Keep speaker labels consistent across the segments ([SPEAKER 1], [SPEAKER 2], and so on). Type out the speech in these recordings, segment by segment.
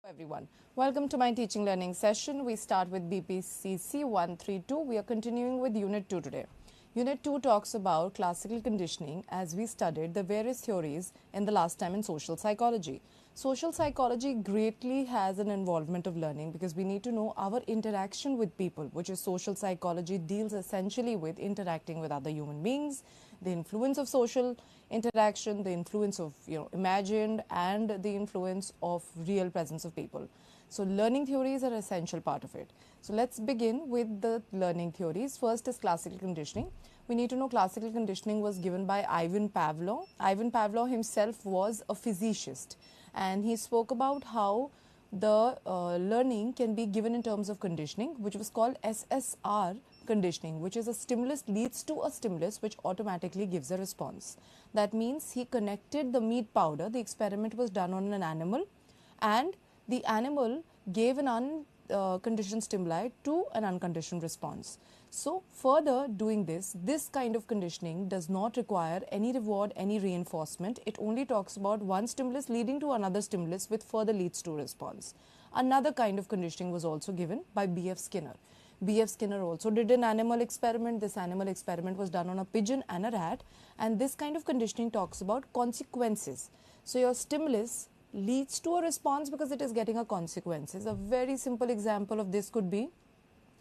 [SPEAKER 1] Everyone, welcome to my teaching learning session. We start with BPCC 132. We are continuing with Unit 2 today. Unit 2 talks about classical conditioning as we studied the various theories in the last time in social psychology. Social psychology greatly has an involvement of learning because we need to know our interaction with people, which is social psychology deals essentially with interacting with other human beings, the influence of social interaction, the influence of imagined, and the influence of real presence of people. So learning theories are an essential part of it. So let's begin with the learning theories. First is classical conditioning. We need to know classical conditioning was given by Ivan Pavlov. Ivan Pavlov himself was a physicist, and he spoke about how the learning can be given in terms of conditioning, which was called SSR conditioning, which is a stimulus leads to a stimulus which automatically gives a response. That means he connected the meat powder. The experiment was done on an animal, and the animal gave an unconditioned stimuli to an unconditioned response. So further doing this kind of conditioning does not require any reward, any reinforcement. It only talks about one stimulus leading to another stimulus with further leads to response. Another kind of conditioning was also given by B.F. Skinner. B.F. Skinner also did an animal experiment. This animal experiment was done on a pigeon and a rat, and this kind of conditioning talks about consequences. So your stimulus leads to a response because it is getting a consequences. A very simple example of this could be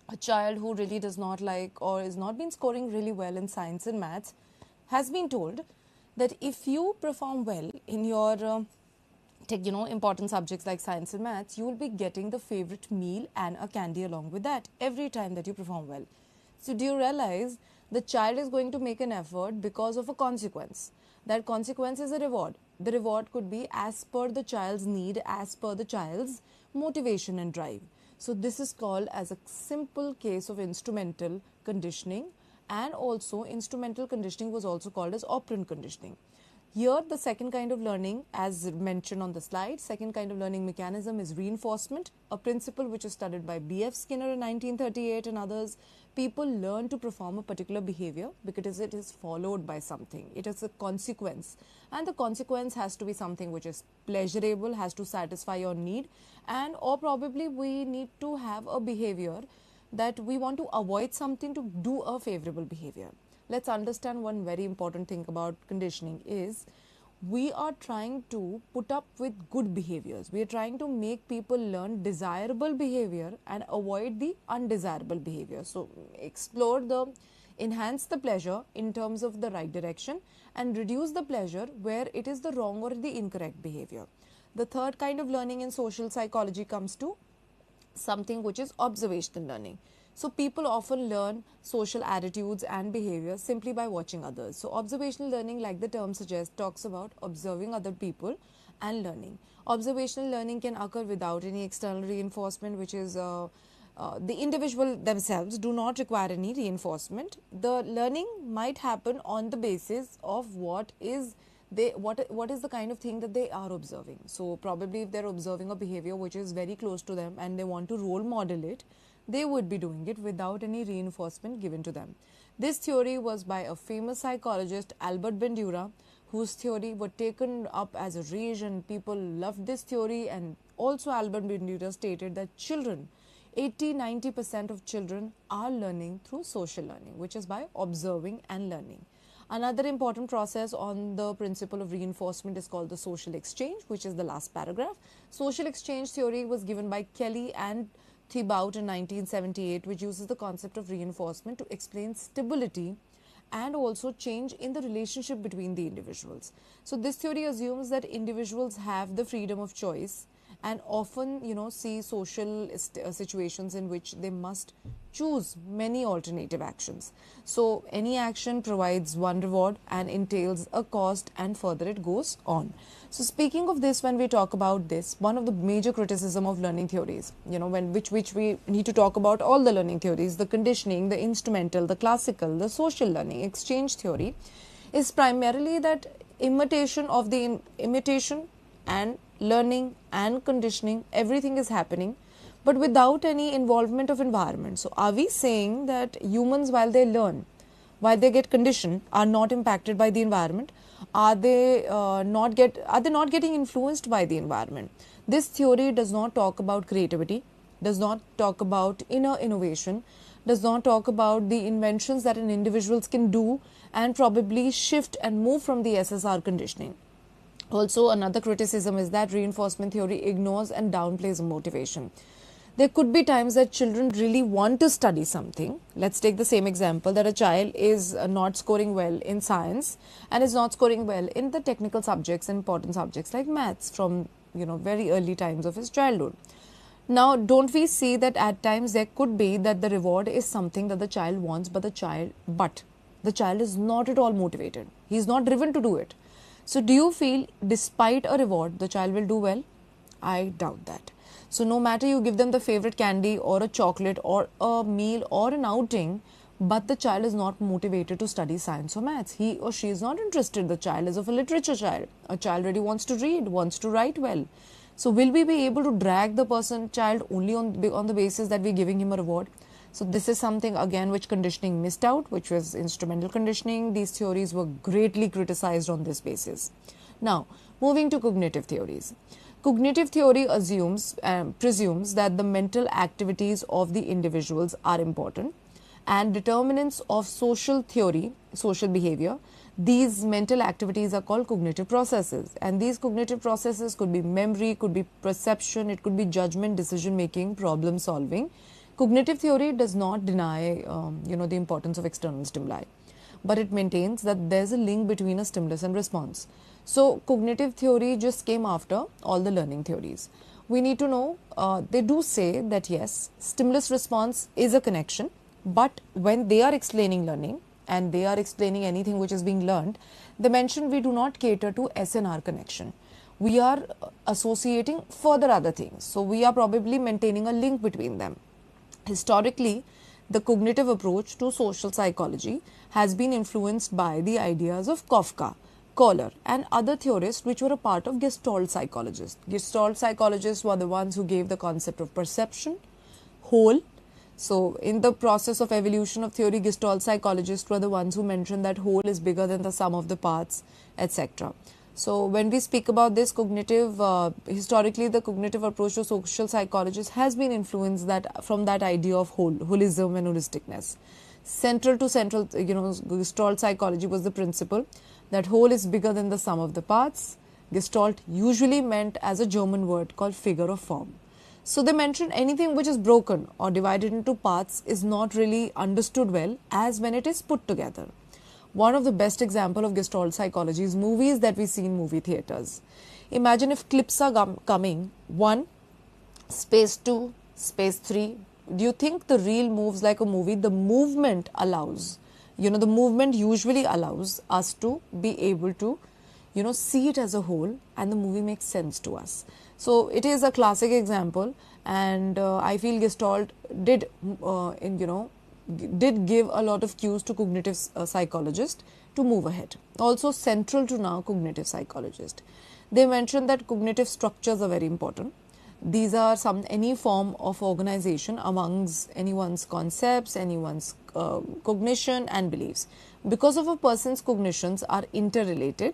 [SPEAKER 1] a child who really does not like or is not been scoring really well in science and maths has been told that if you perform well in your important subjects like science and maths, you will be getting the favorite meal and a candy along with that every time that you perform well. So do you realize the child is going to make an effort because of a consequence? That consequence is a reward. The reward could be as per the child's need, as per the child's motivation and drive. So this is called as a simple case of instrumental conditioning, and also instrumental conditioning was also called as operant conditioning. Here the second kind of learning, as mentioned on the slide, second kind of learning mechanism is reinforcement, a principle which is studied by B.F. Skinner in 1938 and others. People learn to perform a particular behavior because it is followed by something. It is a consequence, and the consequence has to be something which is pleasurable, has to satisfy your need, and or probably we need to have a behavior that we want to avoid something to do a favorable behavior. Let's understand one very important thing about conditioning is we are trying to put up with good behaviors. We are trying to make people learn desirable behavior and avoid the undesirable behavior. So enhance the pleasure in terms of the right direction and reduce the pleasure where it is the wrong or the incorrect behavior. The third kind of learning in social psychology comes to something which is observational learning. So people often learn social attitudes and behavior simply by watching others. So observational learning, like the term suggests, talks about observing other people and learning. Observational learning can occur without any external reinforcement, which is the individual themselves do not require any reinforcement. The learning might happen on the basis of what is the kind of thing that they are observing. So probably if they're observing a behavior which is very close to them and they want to role model it, they would be doing it without any reinforcement given to them. This theory was by a famous psychologist, Albert Bandura, whose theory was taken up as a rage and people loved this theory. And also Albert Bandura stated that children, 80-90% of children are learning through social learning, which is by observing and learning. Another important process on the principle of reinforcement is called the social exchange, which is the last paragraph. Social exchange theory was given by Kelly and Thibault in 1978, which uses the concept of reinforcement to explain stability and also change in the relationship between the individuals. So this theory assumes that individuals have the freedom of choice and often see social situations in which they must choose many alternative actions. So any action provides one reward and entails a cost, and further it goes on. So speaking of this, when we talk about this, one of the major criticism of learning theories, which we need to talk about all the learning theories, the conditioning, the instrumental, the classical, the social learning, exchange theory, is primarily that imitation and learning and conditioning, everything is happening, but without any involvement of environment. So are we saying that humans, while they learn, while they get conditioned, are not impacted by the environment? Are they not getting influenced by the environment? This theory does not talk about creativity, does not talk about inner innovation, does not talk about the inventions that an individuals can do and probably shift and move from the SSR conditioning. Also, another criticism is that reinforcement theory ignores and downplays motivation. There could be times that children really want to study something. Let's take the same example that a child is not scoring well in science and is not scoring well in the technical subjects, important subjects like maths from very early times of his childhood. Now, don't we see that at times there could be that the reward is something that the child wants, but the child is not at all motivated. He is not driven to do it. So, do you feel despite a reward, the child will do well? I doubt that. So, no matter you give them the favorite candy or a chocolate or a meal or an outing, but the child is not motivated to study science or maths. He or she is not interested. The child is of a literature child. A child really wants to read, wants to write well. So, will we be able to drag the child only on the basis that we're giving him a reward? So, this is something again which conditioning missed out, which was instrumental conditioning. These theories were greatly criticized on this basis. Now, moving to cognitive theories. Cognitive theory presumes that the mental activities of the individuals are important and determinants of social theory, social behavior. These mental activities are called cognitive processes, and these cognitive processes could be memory, could be perception, it could be judgment, decision making, problem solving. Cognitive theory does not deny the importance of external stimuli, but it maintains that there's a link between a stimulus and response. So, cognitive theory just came after all the learning theories. We need to know, they do say that yes, stimulus response is a connection, but when they are explaining learning and they are explaining anything which is being learned, they mention we do not cater to SNR connection. We are associating further other things. So, we are probably maintaining a link between them. Historically, the cognitive approach to social psychology has been influenced by the ideas of Kafka, Kohler and other theorists which were a part of Gestalt psychologists. Gestalt psychologists were the ones who gave the concept of perception, whole. So, in the process of evolution of theory, Gestalt psychologists were the ones who mentioned that whole is bigger than the sum of the parts, etc. So, when we speak about this historically the cognitive approach to social psychologists has been influenced from that idea of holism and holisticness. Central, Gestalt psychology was the principle that whole is bigger than the sum of the parts. Gestalt usually meant as a German word called figure of form. So, they mentioned anything which is broken or divided into parts is not really understood well as when it is put together. One of the best example of Gestalt psychology is movies that we see in movie theaters. Imagine if clips are coming 1, space 2, space 3. Do you think the reel moves like a movie? The movement allows, the movement usually allows us to be able to, see it as a whole and the movie makes sense to us. So, it is a classic example and I feel Gestalt did give a lot of cues to cognitive psychologists to move ahead. Also central to now cognitive psychologists. They mentioned that cognitive structures are very important. These are any form of organization amongst anyone's concepts, anyone's cognition and beliefs. Because of a person's cognitions are interrelated,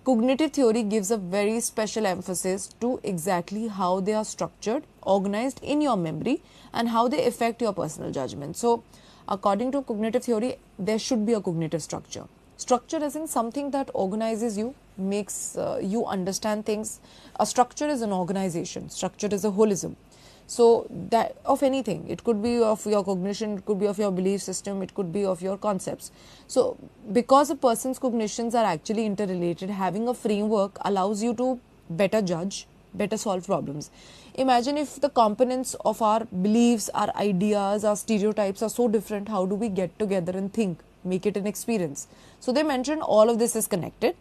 [SPEAKER 1] cognitive theory gives a very special emphasis to exactly how they are structured, organized in your memory and how they affect your personal judgment. So, according to cognitive theory, there should be a cognitive structure. Structure is in something that organizes you, makes you understand things. A structure is an organization. Structure is a holism. So, that of anything, it could be of your cognition, it could be of your belief system, it could be of your concepts. So, because a person's cognitions are actually interrelated, having a framework allows you to better judge, better solve problems. Imagine if the components of our beliefs, our ideas, our stereotypes are so different, how do we get together and think, make it an experience? So, they mentioned all of this is connected.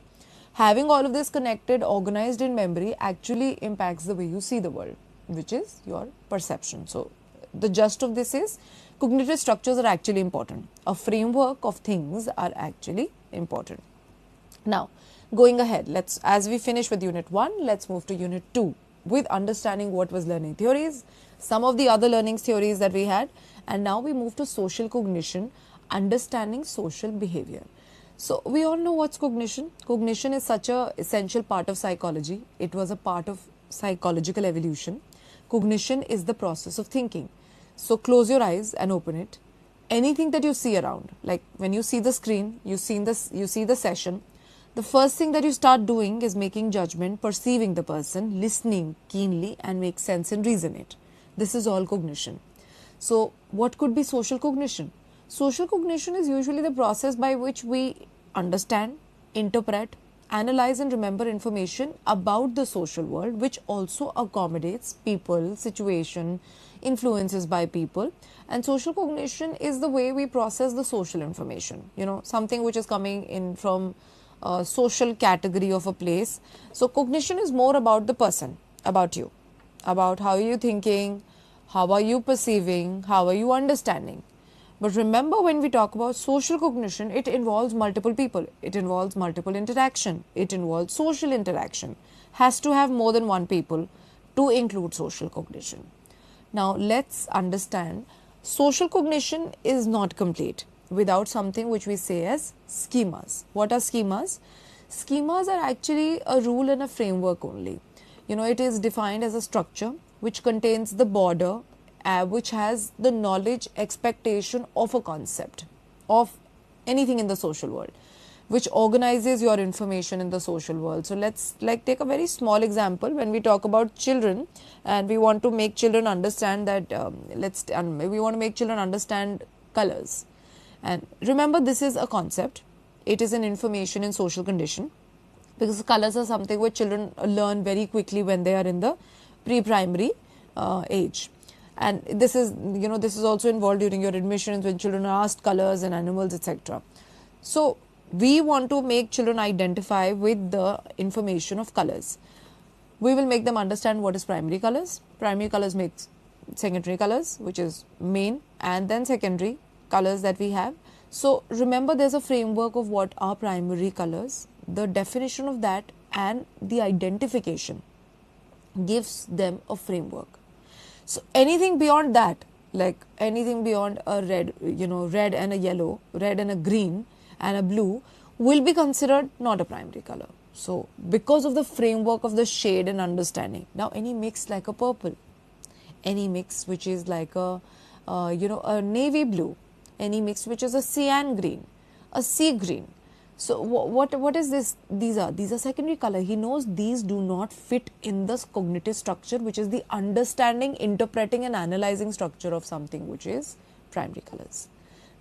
[SPEAKER 1] Having all of this connected, organized in memory actually impacts the way you see the world, which is your perception. So, the gist of this is cognitive structures are actually important. A framework of things are actually important. Now, going ahead, as we finish with Unit 1, let's move to Unit 2 with understanding what was learning theories, some of the other learning theories that we had, and now we move to social cognition, understanding social behavior. So we all know what's cognition. Cognition is such a essential part of psychology. It was a part of psychological evolution. Cognition is the process of thinking. So close your eyes and open it. Anything that you see around, like when you see the screen, you see the session, the first thing that you start doing is making judgment, perceiving the person, listening keenly and make sense and reason it. This is all cognition. So what could be social cognition? Social cognition is usually the process by which we understand, interpret, analyze and remember information about the social world, which also accommodates people, situation, influences by people. And social cognition is the way we process the social information, something which is coming in from a social category of a place. So cognition is more about the person, about you, about how are you thinking, how are you perceiving, how are you understanding. But remember, when we talk about social cognition, it involves multiple people, it involves multiple interaction, it involves social interaction, has to have more than one people to include social cognition. Now let's understand, social cognition is not complete without something which we say as schemas. What are schemas? Schemas are actually a rule and a framework only. It is defined as a structure which contains the border, which has the knowledge expectation of a concept of anything in the social world, which organizes your information in the social world. So let's take a very small example. When we talk about children and we want to make children understand that we want to make children understand colors. And remember, this is a concept. It is an information in social condition, because colors are something which children learn very quickly when they are in the pre-primary age. And this is also involved during your admissions when children are asked colors and animals, etc. So we want to make children identify with the information of colors. We will make them understand what is primary colors. Primary colors makes secondary colors, which is main, and then secondary colors that we have. So remember, there's a framework of what are primary colors, the definition of that and the identification gives them a framework. So anything beyond that, like anything beyond a red, red and a yellow, red and a green and a blue, will be considered not a primary color. So because of the framework of the shade and understanding. Now any mix like a purple, any mix which is like a navy blue, any mix which is a cyan green, a sea green. So what is this? These are secondary color. He knows these do not fit in this cognitive structure, which is the understanding, interpreting and analyzing structure of something which is primary colors.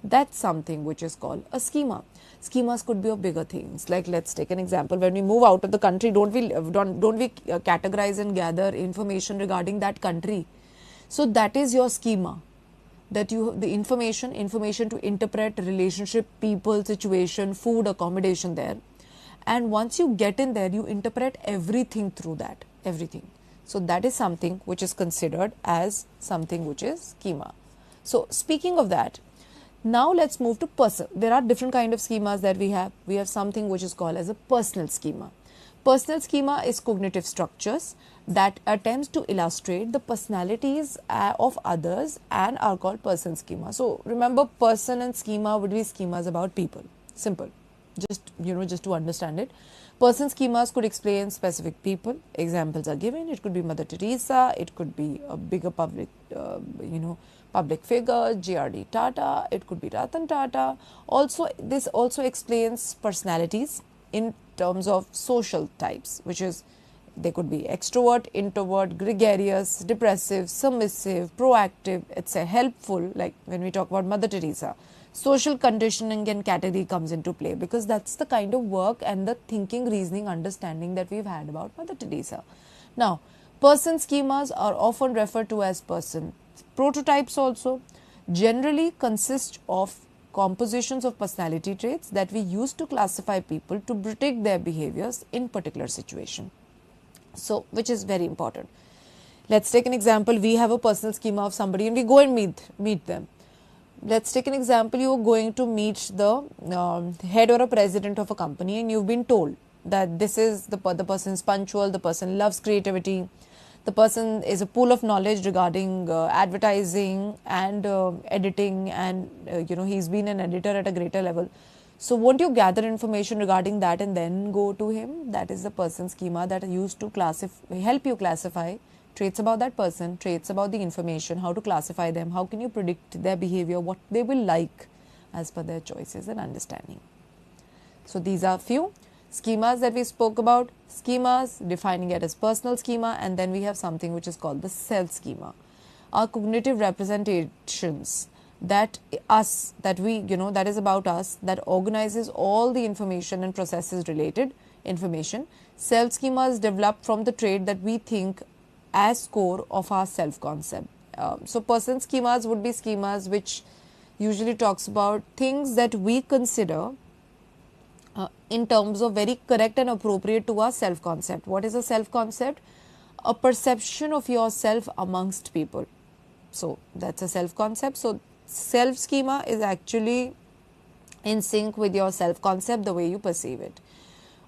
[SPEAKER 1] That's something which is called a schema. Schemas could be of bigger things. Like let's take an example. When we move out of the country, don't we categorize and gather information regarding that country? So that is your schema. That the information to interpret relationship, people, situation, food, accommodation there. And once you get in there, you interpret everything through that, everything. So that is something which is considered as something which is schema. So speaking of that, now let's move to person. There are different kind of schemas that we have. We have something which is called as a personal schema. Personal schema is cognitive structures that attempts to illustrate the personalities of others and are called person schema. So remember, person and schema would be schemas about people. Simple. Just to understand it. Person schemas could explain specific people. Examples are given. It could be Mother Teresa. It could be a bigger public figure, J.R.D. Tata. It could be Ratan Tata. Also, this also explains personalities in terms of social types, which is they could be extrovert, introvert, gregarious, depressive, submissive, proactive, etc. helpful, like when we talk about Mother Teresa. Social conditioning and category comes into play because that's the kind of work and the thinking, reasoning, understanding that we've had about Mother Teresa. Now, person schemas are often referred to as person prototypes also, generally consist of compositions of personality traits that we use to classify people to predict their behaviors in particular situation. So, which is very important. Let's take an example. We have a personal schema of somebody and we go and meet them. Let's take an example. You are going to meet the head or a president of a company and you've been told that this is the person is punctual, the person loves creativity, the person is a pool of knowledge regarding advertising and editing, and he's been an editor at a greater level. So won't you gather information regarding that and then go to him? That is the person schema that used to help you classify traits about that person, traits about the information, how to classify them, how can you predict their behavior, what they will like as per their choices and understanding. So these are few schemas that we spoke about. Schemas, defining it as personal schema, and then we have something which is called the self schema. Our cognitive representations that is about us, that organizes all the information and processes related information. Self schema is developed from the trait that we think as core of our self concept. So person schemas would be schemas which usually talks about things that we consider in terms of very correct and appropriate to our self concept. What is a self concept? A perception of yourself amongst people. So that's a self concept. So self schema is actually in sync with your self concept, the way you perceive it.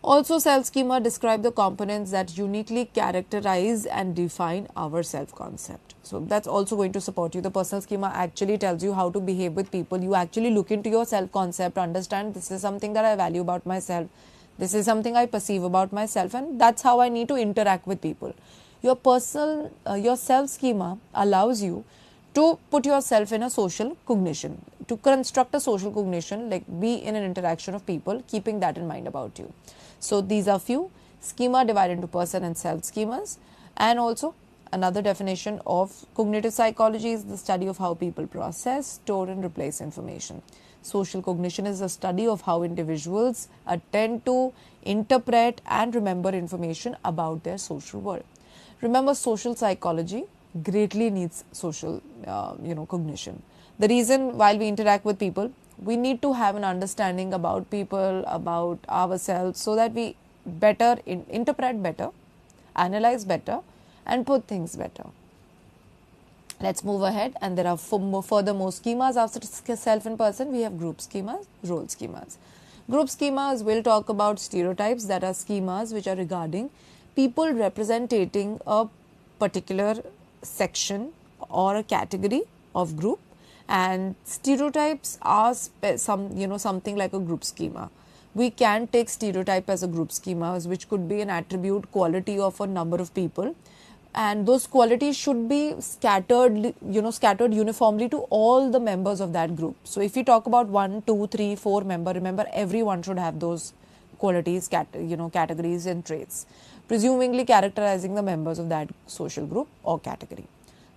[SPEAKER 1] Also, self schema describe the components that uniquely characterize and define our self concept. So that's also going to support you. The personal schema actually tells you how to behave with people. You actually look into your self concept, understand this is something that I value about myself, this is something I perceive about myself, and that's how I need to interact with people. Your self schema allows you to put yourself in a social cognition, to construct a social cognition, like be in an interaction of people, keeping that in mind about you. So these are few schema divided into person and self schemas. And also another definition of cognitive psychology is the study of how people process, store and replace information. Social cognition is a study of how individuals attend to, interpret and remember information about their social world. Remember, social psychology greatly needs social cognition. The reason while we interact with people, we need to have an understanding about people, about ourselves, so that we better interpret better, analyze better and put things better. Let's move ahead, and there are furthermore schemas after self and person. We have group schemas, role schemas. Group schemas will talk about stereotypes, that are schemas which are regarding people representing a particular section or a category of group, and stereotypes are something like a group schema. We can take stereotype as a group schema, which could be an attribute, quality of a number of people, and those qualities should be scattered uniformly to all the members of that group. So if we talk about 1, 2, 3, 4 member, remember everyone should have those qualities, categories and traits, presumably characterizing the members of that social group or category.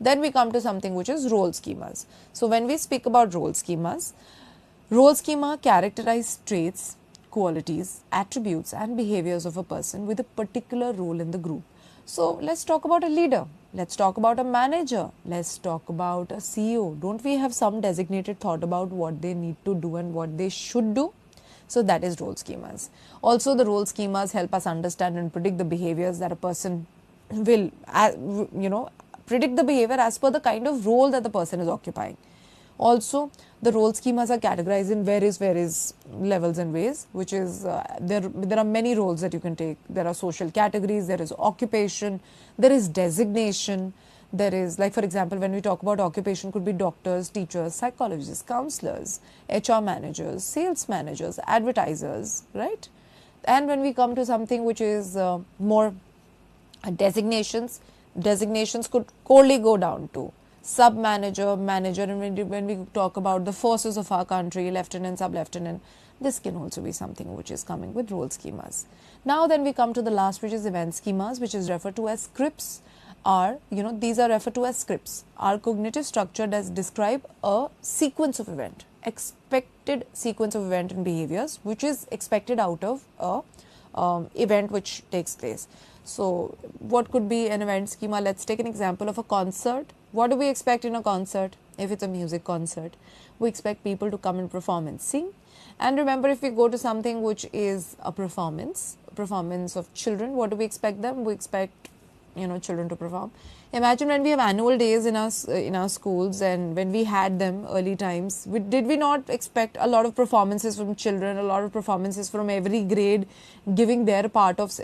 [SPEAKER 1] Then we come to something which is role schemas. So when we speak about role schemas, role schema characterize traits, qualities, attributes and behaviors of a person with a particular role in the group. So let's talk about a leader, let's talk about a manager, let's talk about a CEO. Don't we have some designated thought about what they need to do and what they should do? So that is role schemas. Also, the role schemas help us understand and predict the behaviors that a person will, predict the behavior as per the kind of role that the person is occupying. Also, the role schemas are categorized in various levels and ways, which is there are many roles that you can take. There are social categories, there is occupation, there is designation, there is, like for example, when we talk about occupation, could be doctors, teachers, psychologists, counselors, HR managers, sales managers, advertisers, right? And when we come to something which is more designations could coldly go down to sub-manager, manager, and when we talk about the forces of our country, lieutenant, sub-lieutenant, this can also be something which is coming with role schemas. Now then we come to the last, which is event schemas, which is referred to as scripts. These are referred to as scripts. Our cognitive structure does describe a sequence of event, expected sequence of event and behaviors, which is expected out of a event which takes place. So what could be an event schema? Let's take an example of a concert. What do we expect in a concert? If it's a music concert, we expect people to come and perform and sing. And remember, if we go to something which is a performance of children, what do we expect them? We expect children to perform. Imagine when we have annual days in our schools, and when we had them early times, did we not expect a lot of performances from children, a lot of performances from every grade, giving their part of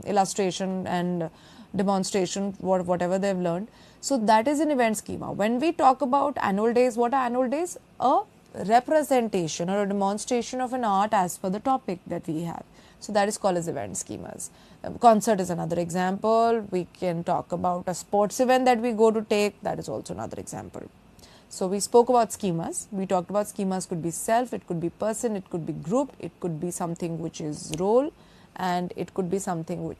[SPEAKER 1] illustration and demonstration, whatever they've learned. So that is an event schema. When we talk about annual days, what are annual days? A representation or a demonstration of an art as per the topic that we have. So that is called as event schemas. Concert is another example. We can talk about a sports event that we go to take. That is also another example. So we spoke about schemas. We talked about schemas could be self, it could be person, it could be group, it could be something which is role, and it could be something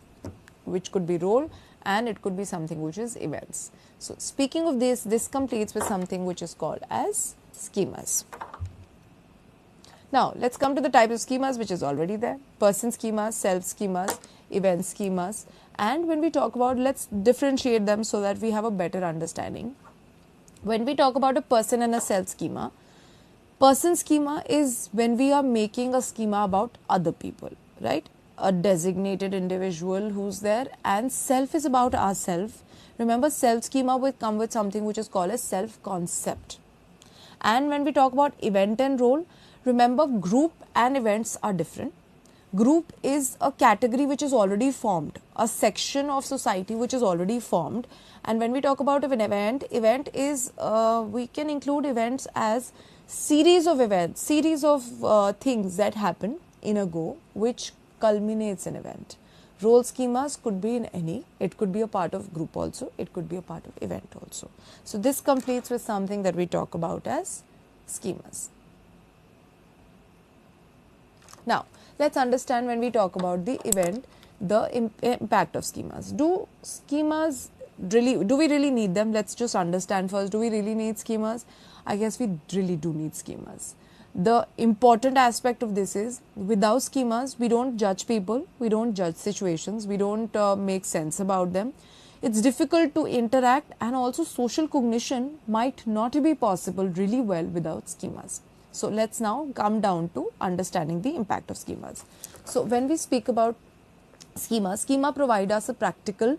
[SPEAKER 1] which could be role, and it could be something which is events. So speaking of this completes with something which is called as schemas. Now let's come to the types of schemas which is already there. Person schemas, self schemas, event schemas, and when we talk about, let's differentiate them so that we have a better understanding. When we talk about a person and a self schema, person schema is when we are making a schema about other people, right? A designated individual who's there, and self is about ourself. Remember, self schema will come with something which is called as self concept. And when we talk about event and role, remember, group and events are different. Group is a category which is already formed, a section of society which is already formed. And when we talk about an event, event is, we can include events as series of events, series of things that happen in a go, which culminates an event. Role schemas could be in any, it could be a part of group also, it could be a part of event also. So this completes with something that we talk about as schemas. Now, let's understand when we talk about the event, the impact of schemas. Do we really need them? Let's just understand first, do we really need schemas? I guess we really do need schemas. The important aspect of this is, without schemas, we don't judge people, we don't judge situations, we don't make sense about them. It's difficult to interact, and also social cognition might not be possible really well without schemas. So let's now come down to understanding the impact of schemas. So when we speak about schema provide us a practical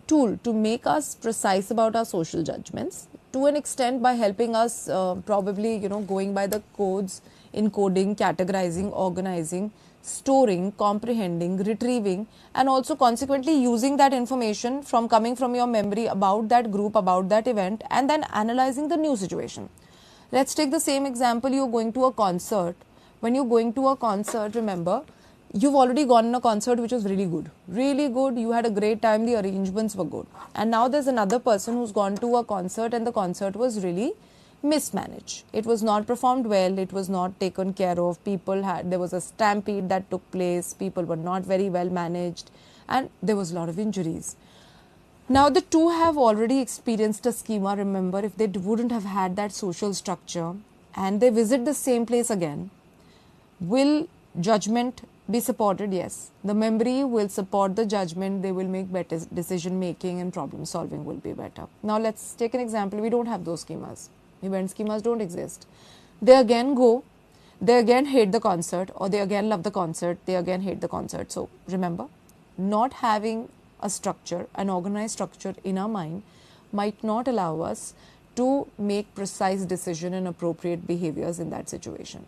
[SPEAKER 1] tool to make us precise about our social judgments, to an extent by helping us probably going by the codes, encoding, categorizing, organizing, storing, comprehending, retrieving, and also consequently using that information coming from your memory about that group, about that event, and then analyzing the new situation. Let's take the same example. You're going to a concert. When you're going to a concert, remember, you've already gone in a concert which was really good. Really good. You had a great time. The arrangements were good. And now there's another person who's gone to a concert and the concert was really mismanaged. It was not performed well. It was not taken care of. There was a stampede that took place. People were not very well managed. And there was a lot of injuries. Now the two have already experienced a schema. Remember, if they wouldn't have had that social structure and they visit the same place again, will judgment be supported? Yes. The memory will support the judgment. They will make better decision making and problem solving will be better. Now let's take an example. We don't have those schemas. Event schemas don't exist. They again go, they again hate the concert, or they again love the concert, they again hate the concert. So remember, not having a structure, an organized structure in our mind might not allow us to make precise decision and appropriate behaviors in that situation.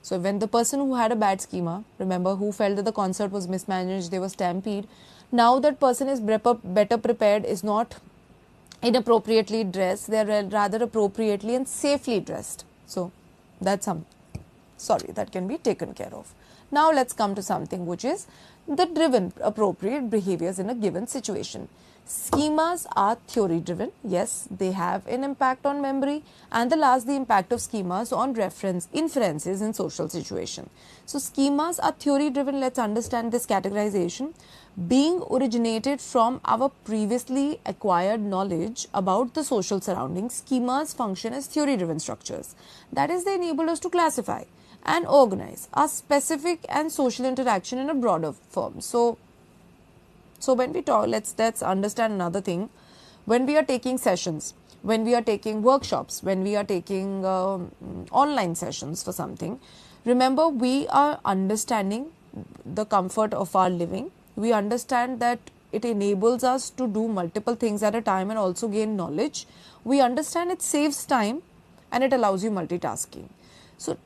[SPEAKER 1] So when the person who had a bad schema, remember, who felt that the concert was mismanaged, they were stampede, now that person is better prepared, is not inappropriately dressed, they are rather appropriately and safely dressed. So that's that can be taken care of. Now let's come to something which is the driven appropriate behaviors in a given situation. Schemas are theory driven. Yes, they have an impact on memory. And the last, the impact of schemas on inferences in social situation. So schemas are theory driven. Let's understand this categorization. Being originated from our previously acquired knowledge about the social surroundings, schemas function as theory driven structures. That is, they enable us to classify and organize our specific and social interaction in a broader form. So when we talk, let's understand another thing. When we are taking sessions, when we are taking workshops, when we are taking online sessions for something, remember, we are understanding the comfort of our living. We understand that it enables us to do multiple things at a time and also gain knowledge. We understand it saves time and it allows you multitasking. So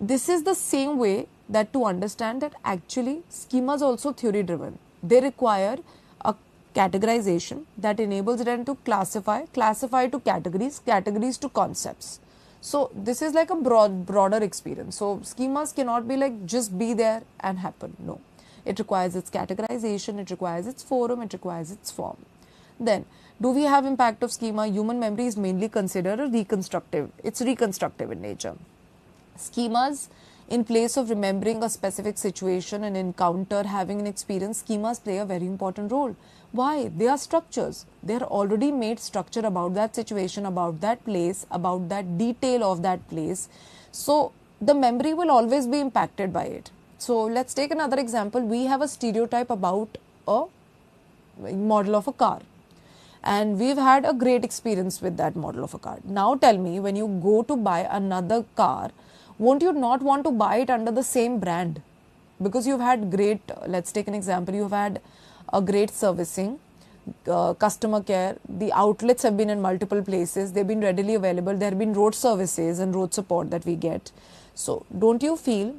[SPEAKER 1] this is the same way that to understand that actually schemas also theory driven. They require a categorization that enables them to classify to categories to concepts. So this is like a broader experience. So schemas cannot be like just be there and happen. No, it requires its categorization, it requires its forum, it requires its form. Then, do we have impact of schema? Human memory is mainly considered a reconstructive. It's reconstructive in nature. Schemas, in place of remembering a specific situation, an encounter, having an experience, schemas play a very important role. Why? They are structures. They are already made structure about that situation, about that place, about that detail of that place. So the memory will always be impacted by it. So let's take another example. We have a stereotype about a model of a car, and we've had a great experience with that model of a car. Now tell me, when you go to buy another car, won't you not want to buy it under the same brand? Because you've had great, let's take an example, you've had a great servicing, customer care, the outlets have been in multiple places, they've been readily available, there have been road services and road support that we get. So don't you feel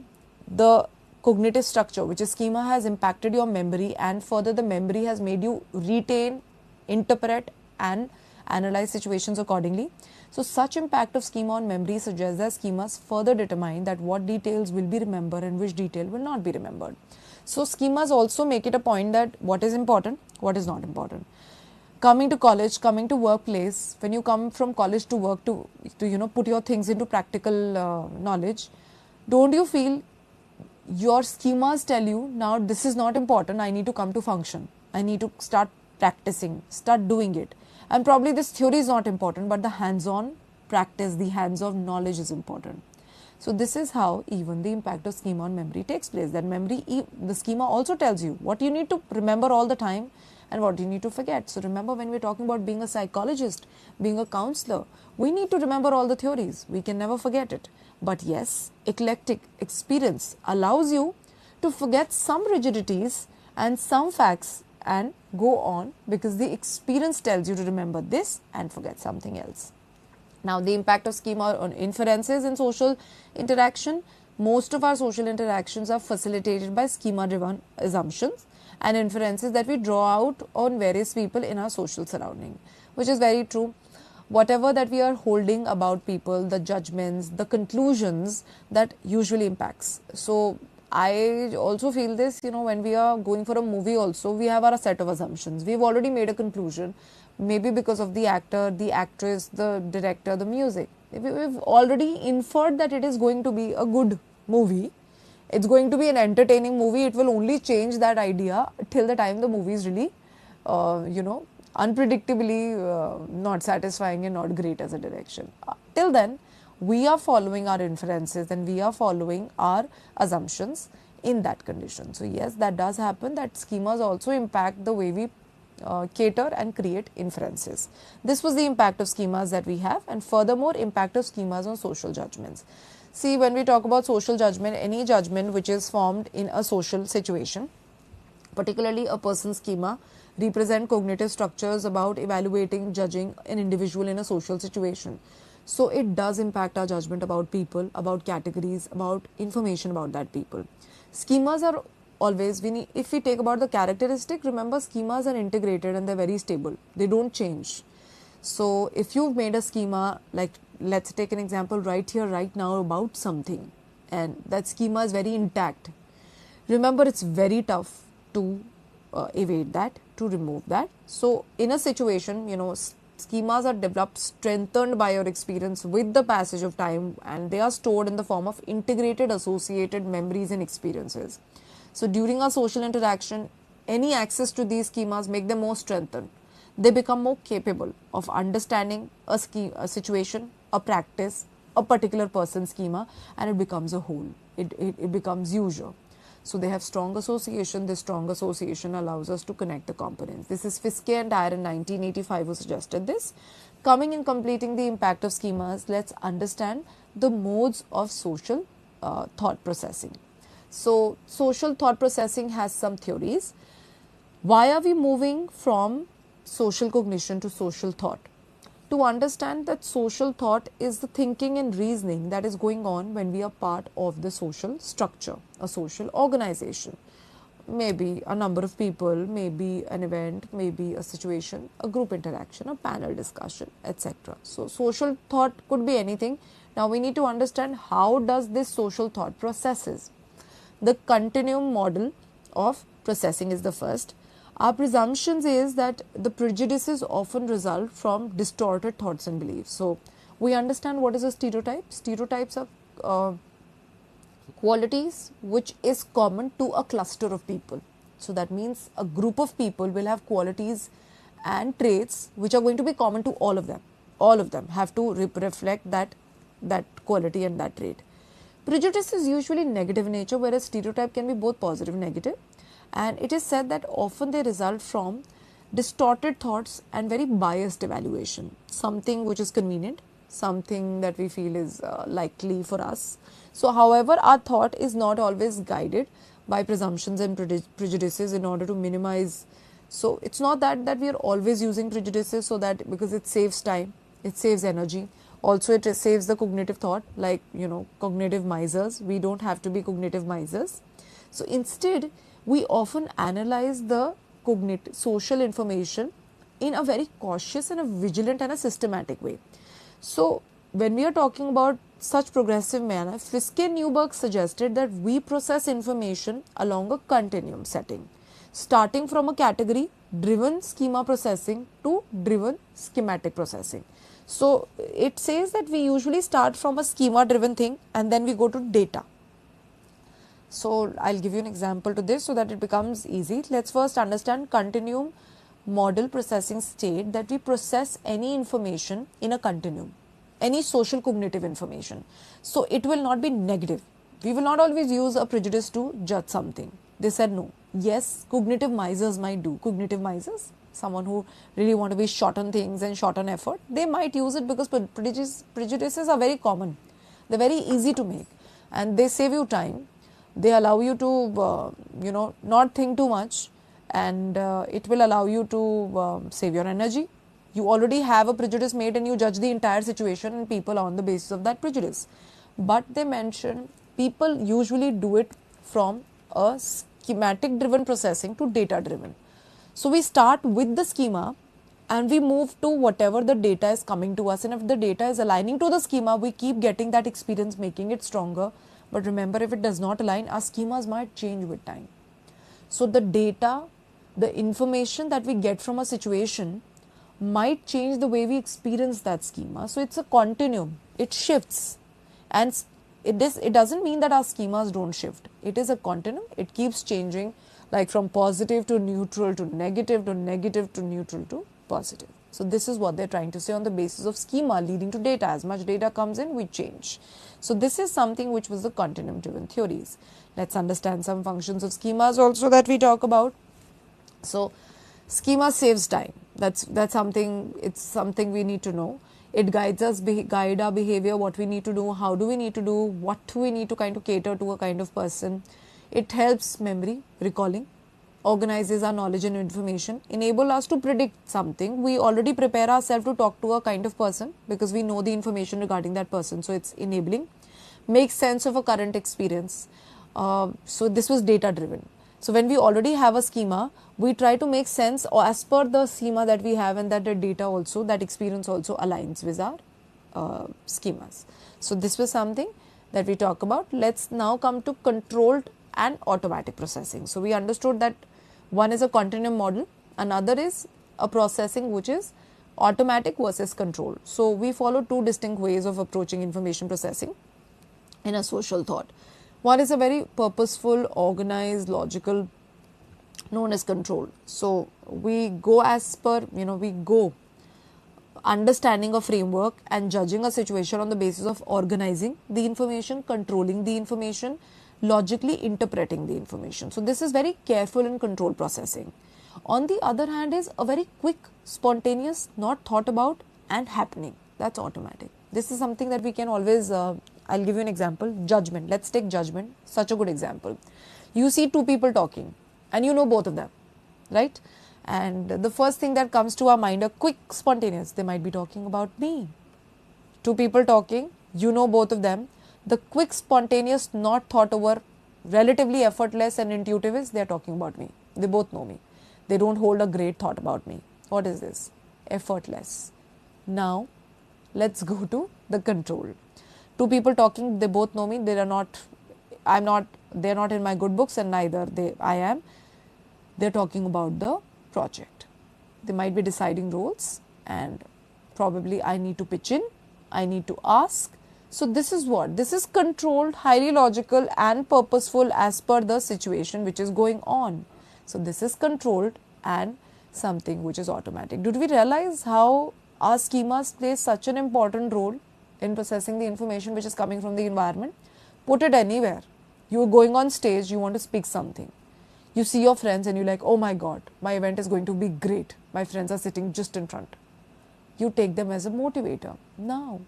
[SPEAKER 1] the cognitive structure, which is schema, has impacted your memory, and further the memory has made you retain, interpret and analyze situations accordingly? So such impact of schema on memory suggests that schemas further determine that what details will be remembered and which detail will not be remembered. So schemas also make it a point that what is important, what is not important. Coming to college, coming to workplace, when you come from college to work to put your things into practical knowledge, don't you feel your schemas tell you, now this is not important, I need to come to function, I need to start practicing, start doing it. And probably this theory is not important, but the hands-on practice, the hands-on knowledge is important. So this is how even the impact of schema on memory takes place. That memory, the schema also tells you what you need to remember all the time and what you need to forget. So remember, when we're talking about being a psychologist, being a counselor, we need to remember all the theories. We can never forget it. But yes, eclectic experience allows you to forget some rigidities and some facts and go on, because the experience tells you to remember this and forget something else. Now, the impact of schema on inferences in social interaction. Most of our social interactions are facilitated by schema-driven assumptions and inferences that we draw out on various people in our social surrounding, which is very true. Whatever that we are holding about people, the judgments, the conclusions, that usually impacts. So I also feel this, when we are going for a movie also, we have our set of assumptions. We've already made a conclusion, maybe because of the actor, the actress, the director, the music. We've already inferred that it is going to be a good movie. It's going to be an entertaining movie. It will only change that idea till the time the movie is really, unpredictably not satisfying and not great as a direction. Till then, we are following our inferences and we are following our assumptions in that condition. So yes, that does happen, that schemas also impact the way we cater and create inferences. This was the impact of schemas that we have, and furthermore, impact of schemas on social judgments. See, when we talk about social judgment, any judgment which is formed in a social situation, particularly a person's schema, represent cognitive structures about evaluating, judging an individual in a social situation. So it does impact our judgment about people, about categories, about information about that people. Schemas are always, if we take about the characteristic, remember schemas are integrated and they're very stable. They don't change. So if you've made a schema, like let's take an example right here, right now about something, and that schema is very intact. Remember, it's very tough to evade that, to remove that. So in a situation, schemas are developed, strengthened by your experience with the passage of time, and they are stored in the form of integrated associated memories and experiences. So during a social interaction, any access to these schemas make them more strengthened. They become more capable of understanding a situation, a practice, a particular person's schema, and it becomes a whole. It becomes usual. So they have strong association. This strong association allows us to connect the components. This is Fiske and Dyer in 1985 who suggested this. Coming and completing the impact of schemas, let's understand the modes of social thought processing. So social thought processing has some theories. Why are we moving from social cognition to social thought? To understand that social thought is the thinking and reasoning that is going on when we are part of the social structure, a social organization. maybe a number of people, maybe an event, maybe a situation, a group interaction, a panel discussion, etc. So social thought could be anything. Now we need to understand how does this social thought processes. The continuum model of processing is the first. Our presumptions is that the prejudices often result from distorted thoughts and beliefs. So we understand what is a stereotype. Stereotypes are qualities which is common to a cluster of people. So that means a group of people will have qualities and traits which are going to be common to all of them. All of them have to reflect that quality and that trait. Prejudice is usually negative in nature, whereas stereotype can be both positive and negative. And it is said that often they result from distorted thoughts and very biased evaluation. Something which is convenient, something that we feel is likely for us. So, however, our thought is not always guided by presumptions and prejudices in order to minimize. So, it's not that we are always using prejudices so that because it saves time, it saves energy. Also, it saves the cognitive thought, like, cognitive misers. We don't have to be cognitive misers. So, instead, we often analyze the cognitive social information in a very cautious and a vigilant and a systematic way. So, when we are talking about such progressive manner, Fiske and Newberg suggested that we process information along a continuum setting, starting from a category driven schema processing to driven schematic processing. So, it says that we usually start from a schema driven thing and then we go to data. So, I will give you an example to this so that it becomes easy. Let us first understand continuum model processing state, that we process any information in a continuum, any social cognitive information. So, it will not be negative. We will not always use a prejudice to judge something. They said no. Yes, cognitive misers might do. Cognitive misers, someone who really want to be short on things and short on effort, they might use it because prejudices are very common. They are very easy to make and they save you time. They allow you to, not think too much, and it will allow you to save your energy. You already have a prejudice made and you judge the entire situation and people on the basis of that prejudice. But they mention people usually do it from a schematic driven processing to data driven. So we start with the schema and we move to whatever the data is coming to us, and if the data is aligning to the schema, we keep getting that experience, making it stronger. But remember, if it does not align, our schemas might change with time. So the data, the information that we get from a situation might change the way we experience that schema. So it's a continuum, it shifts, and it doesn't mean that our schemas don't shift. It is a continuum, it keeps changing, like from positive to neutral to negative to negative to neutral to positive. So this is what they're trying to say on the basis of schema leading to data. As much data comes in, we change. So this is something which was the continuum driven theories. Let's understand some functions of schemas also that we talk about. So schema saves time. That's something, it's something we need to know. It guides us, guide our behavior, what we need to do, how do we need to do, what we need to kind of cater to a kind of person. It helps memory, recalling, organizes our knowledge and information, enable us to predict something. We already prepare ourselves to talk to a kind of person because we know the information regarding that person. So it's enabling, makes sense of a current experience. So this was data driven. So when we already have a schema, we try to make sense or as per the schema that we have, and that the data also, that experience also aligns with our schemas. So this was something that we talk about. Let's now come to controlled and automatic processing. So we understood that one is a continuum model, another is a processing which is automatic versus controlled. So we follow two distinct ways of approaching information processing in a social thought. One is a very purposeful, organized, logical, known as control. So we go as per, we go understanding a framework and judging a situation on the basis of organizing the information, controlling the information, logically interpreting the information. So this is very careful and controlled processing. On the other hand is a very quick, spontaneous, not thought about and happening. That's automatic. This is something that we can always, I'll give you an example, judgment. Let's take judgment, such a good example. You see two people talking and you know both of them, right? And the first thing that comes to our mind are quick, spontaneous. They might be talking about me. Two people talking, you know both of them. The quick, spontaneous, not thought over, relatively effortless and intuitive is they are talking about me. They both know me. They don't hold a great thought about me. What is this? Effortless. Now, let's go to the control. Two people talking, they both know me. They are not, I'm not, they're not in my good books and neither I am. They're talking about the project. They might be deciding roles and probably I need to pitch in, I need to ask. So this is what? This is controlled, highly logical and purposeful as per the situation which is going on. So this is controlled and something which is automatic. Did we realize how our schemas play such an important role in processing the information which is coming from the environment? Put it anywhere. You are going on stage, you want to speak something. You see your friends and you're like, oh my God, my event is going to be great. My friends are sitting just in front. You take them as a motivator. Now,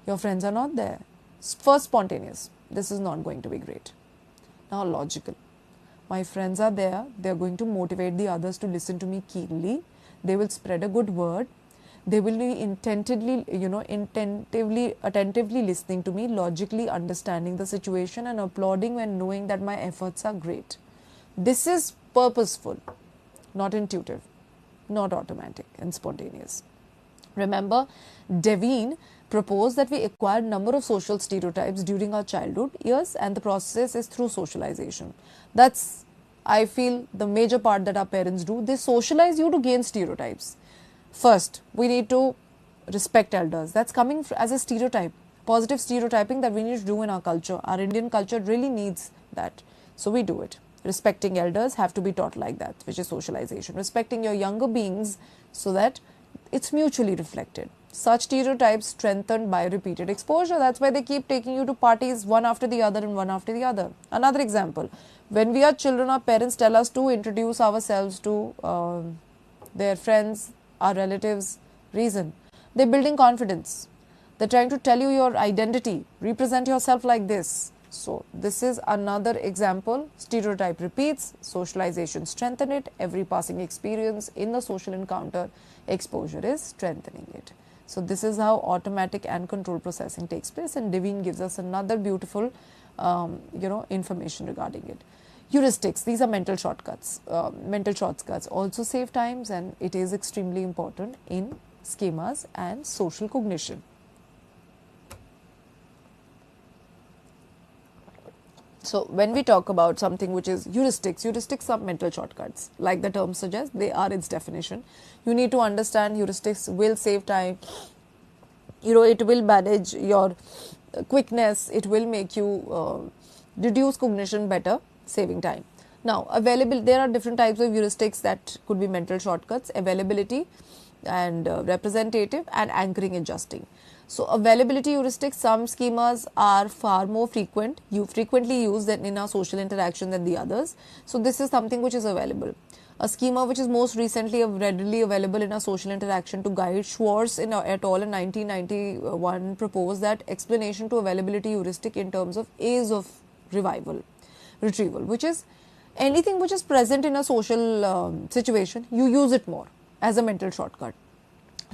[SPEAKER 1] your friends are not there. First, spontaneous. This is not going to be great. Now, logical. My friends are there. They are going to motivate the others to listen to me keenly. They will spread a good word. They will be attentively listening to me, logically understanding the situation and applauding when knowing that my efforts are great. This is purposeful, not intuitive, not automatic and spontaneous. Remember, Devine proposed that we acquire a number of social stereotypes during our childhood years and the process is through socialization. That's, I feel, the major part that our parents do. They socialize you to gain stereotypes. First, we need to respect elders. That's coming as a stereotype, positive stereotyping that we need to do in our culture. Our Indian culture really needs that. So we do it. Respecting elders have to be taught like that, which is socialization. Respecting your younger beings so that it's mutually reflected. Such stereotypes strengthened by repeated exposure. That's why they keep taking you to parties one after the other and one after the other. Another example, when we are children, our parents tell us to introduce ourselves to their friends, our relatives. Reason, they're building confidence. They're trying to tell you your identity. Represent yourself like this. So this is another example. Stereotype repeats, socialization strengthen it. Every passing experience in the social encounter, exposure is strengthening it. So this is how automatic and control processing takes place, and Devine gives us another beautiful information regarding it. Heuristics, these are mental shortcuts. Mental shortcuts also save times, and it is extremely important in schemas and social cognition. So when we talk about something which is heuristics are mental shortcuts. Like the term suggests, they are its definition. You need to understand heuristics will save time. It will manage your quickness. It will make you reduce cognition better, saving time. Now, there are different types of heuristics that could be mental shortcuts: availability and representative and anchoring adjusting. So availability heuristics, some schemas are far more frequent. You frequently use them in our social interaction than the others. So this is something which is available. A schema which is most recently readily available in our social interaction to guide Schwartz et al. In 1991 proposed that explanation to availability heuristic in terms of A's of retrieval, which is anything which is present in a social situation, you use it more as a mental shortcut.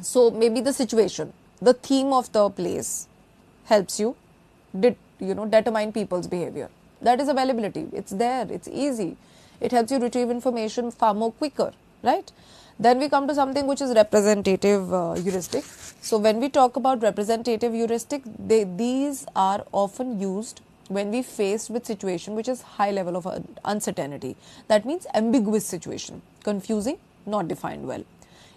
[SPEAKER 1] So maybe the situation, the theme of the place helps you determine people's behavior. That is availability. It's there. It's easy. It helps you retrieve information far more quicker, right? Then we come to something which is representative heuristic. So when we talk about representative heuristic, these are often used when we faced with situation which is high level of uncertainty. That means ambiguous situation, confusing, not defined well.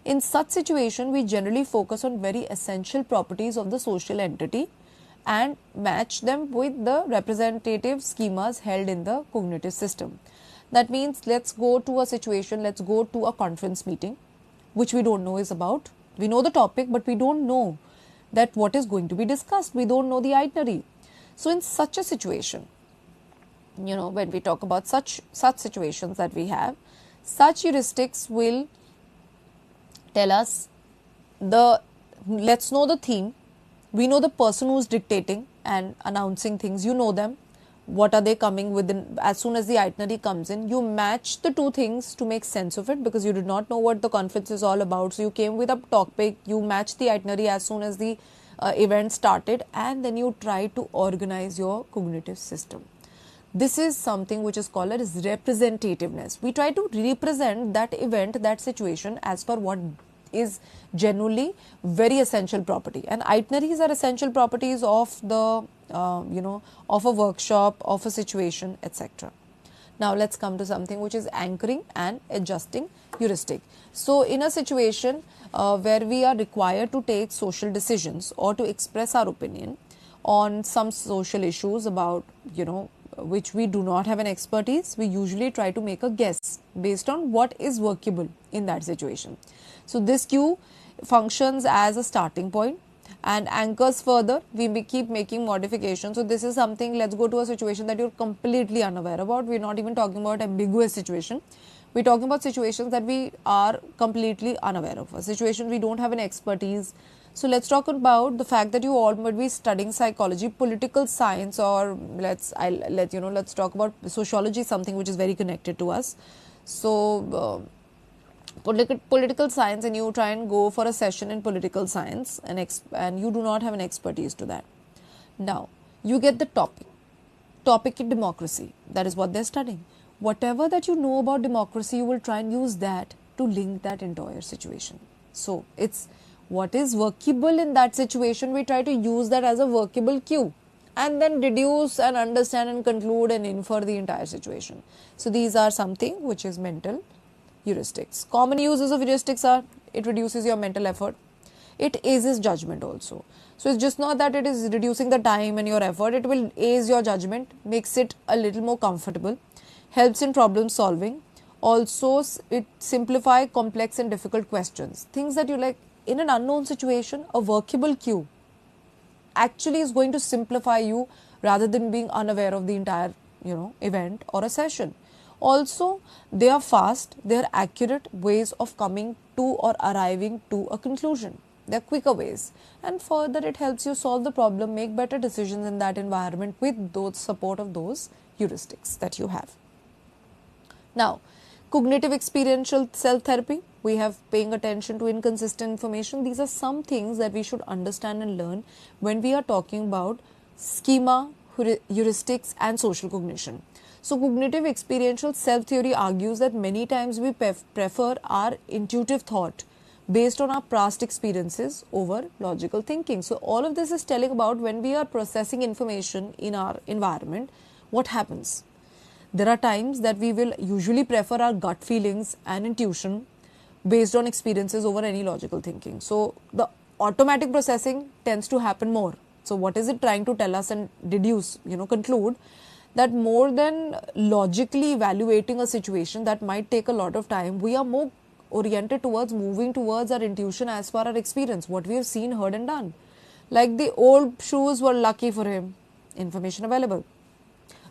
[SPEAKER 1] In such situation, we generally focus on very essential properties of the social entity and match them with the representative schemas held in the cognitive system. That means let's go to a situation, let's go to a conference meeting, which we don't know is about. We know the topic, but we don't know that what is going to be discussed. We don't know the itinerary. So in such a situation, when we talk about such situations that we have, such heuristics will tell us let's know the theme. We know the person who's dictating and announcing things. You know them. What are they coming within? As soon as the itinerary comes in, you match the two things to make sense of it, because you did not know what the conference is all about. So you came with a topic, you matched the itinerary as soon as the event started, and then you try to organize your cognitive system. This is something which is called as representativeness. We try to represent that event, that situation as per what is generally very essential property, and itineraries are essential properties of the of a workshop, of a situation, etc. Now let's come to something which is anchoring and adjusting heuristic. So in a situation where we are required to take social decisions or to express our opinion on some social issues about which we do not have an expertise, we usually try to make a guess based on what is workable in that situation. So this cue functions as a starting point and anchors further. We keep making modifications. So this is something, let's go to a situation that you're completely unaware about. We're not even talking about ambiguous situation. We're talking about situations that we are completely unaware of, a situation we don't have an expertise. So let's talk about the fact that you all might be studying psychology, political science, or let's talk about sociology, something which is very connected to us. So political science, and you try and go for a session in political science, and you do not have an expertise to that. Now you get the topic in democracy. That is what they're studying. Whatever that you know about democracy, you will try and use that to link that entire situation. So it's what is workable in that situation. We try to use that as a workable cue and then deduce and understand and conclude and infer the entire situation. So these are something which is mental heuristics. Common uses of heuristics are, it reduces your mental effort. It aids judgment also. So it's just not that it is reducing the time and your effort, it will aid your judgment, makes it a little more comfortable, helps in problem solving. Also, it simplify complex and difficult questions. Things that you like in an unknown situation, a workable cue actually is going to simplify you rather than being unaware of the entire event or a session. Also, they are fast, they are accurate ways of coming to or arriving to a conclusion. They are quicker ways, and further it helps you solve the problem, make better decisions in that environment with those support of those heuristics that you have. Now, cognitive experiential self-therapy, we have paying attention to inconsistent information. These are some things that we should understand and learn when we are talking about schema, heuristics and social cognition. So cognitive experiential self-theory argues that many times we prefer our intuitive thought based on our past experiences over logical thinking. So all of this is telling about when we are processing information in our environment, what happens. There are times that we will usually prefer our gut feelings and intuition based on experiences over any logical thinking. So the automatic processing tends to happen more. So what is it trying to tell us and deduce, conclude that more than logically evaluating a situation that might take a lot of time, we are more oriented towards moving towards our intuition as per our experience, what we have seen, heard and done. Like the old shoes were lucky for him, information available.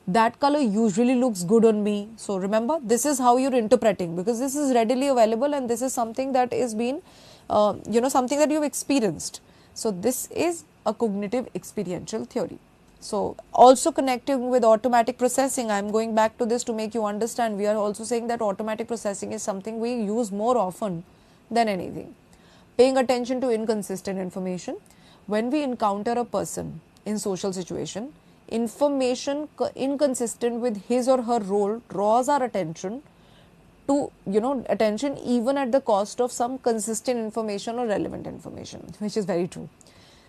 [SPEAKER 1] That color usually looks good on me. So remember, this is how you're interpreting, because this is readily available and this is something that is been, something that you've experienced. So this is a cognitive experiential theory. So also connecting with automatic processing, I'm going back to this to make you understand. We are also saying that automatic processing is something we use more often than anything. Paying attention to inconsistent information. When we encounter a person in social situation, information inconsistent with his or her role draws our attention to, attention even at the cost of some consistent information or relevant information, which is very true.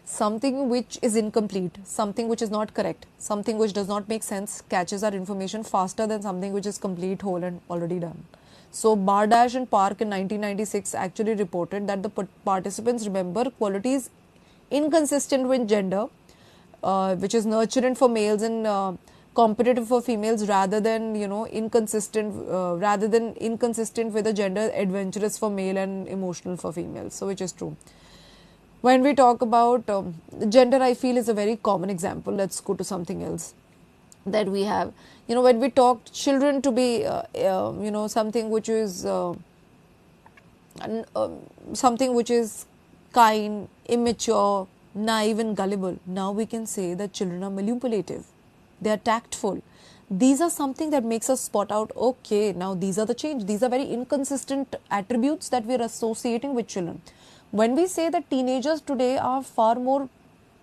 [SPEAKER 1] Something which is incomplete, something which is not correct, something which does not make sense catches our information faster than something which is complete, whole and already done. So Bardash and Park in 1996 actually reported that the participants remember qualities inconsistent with gender, which is nurturant for males and competitive for females, rather than inconsistent with the gender, adventurous for male and emotional for females. So which is true. When we talk about gender, I feel is a very common example. Let's go to something else that we have. When we talk children to be, something which is kind, immature, naive and gullible. Now we can say that children are manipulative. They are tactful. These are something that makes us spot out, okay, now these are the change. These are very inconsistent attributes that we are associating with children. When we say that teenagers today are far more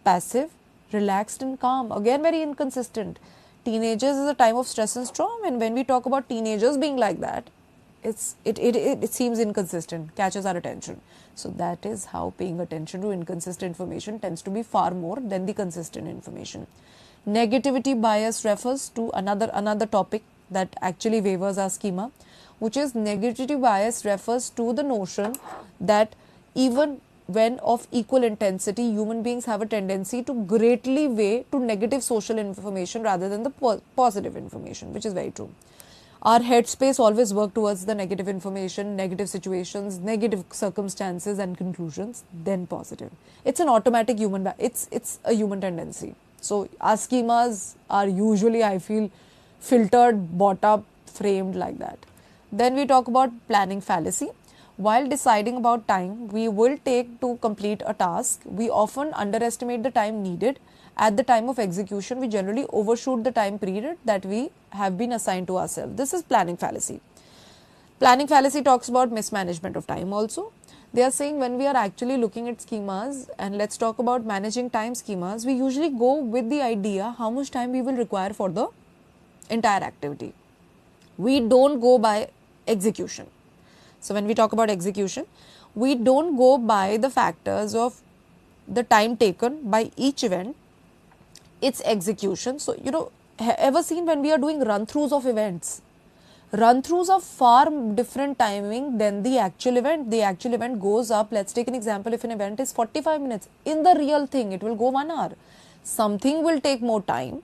[SPEAKER 1] passive, relaxed and calm, again very inconsistent. teenagers is a time of stress and storm, and when we talk about teenagers being like that, it seems inconsistent, catches our attention. So that is how paying attention to inconsistent information tends to be far more than the consistent information. Negativity bias refers to another topic that actually wavers our schema, which is negativity bias refers to the notion that even when of equal intensity, human beings have a tendency to greatly weigh to negative social information rather than the positive information, which is very true. Our headspace always work towards the negative information, negative situations, negative circumstances and conclusions, then positive. It's an automatic human, it's a human tendency. So our schemas are usually, I feel, filtered, bought up, framed like that. Then we talk about planning fallacy. While deciding about time we will take to complete a task, we often underestimate the time needed. At the time of execution, we generally overshoot the time period that we have been assigned to ourselves. This is planning fallacy. Planning fallacy talks about mismanagement of time also. They are saying when we are actually looking at schemas, and let's talk about managing time schemas, we usually go with the idea how much time we will require for the entire activity. We don't go by execution. So when we talk about execution, we don't go by the factors of the time taken by each event, its execution. So, ever seen when we are doing run-throughs of events? Run-throughs are far different timing than the actual event. The actual event goes up. Let's take an example. If an event is 45 minutes, in the real thing, it will go 1 hour. Something will take more time.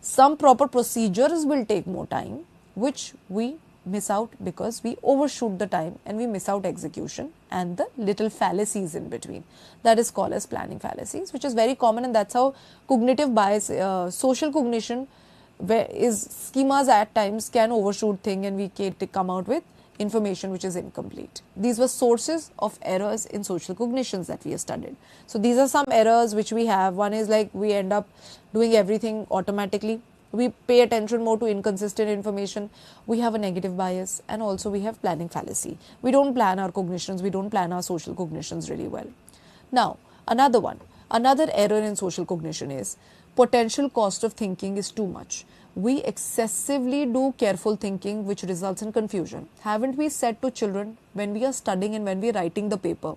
[SPEAKER 1] Some proper procedures will take more time, which we miss out because we overshoot the time and we miss out execution and the little fallacies in between. That is called as planning fallacies, which is very common, and that's how cognitive bias, social cognition, where is schemas at times can overshoot thing and we can come out with information which is incomplete. These were sources of errors in social cognitions that we have studied. So these are some errors which we have. One is like we end up doing everything automatically. We pay attention more to inconsistent information. We have a negative bias, and also we have planning fallacy. We don't plan our cognitions, we don't plan our social cognitions really well. Now, another error in social cognition is potential cost of thinking is too much. We excessively do careful thinking, which results in confusion. Haven't we said to children when we are studying and when we are writing the paper,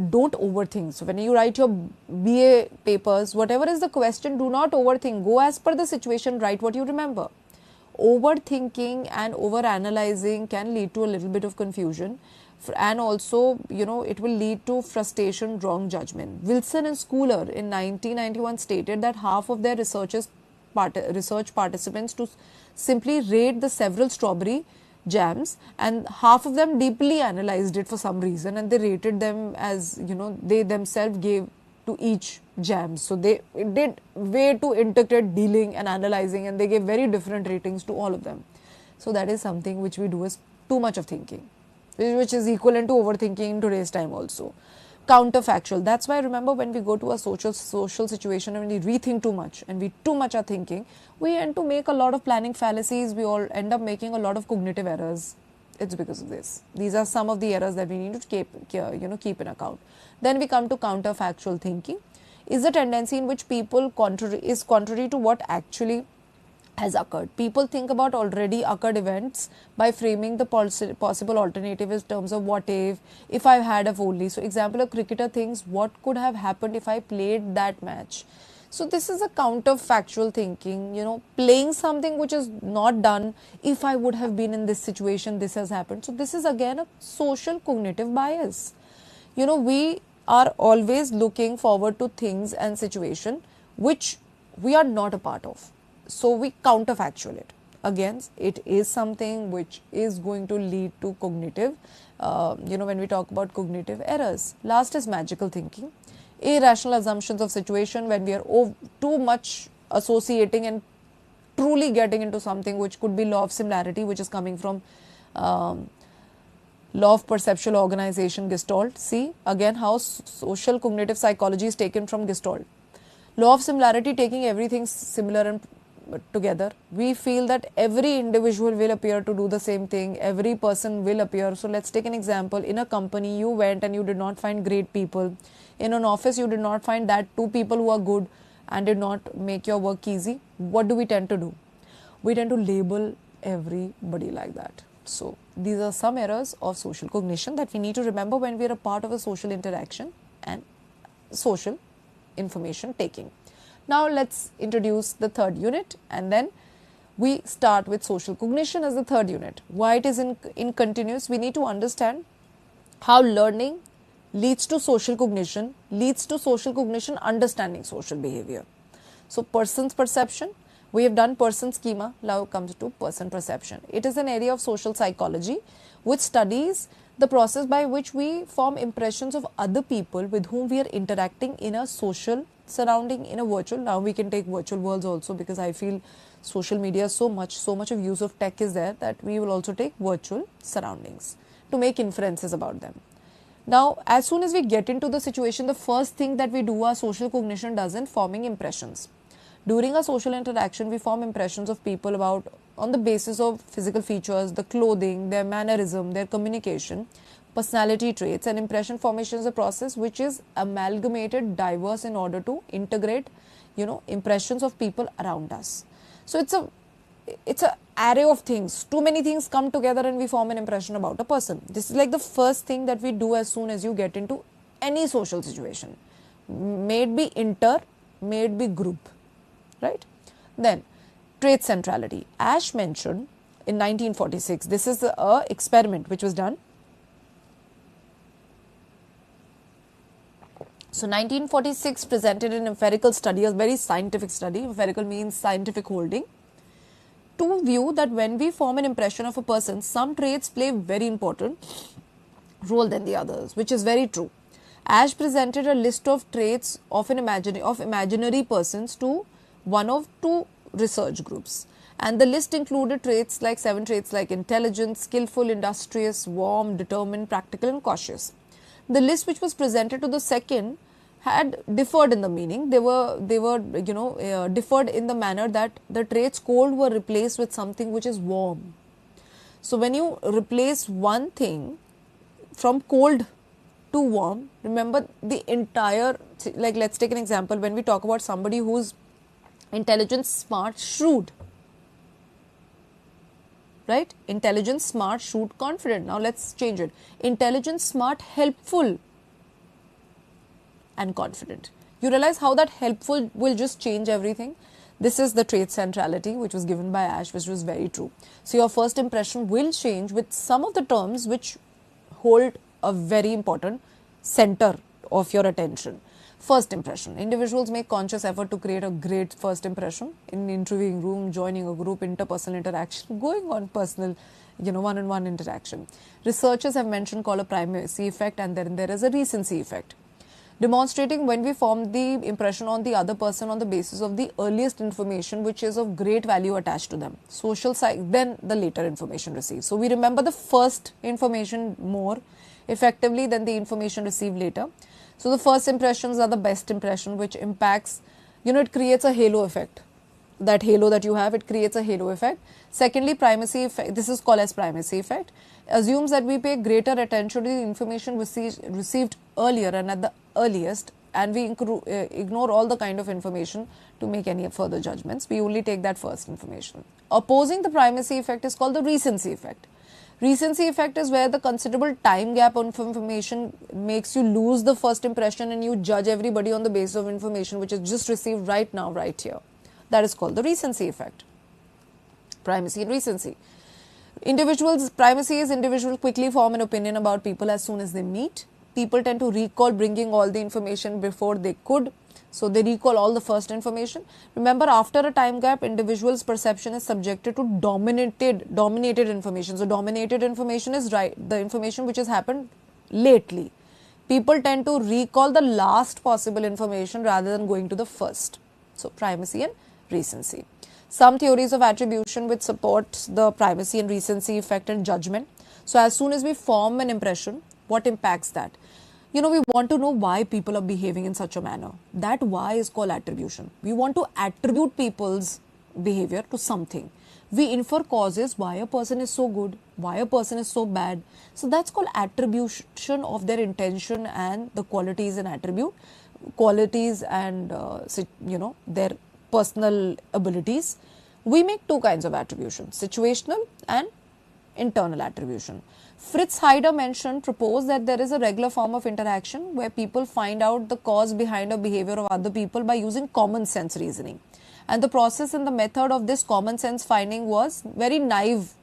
[SPEAKER 1] don't overthink. So when you write your BA papers, whatever is the question, do not overthink. Go as per the situation, write what you remember. Overthinking and overanalyzing can lead to a little bit of confusion, and also, it will lead to frustration, wrong judgment. Wilson and Schooler in 1991 stated that half of their research participants to simply rate the several strawberry jams, and half of them deeply analyzed it for some reason, and they rated them as, they themselves gave to each jam. So they did way too intricate dealing and analyzing, and they gave very different ratings to all of them. So that is something which we do as too much of thinking, which is equivalent to overthinking in today's time also. Counterfactual. That's why, remember, when we go to a social situation and we rethink too much and we too much are thinking, we end to make a lot of planning fallacies. We all end up making a lot of cognitive errors. It's because of this. These are some of the errors that we need to keep in account. Then we come to counterfactual thinking. Is a tendency in which people contrary to what actually has occurred. People think about already occurred events by framing the possible alternative in terms of what if I had have only. So example, a cricketer thinks what could have happened if I played that match. So this is a counterfactual thinking, playing something which is not done. If I would have been in this situation, this has happened. So this is again a social cognitive bias. We are always looking forward to things and situation which we are not a part of. So we counterfactual it. Again, it is something which is going to lead to cognitive, when we talk about cognitive errors. Last is magical thinking. Irrational assumptions of situation, when we are too much associating and truly getting into something which could be law of similarity, which is coming from law of perceptual organization, Gestalt. See again how social cognitive psychology is taken from Gestalt. Law of similarity, taking everything similar and together. We feel that every individual will appear to do the same thing, every person will appear. So let's take an example. In a company, you went and you did not find great people. In an office, you did not find that two people who are good, and did not make your work easy, what do we tend to do? We tend to label everybody like that. So these are some errors of social cognition that we need to remember when we are a part of a social interaction and social information taking. Now let's introduce the third unit, and then we start with social cognition as the third unit. Why it is in continuous? We need to understand how learning leads to social cognition, understanding social behavior. So person's perception, we have done person schema, now comes to person perception. It is an area of social psychology which studies the process by which we form impressions of other people with whom we are interacting in a social surrounding, in a virtual. Now we can take virtual worlds also, because I feel social media, so much of use of tech is there that we will also take virtual surroundings to make inferences about them. Now, as soon as we get into the situation, the first thing that we do, our social cognition does in forming impressions. During a social interaction, we form impressions of people on the basis of physical features, the clothing, their mannerism, their communication, personality traits. And impression formation is a process which is amalgamated, diverse, in order to integrate, impressions of people around us. So it's a array of things. Too many things come together and we form an impression about a person. This is like the first thing that we do as soon as you get into any social situation. May it be inter, may it be group, right? Then trait centrality. Ash mentioned in 1946, this is a experiment which was done. So 1946 presented an empirical study, a very scientific study. Empirical means scientific holding, to view that when we form an impression of a person, some traits play very important role than the others, which is very true. Ash presented a list of traits of imaginary persons to one of two research groups, and the list included seven traits like intelligent, skillful, industrious, warm, determined, practical, and cautious. The list which was presented to the second had differed in the meaning. They were differed in the manner that the traits cold were replaced with something which is warm. So when you replace one thing from cold to warm, remember the entire, like let's take an example. When we talk about somebody who's intelligent, smart, shrewd, right? Intelligent, smart, shrewd, confident. Now let's change it. Intelligent, smart, helpful, and confident. You realize how that helpful will just change everything. This is the trait centrality which was given by Ash, which was very true. So your first impression will change with some of the terms which hold a very important center of your attention. First impression. Individuals make conscious effort to create a great first impression in interviewing room, joining a group, interpersonal interaction, going on personal, one-on-one interaction. Researchers have mentioned called a primacy effect, and then there is a recency effect, demonstrating when we form the impression on the other person on the basis of the earliest information which is of great value attached to them. Social then the later information received. So we remember the first information more effectively than the information received later. So the first impressions are the best impression, which impacts, it creates a halo effect. That halo that you have, it creates a halo effect. Secondly, primacy effect, this is called as primacy effect, assumes that we pay greater attention to the information received earlier and at the earliest, and we ignore all the kind of information to make any further judgments. We only take that first information. Opposing the primacy effect is called the recency effect. Recency effect is where the considerable time gap of information makes you lose the first impression and you judge everybody on the basis of information which is just received right now, right here. That is called the recency effect. Primacy and recency. Primacy is individuals quickly form an opinion about people as soon as they meet. People tend to recall bringing all the information before they could. So they recall all the first information. Remember, after a time gap, individual's perception is subjected to dominated information. So dominated information is the information which has happened lately. People tend to recall the last possible information rather than going to the first. So primacy and recency. Some theories of attribution which support the primacy and recency effect and judgment. So as soon as we form an impression, what impacts that? We want to know why people are behaving in such a manner. That why is called attribution. We want to attribute people's behavior to something. We infer causes, why a person is so good, why a person is so bad. So that's called attribution of their intention and the qualities and attribute qualities and their personal abilities, we make two kinds of attribution: situational and internal attribution. Fritz Heider proposed that there is a regular form of interaction where people find out the cause behind a behavior of other people by using common sense reasoning. And the process and the method of this common sense finding was very naive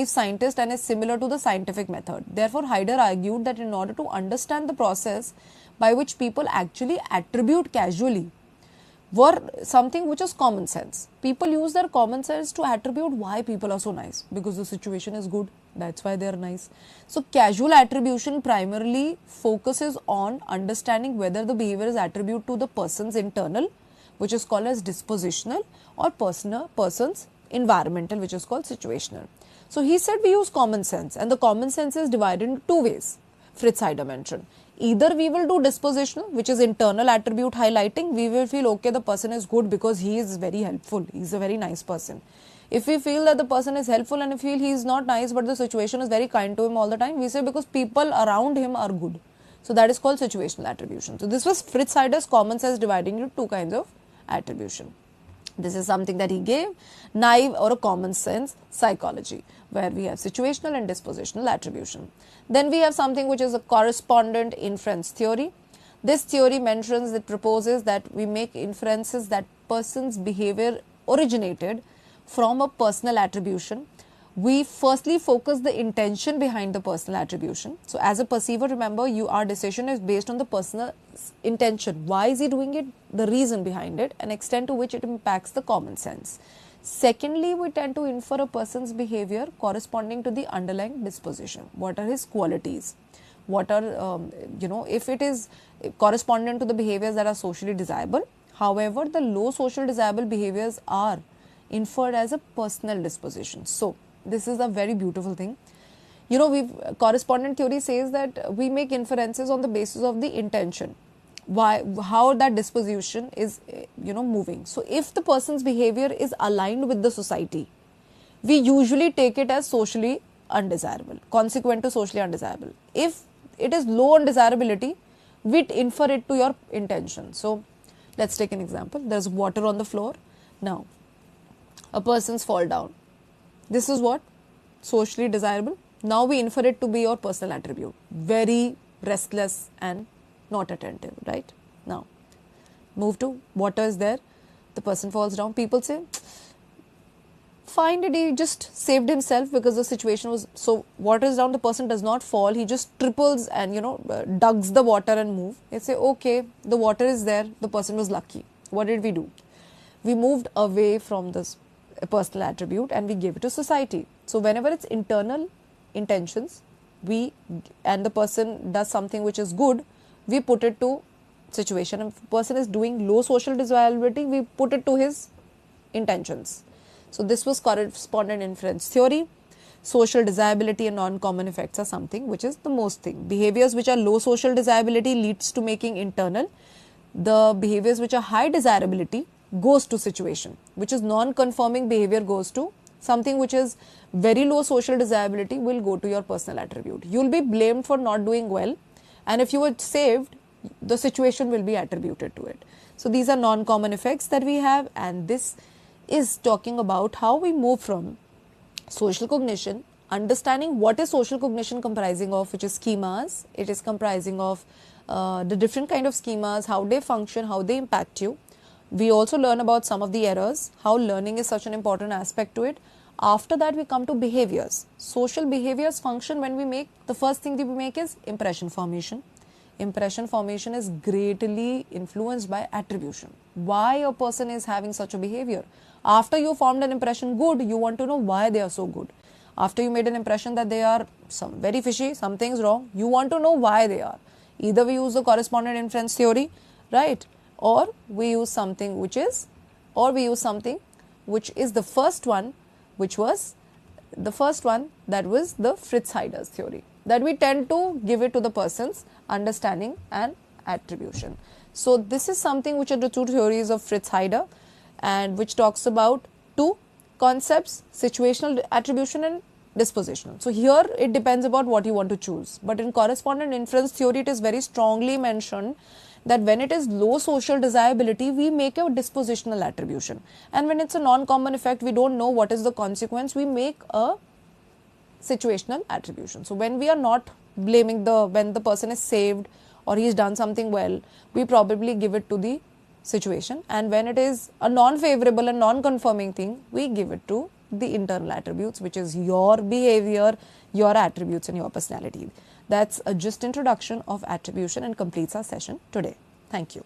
[SPEAKER 1] scientist and is similar to the scientific method. Therefore, Heider argued that in order to understand the process by which people actually attribute casually were something which is common sense. People use their common sense to attribute why people are so nice, because the situation is good, that's why they are nice. So casual attribution primarily focuses on understanding whether the behavior is attributed to the person's internal, which is called as dispositional, or person's environmental, which is called situational. So he said we use common sense, and the common sense is divided into two ways, Fritz Heider mentioned. Either we will do dispositional, which is internal attribute highlighting. We will feel, okay, the person is good because he is very helpful. He is a very nice person. If we feel that the person is helpful and we feel he is not nice, but the situation is very kind to him all the time, we say because people around him are good. So that is called situational attribution. So this was Fritz Heider's common sense dividing into two kinds of attribution. This is something that he gave, naive or a common sense psychology, where we have situational and dispositional attribution. Then we have something which is a correspondent inference theory. This theory mentions, it proposes that we make inferences that person's behavior originated from a personal attribution. We firstly focus the intention behind the personal attribution. So as a perceiver, remember, our decision is based on the personal intention. Why is he doing it? The reason behind it, and extent to which it impacts the common sense. Secondly, we tend to infer a person's behavior corresponding to the underlying disposition. What are his qualities? What are, if it is corresponding to the behaviors that are socially desirable. However, the low social desirable behaviors are inferred as a personal disposition. So this is a very beautiful thing. Correspondent theory says that we make inferences on the basis of the intention, how that disposition is, moving. So if the person's behavior is aligned with the society, we usually take it as socially undesirable, consequent to socially undesirable. If it is low on desirability, we infer it to your intention. So let's take an example. There's water on the floor. Now, a person's fall down. This is what? Socially desirable. Now we infer it to be your personal attribute. Very restless and not attentive, right? Now, move to water is there. The person falls down. People say, fine, he just saved himself because the situation was, so water is down, the person does not fall. He just triples and, dugs the water and move. They say, okay, the water is there. The person was lucky. What did we do? We moved away from this personal attribute and we gave it to society. So whenever it's internal intentions, and the person does something which is good, we put it to situation. If the person is doing low social desirability, we put it to his intentions. So this was correspondent inference theory. Social desirability and non-common effects are something which is the most thing. Behaviors which are low social desirability leads to making internal. The behaviors which are high desirability goes to situation, which is non-conforming behavior goes to something which is very low social desirability will go to your personal attribute. You will be blamed for not doing well, and if you were saved, the situation will be attributed to it. So these are non-common effects that we have, and this is talking about how we move from social cognition, understanding what is social cognition comprising of, which is schemas. It is comprising of the different kind of schemas, how they function, how they impact you. We also learn about some of the errors, how learning is such an important aspect to it. After that, we come to behaviors. Social behaviors function when we make, the first thing that we make is impression formation. Impression formation is greatly influenced by attribution. Why a person is having such a behavior? After you formed an impression good, you want to know why they are so good. After you made an impression that they are very fishy, something's wrong, you want to know why they are. Either we use the correspondent inference theory, right? Or we use something which is, the first one, which was the first one, that was the Fritz Heider's theory, that we tend to give it to the person's understanding and attribution. So this is something which are the two theories of Fritz Heider, and which talks about two concepts, situational attribution and dispositional. So here it depends about what you want to choose. But in correspondent inference theory, it is very strongly mentioned that when it is low social desirability, we make a dispositional attribution. And when it's a non-common effect, we don't know what is the consequence, we make a situational attribution. So when we are not blaming when the person is saved or he's done something well, we probably give it to the situation. And when it is a non-favorable and non-confirming thing, we give it to the internal attributes, which is your behavior, your attributes and your personality. That's a just introduction of attribution and completes our session today. Thank you.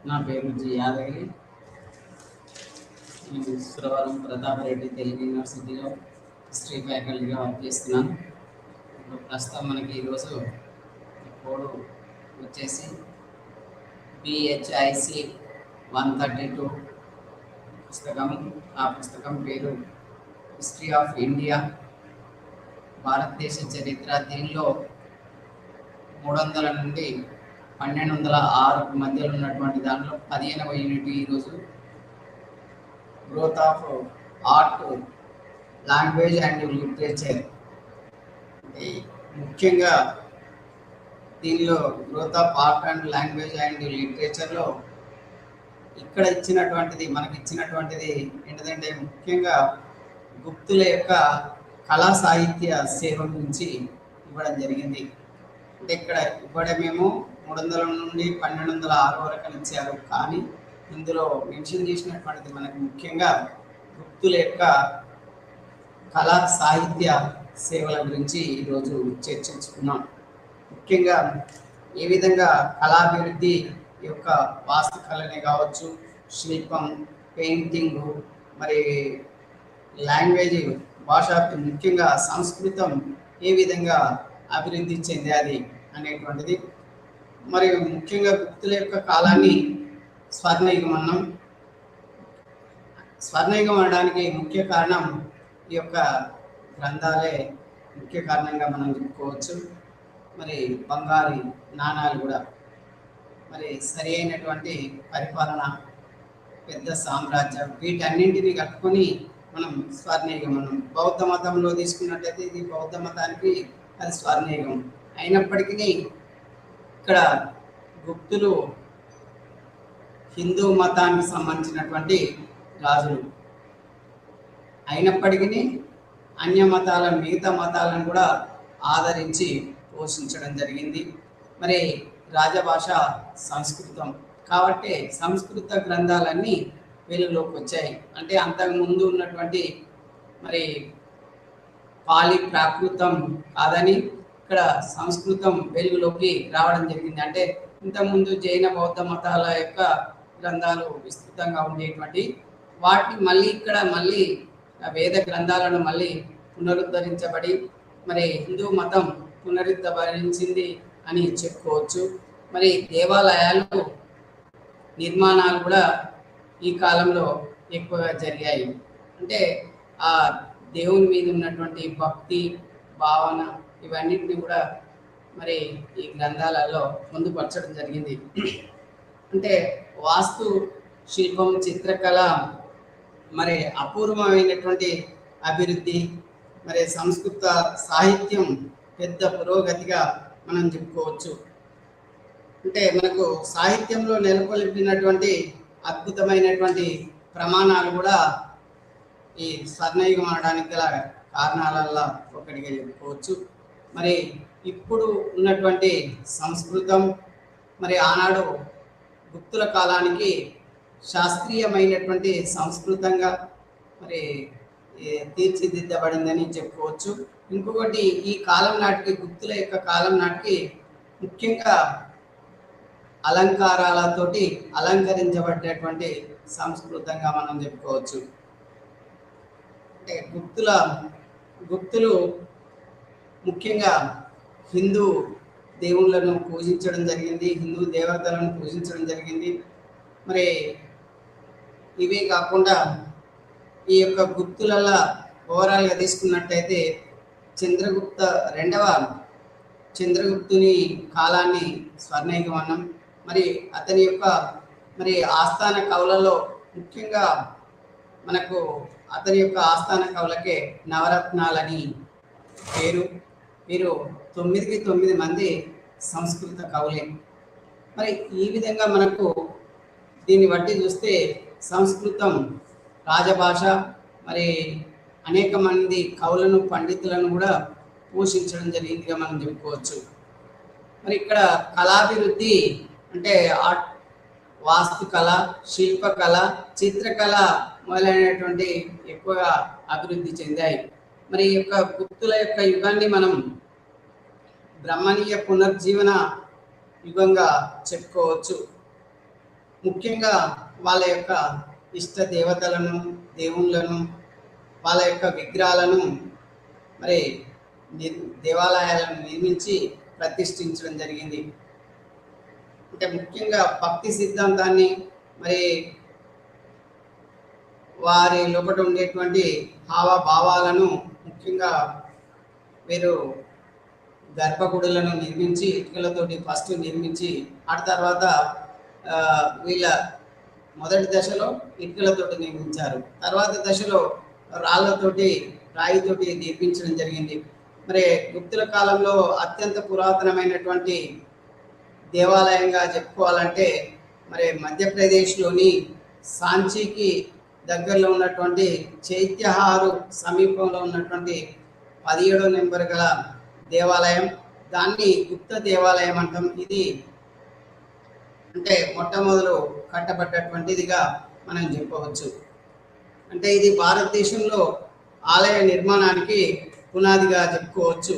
[SPEAKER 2] నా పేరు G Yadagiri. నేను సురవరం ప్రతాప్ రెడ్డి తెలుగు యూనివర్సిటీలో history ఫ్యాకల్టీగా work చేస్తున్నాను. ఇప్పుడు ప్రస్తుతం మనకి ఈరోజు code వచ్చేసి BHIC 132 పుస్తకం. ఆ పుస్తకం పేరు హిస్టరీ ఆఫ్ ఇండియా, భారతదేశ చరిత్ర. దీనిలో 300 నుండి 1206 మధ్యలో ఉన్నటువంటి దాంట్లో 15వ యూనిట్ ఈరోజు growth of art, language and literature. ముఖ్యంగా దీనిలో growth of art and language and లిటరేచర్లో ఇక్కడ మనకి ఇచ్చినటువంటిది ఏంటంటే ముఖ్యంగా గుప్తుల యొక్క కళా సాహిత్య సేవ గురించి ఇవ్వడం జరిగింది. అంటే ఇక్కడ ఇవ్వడమేమో 300 నుండి 1206 వరకు ఇచ్చారు, కానీ ఇందులో మెన్షన్ చేసినటువంటిది మనకు ముఖ్యంగా గుప్తుల యొక్క కళా సాహిత్య సేవల గురించి ఈరోజు చర్చించుకున్నాం. ముఖ్యంగా ఏ విధంగా కళాభివృద్ధి యొక్క వాస్తుకళనే కావచ్చు, శిల్పం, పెయింటింగ్, మరి లాంగ్వేజ్, భాష, ముఖ్యంగా సంస్కృతం ఏ విధంగా అభివృద్ధి చెందాది అనేటువంటిది. మరి ముఖ్యంగా గుప్తుల యొక్క కాలాన్ని స్వర్ణయుగం అన్నాం. స్వర్ణయుగం అనడానికి ముఖ్య కారణం ఈ యొక్క గ్రంథాలే ముఖ్య కారణంగా మనం చెప్పుకోవచ్చు. మరి బంగారు నాణాలు కూడా, మరి సరి అయినటువంటి పరిపాలన, పెద్ద సామ్రాజ్యం, వీటన్నింటినీ కట్టుకొని మనం స్వర్ణయుగం అన్నాం. బౌద్ధ మతంలో తీసుకున్నట్టయితే ఇది బౌద్ధ మతానికి అది స్వర్ణయుగం అయినప్పటికీ ఇక్కడ గుప్తులు హిందూ మతానికి సంబంధించినటువంటి రాజులు అయినప్పటికీ అన్య మతాలను, మిగతా మతాలను కూడా ఆదరించి పోషించడం జరిగింది. మరి రాజభాష సంస్కృతం కాబట్టి సంస్కృత గ్రంథాలన్నీ వెలుగులోకి వచ్చాయి. అంటే అంతకుముందు ఉన్నటువంటి మరి పాలి ప్రాకృతం కాదని ఇక్కడ సంస్కృతం వెలుగులోకి రావడం జరిగింది. అంటే ఇంతకుముందు జైన బౌద్ధ మతాల యొక్క గ్రంథాలు విస్తృతంగా ఉండేటువంటి వాటిని మళ్ళీ వేద గ్రంథాలను మళ్ళీ పునరుద్ధరించబడి మరి హిందూ మతం పునరుద్ధరించింది అని చెప్పుకోవచ్చు. మరి దేవాలయాలు నిర్మాణాలు కూడా ఈ కాలంలో ఎక్కువగా జరిగాయి. అంటే ఆ దేవుని మీద ఉన్నటువంటి భక్తి భావన ఇవన్నిటిని కూడా మరి ఈ గ్రంథాలలో పొందుపరచడం జరిగింది. అంటే వాస్తు శిల్పం, చిత్రకళ మరి అపూర్వమైనటువంటి అభివృద్ధి, మరి సంస్కృత సాహిత్యం పెద్ద పురోగతిగా మనం చెప్పుకోవచ్చు. అంటే మనకు సాహిత్యంలో నెలకొల్పినటువంటి అద్భుతమైనటువంటి ప్రమాణాలు కూడా ఈ స్వర్ణయుగం అనడానికి గల కారణాలలో ఒకటిగా చెప్పుకోవచ్చు. మరి ఇప్పుడు ఉన్నటువంటి సంస్కృతం మరి ఆనాడు గుప్తుల కాలానికి శాస్త్రీయమైనటువంటి సంస్కృతంగా మరి తీర్చిదిద్దబడిందని చెప్పుకోవచ్చు. ఇంకొకటి ఈ కాలం నాటికి, గుప్తుల యొక్క కాలం నాటికి ముఖ్యంగా అలంకారాలతోటి అలంకరించబడేటువంటి సంస్కృతంగా మనం చెప్పుకోవచ్చు. అంటే గుప్తులు ముఖ్యంగా హిందూ దేవుళ్ళను పూజించడం జరిగింది, హిందూ దేవతలను పూజించడం జరిగింది. మరి ఇవే కాకుండా ఈ యొక్క గుప్తులలో ఓవరాల్గా తీసుకున్నట్టయితే చంద్రగుప్తుని కాలాన్ని స్వర్ణయుగం అన్నాం. మరి అతని యొక్క మరి ఆస్థాన కవులలో ముఖ్యంగా మనకు అతని యొక్క ఆస్థాన కవులకే నవరత్నాలని పేరు. వీరు 9 మంది సంస్కృత కవులే. మరి ఈ విధంగా మనకు దీన్ని బట్టి చూస్తే సంస్కృతం రాజభాష, మరి అనేక మంది కవులను, పండితులను కూడా పోషించడం జరిగిందిగా మనం చెప్పుకోవచ్చు. మరి ఇక్కడ కళాభివృద్ధి అంటే ఆర్ట్, వాస్తుకళ, శిల్పకళ, చిత్రకళ మొదలైనటువంటి ఎక్కువగా అభివృద్ధి చెందాయి. మరి ఈ యొక్క గుప్తుల యొక్క యుగాన్ని మనం బ్రహ్మణీయ పునర్జీవన యుగంగా చెప్పుకోవచ్చు. ముఖ్యంగా వాళ్ళ యొక్క ఇష్ట దేవతలను, దేవుళ్ళను, వాళ్ళ యొక్క విగ్రహాలను మరి దేవాలయాలను నిర్మించి ప్రతిష్ఠించడం జరిగింది. అంటే ముఖ్యంగా భక్తి సిద్ధాంతాన్ని మరి వారి లోపల ఉండేటువంటి హావభావాలను ముఖ్యంగా వీరు గర్భగుడులను నిర్మించి ఇటుకలతోటి ఫస్ట్ నిర్మించి ఆ తర్వాత వీళ్ళ మొదటి దశలో ఇటుకలతోటి నిర్మించారు. తర్వాత దశలో రాయితోటి నిర్మించడం జరిగింది. మరి గుప్తుల కాలంలో అత్యంత పురాతనమైనటువంటి దేవాలయంగా చెప్పుకోవాలంటే మరి మధ్యప్రదేశ్లోని సాంచీకి దగ్గరలో ఉన్నటువంటి చైత్యహారు సమీపంలో ఉన్నటువంటి 17వ నెంబర్ గల దేవాలయం, దాన్ని గుప్త దేవాలయం అంటాం. ఇది అంటే మొట్టమొదలు కట్టబడ్డటువంటిదిగా మనం చెప్పవచ్చు. అంటే ఇది భారతదేశంలో ఆలయ నిర్మాణానికి పునాదిగా చెప్పుకోవచ్చు.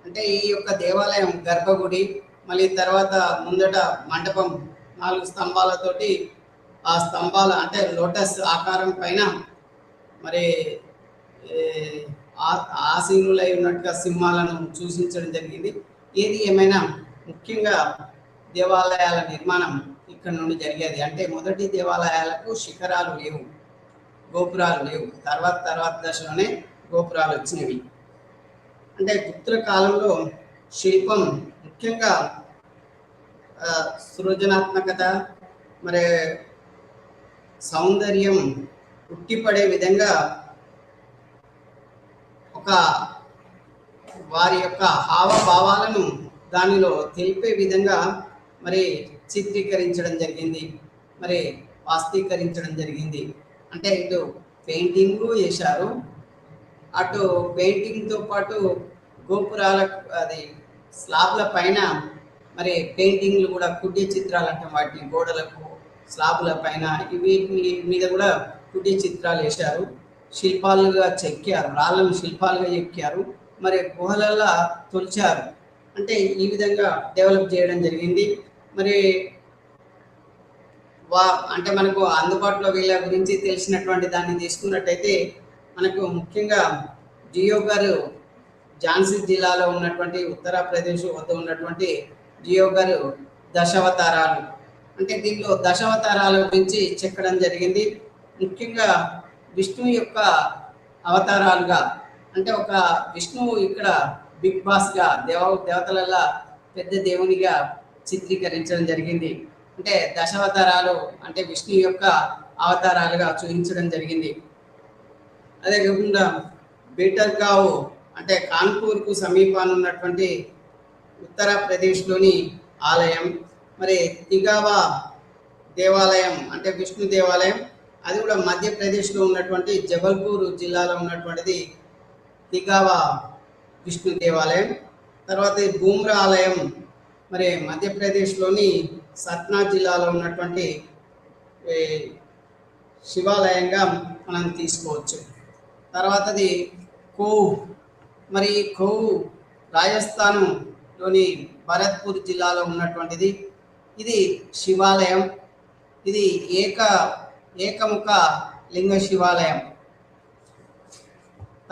[SPEAKER 2] అంటే ఈ యొక్క దేవాలయం గర్భగుడి, మళ్ళీ తర్వాత ముందట మండపం 4 స్తంభాలతోటి, ఆ స్తంభాల అంటే లోటస్ ఆకారం పైన మరి ఆసీనులై ఉన్నట్టుగా సింహాలను సూచించడం జరిగింది. ఏది ఏమైనా ముఖ్యంగా దేవాలయాల నిర్మాణం ఇక్కడ నుండి జరిగేది. అంటే మొదటి దేవాలయాలకు శిఖరాలు లేవు, గోపురాలు లేవు. తర్వాత దశలోనే గోపురాలు వచ్చినవి. అంటే గుప్తుల కాలంలో శిల్పం ముఖ్యంగా సృజనాత్మకత మరి సౌందర్యం ఉట్టిపడే విధంగా ఒక వారి యొక్క హావభావాలను దానిలో తెలిపే విధంగా మరి చిత్రీకరించడం జరిగింది, మరి వాస్తీకరించడం జరిగింది. అంటే ఇటు పెయింటింగ్ చేశారు, అటు పెయింటింగ్తో పాటు గోపురాల అది స్లాబ్ల పైన మరి పెయింటింగ్లు కూడా, కుడ్డి చిత్రాలు అంటే వాటిని గోడలకు స్లాబ్ల పైన వీటి మీద కూడా కుడ్డి చిత్రాలు వేశారు. శిల్పాలుగా చెక్కారు, రాళ్ళను శిల్పాలుగా చెక్కారు, మరి గుహలలా తొలిచారు. అంటే ఈ విధంగా డెవలప్ చేయడం జరిగింది. మరి అంటే మనకు అందుబాటులో వీళ్ళ గురించి తెలిసినటువంటి దాన్ని తీసుకున్నట్టయితే మనకు ముఖ్యంగా జియో గారు ఝాన్సీ జిల్లాలో ఉన్నటువంటి ఉత్తరప్రదేశ్ వద్ద ఉన్నటువంటి జియో గారు దశావతారాలు, అంటే దీంట్లో దశావతారాల గురించి చెక్కడం జరిగింది. ముఖ్యంగా విష్ణువు యొక్క అవతారాలుగా, అంటే ఒక విష్ణువు ఇక్కడ బిగ్ బాస్గా దేవతలల్లా పెద్ద దేవునిగా చిత్రీకరించడం జరిగింది. అంటే దశావతారాలు అంటే విష్ణు యొక్క అవతారాలుగా చూపించడం జరిగింది. అదే కాకుండా బీటర్గావ్ అంటే కాన్పూర్కు సమీపాన ఉన్నటువంటి ఉత్తరప్రదేశ్లోని ఆలయం, మరి తిగావా దేవాలయం అంటే విష్ణు దేవాలయం, అది కూడా మధ్యప్రదేశ్లో ఉన్నటువంటి జబల్పూర్ జిల్లాలో ఉన్నటువంటిది తిగావా విష్ణు దేవాలయం. తర్వాత బూమ్రా ఆలయం మరి మధ్యప్రదేశ్లోని సత్నా జిల్లాలో ఉన్నటువంటి శివాలయంగా మనం తీసుకోవచ్చు. తర్వాతది కోవ్, మరి కోవ్ రాజస్థాన్లోని భరత్పూర్ జిల్లాలో ఉన్నటువంటిది. ఇది శివాలయం, ఇది ఏకముఖ లింగ శివాలయం.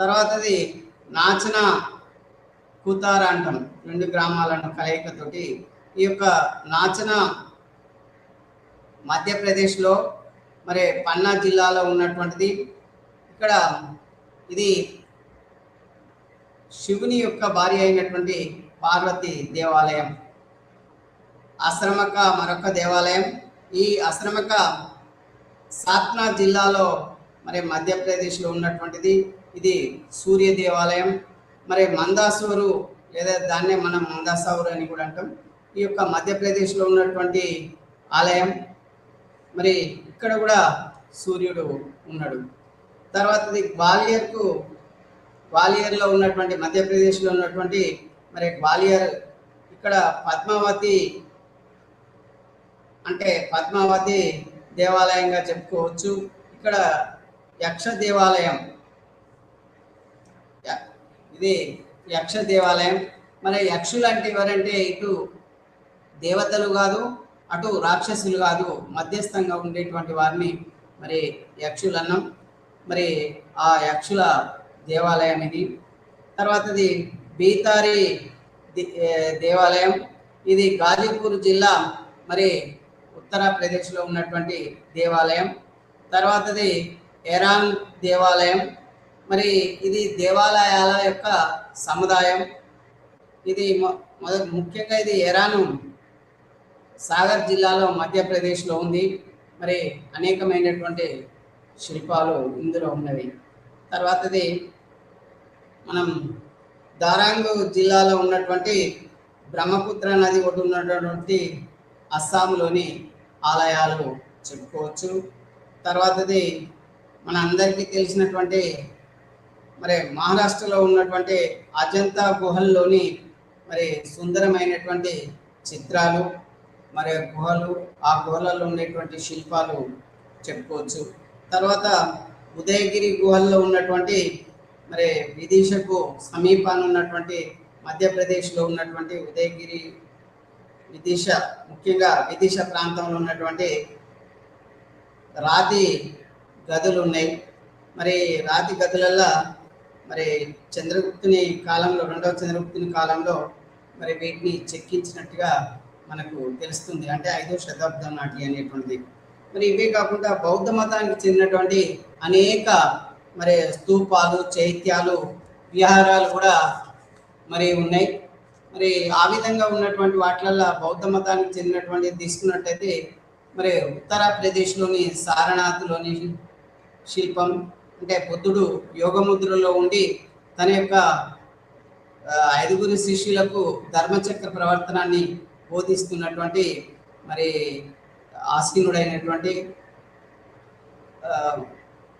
[SPEAKER 2] తర్వాతది నాచన కూతార అంటాం, 2 గ్రామాలను కలయికతోటి. ఈ యొక్క నాచన మధ్యప్రదేశ్లో మరి పన్నా జిల్లాలో ఉన్నటువంటిది. ఇక్కడ ఇది శివుని యొక్క భార్య అయినటువంటి పార్వతి దేవాలయం. ఆశ్రమక మరొక దేవాలయం. ఈ ఆశ్రమక సాత్నా జిల్లాలో మరి మధ్యప్రదేశ్లో ఉన్నటువంటిది. ఇది సూర్య దేవాలయం. మరి మందాసూరు లేదా దాన్నే మనం మందాసౌరు అని కూడా అంటాం. ఈ యొక్క మధ్యప్రదేశ్లో ఉన్నటువంటి ఆలయం. మరి ఇక్కడ కూడా సూర్యుడు ఉన్నాడు. తర్వాతది గ్వాలియర్లో ఉన్నటువంటి మధ్యప్రదేశ్లో ఉన్నటువంటి మరి గ్వాలియర్, ఇక్కడ పద్మావతి అంటే పద్మావతి దేవాలయంగా చెప్పుకోవచ్చు. ఇక్కడ యక్ష దేవాలయం, ఇది యక్ష దేవాలయం. మరి యక్షులు అంటే ఎవరంటే ఇటు దేవతలు కాదు, అటు రాక్షసులు కాదు, మధ్యస్థంగా ఉండేటువంటి వారిని మరి యక్షులు అన్నాం. మరి ఆ యక్షుల దేవాలయం ఇది. తర్వాతది బీతారి దేవాలయం. ఇది గాజీపూర్ జిల్లా మరి ఉత్తరప్రదేశ్లో ఉన్నటువంటి దేవాలయం. తర్వాతది ఎరాన్ దేవాలయం. మరి ఇది దేవాలయాల యొక్క సముదాయం. ఇది ముఖ్యంగా ఇది ఎరాను సాగర్ జిల్లాలో మధ్యప్రదేశ్లో ఉంది. మరి అనేకమైనటువంటి శిల్పాలు ఇందులో ఉన్నవి. తర్వాతది మనం దారాంగ్ జిల్లాలో ఉన్నటువంటి బ్రహ్మపుత్ర నది ఒడ్డు ఉన్నటువంటి అస్సాంలోని ఆలయాలు చెప్పుకోవచ్చు. తర్వాతది మన అందరికీ తెలిసినటువంటి మరి మహారాష్ట్రలో ఉన్నటువంటి అజంతా గుహల్లోని మరి సుందరమైనటువంటి చిత్రాలు, మరి గుహలు, ఆ గుహలలో ఉండేటువంటి శిల్పాలు చెప్పుకోవచ్చు. తర్వాత ఉదయగిరి గుహల్లో ఉన్నటువంటి మరి విదిశకు సమీపాన ఉన్నటువంటి మధ్యప్రదేశ్లో ఉన్నటువంటి ఉదయగిరి, విదిశ, ముఖ్యంగా విదిశ ప్రాంతంలో ఉన్నటువంటి రాతి గదులు ఉన్నాయి. మరి రాతి గదులల్లో మరి చంద్రగుప్తుని కాలంలో, రెండవ చంద్రగుప్తుని కాలంలో మరి వీటిని చెక్కించినట్టుగా మనకు తెలుస్తుంది. అంటే 5వ శతాబ్దం నాటి అనేటువంటిది. మరి ఇవే కాకుండా బౌద్ధ మతానికి చెందినటువంటి అనేక మరి స్తూపాలు, చైత్యాలు, విహారాలు కూడా మరి ఉన్నాయి. మరి ఆ విధంగా ఉన్నటువంటి వాటిలల్లో బౌద్ధ మతానికి చెందినటువంటి తీసుకున్నట్టయితే మరి ఉత్తరప్రదేశ్లోని సారనాథ్లోని శిల్పం, అంటే బుద్ధుడు యోగముద్రలో ఉండి తన యొక్క 5 శిష్యులకు ధర్మచక్ర ప్రవర్తనాన్ని బోధిస్తున్నటువంటి మరి ఆసీనుడైనటువంటి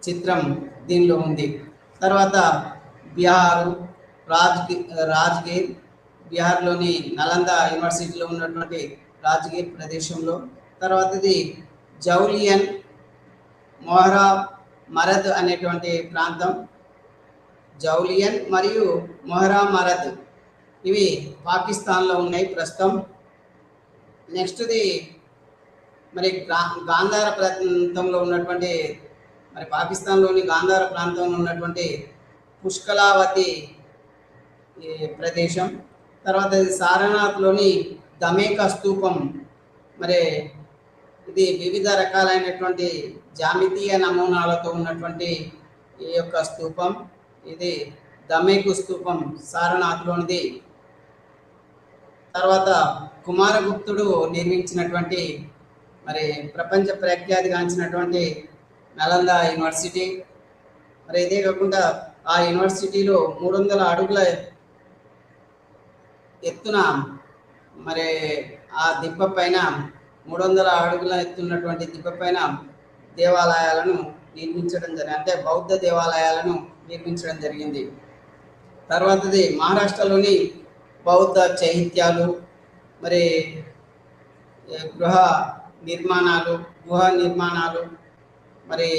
[SPEAKER 2] చిత్రం దీనిలో ఉంది. తర్వాత బిహారు, రాజ్గిర్, బిహార్లోని నలంద యూనివర్సిటీలో ఉన్నటువంటి రాజ్గిర్ ప్రదేశంలో. తర్వాతది జౌలియన్ మొహరా మరద్ అనేటువంటి ప్రాంతం. జౌలియన్ మరియు మొహరా మరద్ ఇవి పాకిస్తాన్లో ఉన్నాయి ప్రస్తుతం. నెక్స్ట్ది మరి గాంధార ప్రాంతంలో ఉన్నటువంటి, మరి పాకిస్తాన్లోని గాంధార ప్రాంతంలో ఉన్నటువంటి పుష్కలావతి ప్రదేశం. తర్వాత సారనాథ్లోని దమేకా స్తూపం. మరి ఇది వివిధ రకాలైనటువంటి జామితీయ నమూనాలతో ఉన్నటువంటి ఈ యొక్క స్తూపం. ఇది దమేకు స్తూపం సారనాథ్లోనిది. తర్వాత కుమారగుప్తుడు నిర్మించినటువంటి మరి ప్రపంచ ప్రఖ్యాతిగాంచినటువంటి నలంద యూనివర్సిటీ. మరి ఇదే కాకుండా ఆ యూనివర్సిటీలో 300 అడుగుల ఎత్తున మరి ఆ దిబ్బ పైన 300 అడుగుల ఎత్తున్నటువంటి దిబ్బ పైన దేవాలయాలను నిర్మించడం జరిగింది. అంటే బౌద్ధ దేవాలయాలను నిర్మించడం జరిగింది. తర్వాతది మహారాష్ట్రలోని బౌద్ధ చైత్యాలు, మరి గుహ నిర్మాణాలు, మరి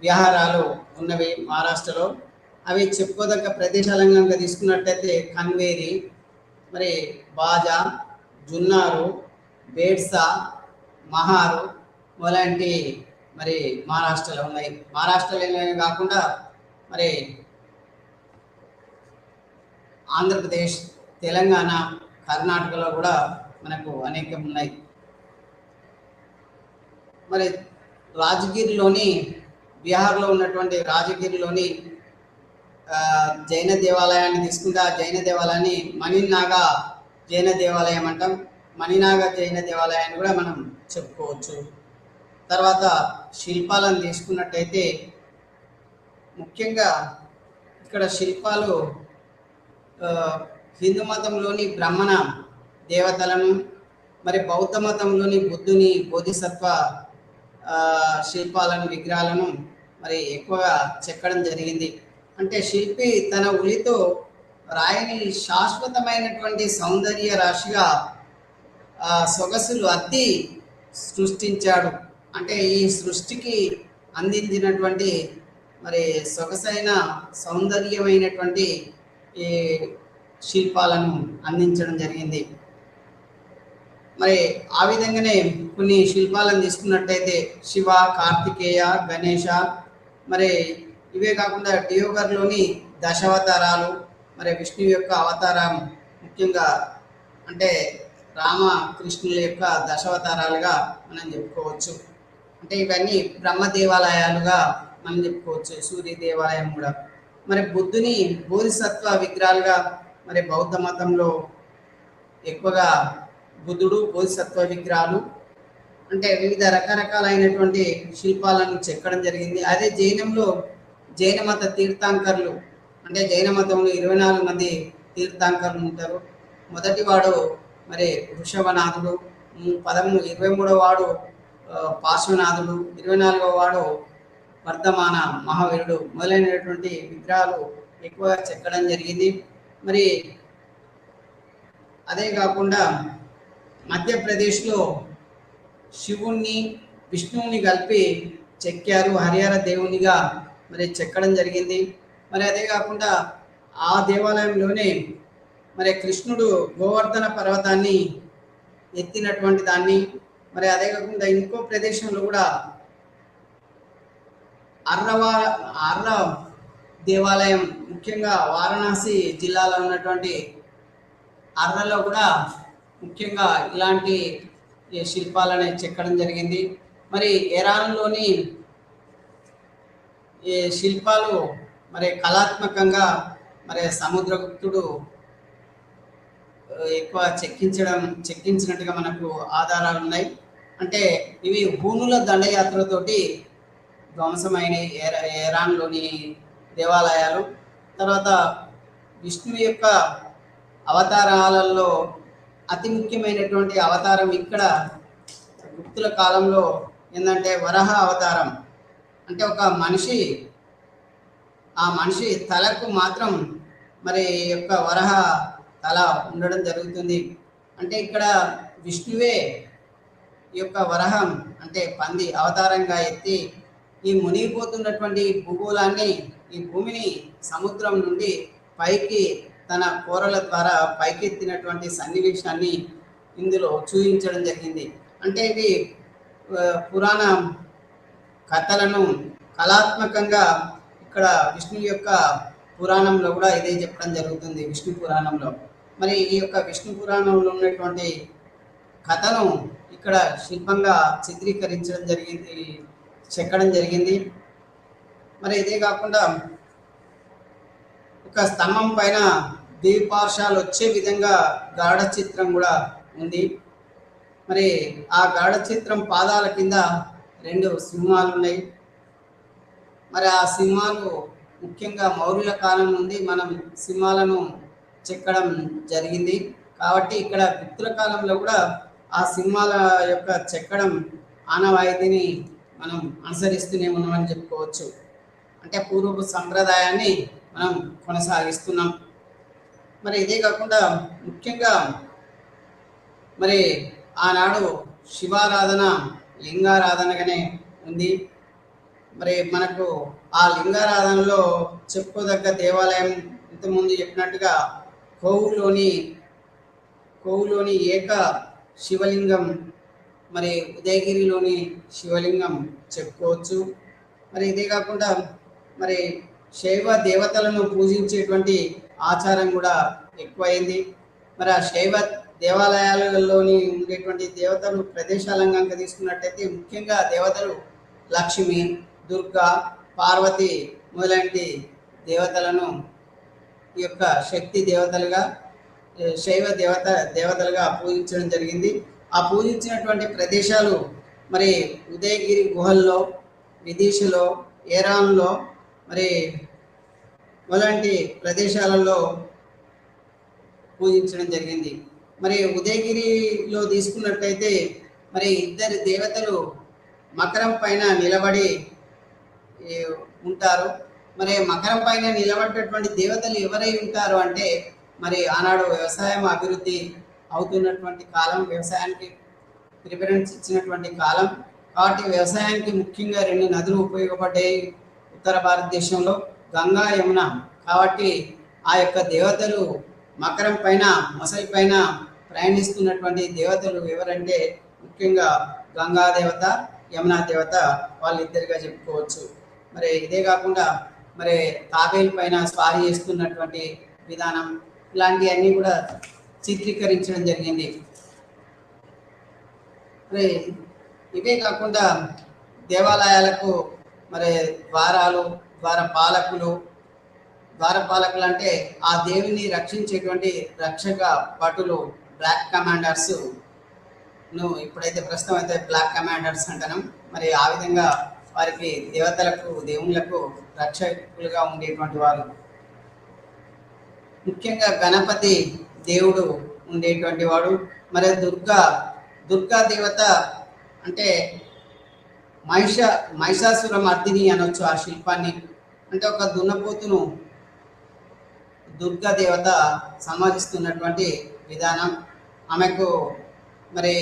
[SPEAKER 2] విహారాలు ఉన్నవి మహారాష్ట్రలో. అవి చెప్పుకోదగ్గ ప్రదేశాలంగా తీసుకున్నట్టయితే కన్వేరి, మరి బాజా, జున్నారు, బేడ్సా, మహారు మొలాంటి మరి మహారాష్ట్రలో ఉన్నాయి. మహారాష్ట్రలోనే కాకుండా మరి ఆంధ్రప్రదేశ్, తెలంగాణ, కర్ణాటకలో కూడా మనకు అనేకం ఉన్నాయి. మరి రాజగిరిలోని, బీహార్లో ఉన్నటువంటి రాజగిరిలోని జైన దేవాలయాన్ని తీసుకుంటే ఆ జైన దేవాలయాన్ని మణినాగా జైన దేవాలయం అంటాం. మణినాగ జైన దేవాలయాన్ని కూడా మనం చెప్పుకోవచ్చు. తర్వాత శిల్పాలను తీసుకున్నట్టయితే ముఖ్యంగా ఇక్కడ శిల్పాలు హిందూ మతంలోని బ్రహ్మణ దేవతలను, మరి బౌద్ధ మతంలోని బుద్ధుని బోధిసత్వ శిల్పాలను, విగ్రహాలను మరి ఎక్కువగా చెక్కడం జరిగింది. అంటే శిల్పి తన ఉలితో రాయిని శాశ్వతమైనటువంటి సౌందర్య రాశిగా సొగసులు అద్ది సృష్టించాడు. అంటే ఈ సృష్టికి అందించినటువంటి మరి సొగసైన సౌందర్యమైనటువంటి ఈ శిల్పాలను అందించడం జరిగింది. మరి ఆ విధంగానే కొన్ని శిల్పాలను తీసుకున్నట్టయితే శివ, కార్తికేయ, గణేష, మరి ఇవే కాకుండా డియోగర్లోని దశావతారాలు, మరి విష్ణువు యొక్క అవతారం ముఖ్యంగా అంటే రామకృష్ణుల యొక్క దశావతారాలుగా మనం చెప్పుకోవచ్చు. అంటే ఇవన్నీ బ్రహ్మ దేవాలయాలుగా మనం చెప్పుకోవచ్చు. సూర్య దేవాలయం కూడా. మరి బుద్ధుని బోధిసత్వ విగ్రహాలుగా మరి బౌద్ధ మతంలో ఎక్కువగా బుద్ధుడు బోధిసత్వ విగ్రహాలు అంటే వివిధ రకరకాలైనటువంటి శిల్పాలను చెక్కడం జరిగింది. అదే జైన మత తీర్థాంకర్లు అంటే జైన మతంలో 24 మంది తీర్థాంకర్లు ఉంటారు. మొదటివాడు మరి వృషభనాథుడు, 23వ వాడు పార్శ్వనాథుడు, 24వ వాడు వర్ధమాన మహావీరుడు మొదలైనటువంటి విగ్రహాలు ఎక్కువగా చెక్కడం జరిగింది. మరి అదే కాకుండా మధ్యప్రదేశ్లో శివుణ్ణి విష్ణువుని కలిపి చెక్కారు, హరిహర దేవునిగా మరి చెక్కడం జరిగింది. మరి అదే కాకుండా ఆ దేవాలయంలోనే మరి కృష్ణుడు గోవర్ధన పర్వతాన్ని ఎత్తినటువంటి దాన్ని, మరి అదే కాకుండా ఇంకో ప్రదేశంలో కూడా అర్ర దేవాలయం ముఖ్యంగా వారణాసి జిల్లాలో ఉన్నటువంటి అర్రలో కూడా ముఖ్యంగా ఇలాంటి శిల్పాలను చెక్కడం జరిగింది. మరి ఇరాన్లోని ఈ శిల్పాలు మరి కళాత్మకంగా మరి సముద్రగుప్తుడు ఎక్కువ చెక్కించినట్టుగా మనకు ఆధారాలు ఉన్నాయి. అంటే ఇవి హూనుల దండయాత్రతోటి ధ్వంసమైన ఇరాన్లోని దేవాలయాలు. తర్వాత విష్ణువు యొక్క అవతారాలలో అతి ముఖ్యమైనటువంటి అవతారం ఇక్కడ గుప్తుల కాలంలో ఏంటంటే వరాహ అవతారం. అంటే ఒక మనిషి, ఆ మనిషి తలకు మాత్రం మరి యొక్క వరాహ తల ఉండడం జరుగుతుంది. అంటే ఇక్కడ విష్ణువే ఈ యొక్క వరహం అంటే పంది అవతారంగా ఎత్తి ఈ మునిగిపోతున్నటువంటి భూగోళాన్ని, ఈ భూమిని సముద్రం నుండి పైకి తన కోరల ద్వారా పైకెత్తినటువంటి సన్నివేశాన్ని ఇందులో చూపించడం జరిగింది. అంటే ఇది పురాణ కథలను కళాత్మకంగా ఇక్కడ విష్ణు యొక్క పురాణంలో కూడా ఇదే చెప్పడం జరుగుతుంది. విష్ణు పురాణంలో మరి ఈ యొక్క విష్ణు పురాణంలో ఉన్నటువంటి కథను ఇక్కడ శిల్పంగా చిత్రీకరించడం జరిగింది, చెక్కడం జరిగింది. మరి ఇదే కాకుండా ఒక స్తంభం పైన దీపార్షాలు వచ్చే విధంగా గాఢ చిత్రం కూడా ఉంది. మరి ఆ గాఢ చిత్రం పాదాల కింద 2 సింహాలు ఉన్నాయి. మరి ఆ సింహాలు ముఖ్యంగా మౌర్యుల కాలం నుండి మనం సింహాలను చెక్కడం జరిగింది. కాబట్టి ఇక్కడ గుప్తుల కాలంలో కూడా ఆ సింహాల యొక్క చెక్కడం ఆనవాయితీని మనం అనుసరిస్తూనే ఉన్నామని చెప్పుకోవచ్చు. అంటే పూర్వపు సంప్రదాయాన్ని మనం కొనసాగిస్తున్నాం. మరి ఇదే కాకుండా ముఖ్యంగా మరి ఆనాడు శివారాధన లింగారాధనగానే ఉంది. మరి మనకు ఆ లింగారాధనలో చెప్పుకోదగ్గ దేవాలయం ఇంతకుముందు చెప్పినట్టుగా కోవులోని ఏక శివలింగం, మరి ఉదయగిరిలోని శివలింగం చెప్పుకోవచ్చు. మరి ఇదే కాకుండా మరి శైవ దేవతలను పూజించేటువంటి ఆచారం కూడా ఎక్కువైంది. మరి ఆ శైవ దేవాలయాలలోని ఉండేటువంటి దేవతలు ప్రదేశాలను కనుక తీసుకున్నట్టయితే ముఖ్యంగా దేవతలు లక్ష్మి, దుర్గా, పార్వతి మొదలైన దేవతలను ఈ యొక్క శక్తి దేవతలుగా శైవ దేవతలుగా పూజించడం జరిగింది. ఆ పూజించినటువంటి ప్రదేశాలు మరి ఉదయగిరి గుహల్లో, విదేశీలో, ఇరాన్లో మరి అలాంటి ప్రదేశాలలో పూజించడం జరిగింది. మరి ఉదయగిరిలో తీసుకున్నట్టయితే మరి 2 దేవతలు మకరం పైన నిలబడి ఉంటారు. మరి మకరం పైన నిలబడేటువంటి దేవతలు ఎవరై ఉంటారు అంటే మరి ఆనాడు వ్యవసాయం అభివృద్ధి అవుతున్నటువంటి కాలం, వ్యవసాయానికి ప్రిఫరెన్స్ ఇచ్చినటువంటి కాలం. కాబట్టి వ్యవసాయానికి ముఖ్యంగా 2 నదులు ఉపయోగపడ్డాయి ఉత్తర భారతదేశంలో, గంగా, యమున. కాబట్టి ఆ యొక్క దేవతలు మకరం పైన, మొసలి పైన ప్రయాణిస్తున్నటువంటి దేవతలు ఎవరంటే ముఖ్యంగా గంగా దేవత, యమునా దేవత వాళ్ళిద్దరిగా చెప్పుకోవచ్చు. మరి ఇదే కాకుండా మరి తాబేలు పైన స్వారీ చేస్తున్నటువంటి విధానం ఇలాంటివన్నీ కూడా చిత్రీకరించడం జరిగింది. మరి ఇవే కాకుండా దేవాలయాలకు మరి ద్వారపాలకులు అంటే ఆ దేవుని రక్షించేటువంటి రక్షక భటులు, బ్లాక్ కమాండర్స్ ఇప్పుడైతే ప్రస్తుతం అయితే బ్లాక్ కమాండర్స్ అంటున్నాం. మరి ఆ విధంగా వారికి దేవతలకు, దేవుళ్ళకు రక్షకులుగా ఉండేటువంటి వారు. ముఖ్యంగా గణపతి దేవుడు ఉండేటువంటి వాడు. మరి దుర్గా దేవత అంటే మహిషాసుర మర్దిని అనొచ్చు ఆ శిల్పాన్ని. అంటే ఒక దున్నపోతును దుర్గా దేవత సమాధిస్తున్నటువంటి విధానం. ఆమెకు మరి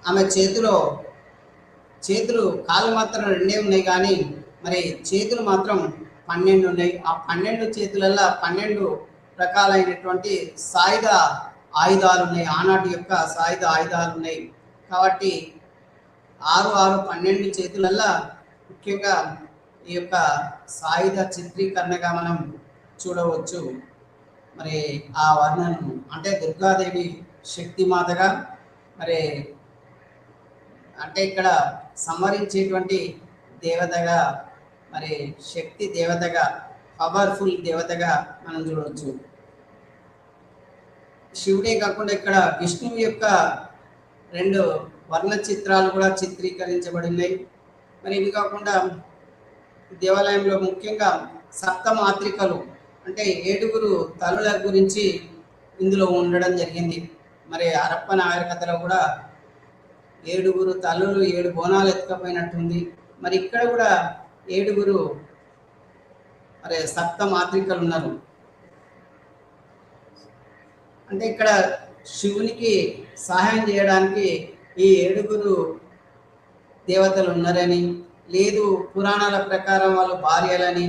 [SPEAKER 2] ఆమె చేతులు కాళ్ళు మాత్రం 2 ఉన్నాయి, కానీ మరి చేతులు మాత్రం 12 ఉన్నాయి. ఆ 12 చేతులల్లో 12 రకాలైనటువంటి సాయుధ ఆయుధాలు ఉన్నాయి. ఆనాటి యొక్క సాయుధ ఆయుధాలు ఉన్నాయి. కాబట్టి 6, 12 చేతులల్లో ముఖ్యంగా ఈ యొక్క సాయుధ చిత్రీకరణగా మనం చూడవచ్చు. మరి ఆ వర్ణను అంటే దుర్గాదేవి శక్తిమాతగా, మరి అంటే ఇక్కడ సంహరించేటువంటి దేవతగా, మరి శక్తి దేవతగా, పవర్ఫుల్ దేవతగా మనం చూడవచ్చు. శివుడే కాకుండా ఇక్కడ విష్ణువు యొక్క 2 వర్ణ చిత్రాలు కూడా చిత్రీకరించబడినాయి. మరి ఇవి కాకుండా దేవాలయంలో ముఖ్యంగా సప్తమాత్రికలు అంటే 7 తల్లుల గురించి ఇందులో ఉండడం జరిగింది. మరి హరప్ప నాగరికతలో కూడా 7 తల్లులు 7 బోనాలు ఎత్తుకపోయినట్టుంది. మరి ఇక్కడ కూడా 7 మరి సప్తమాత్రికలు ఉన్నారు. అంటే ఇక్కడ శివునికి సహాయం చేయడానికి ఈ 7 దేవతలు ఉన్నారని, లేదు పురాణాల ప్రకారం వాళ్ళు భార్యలని,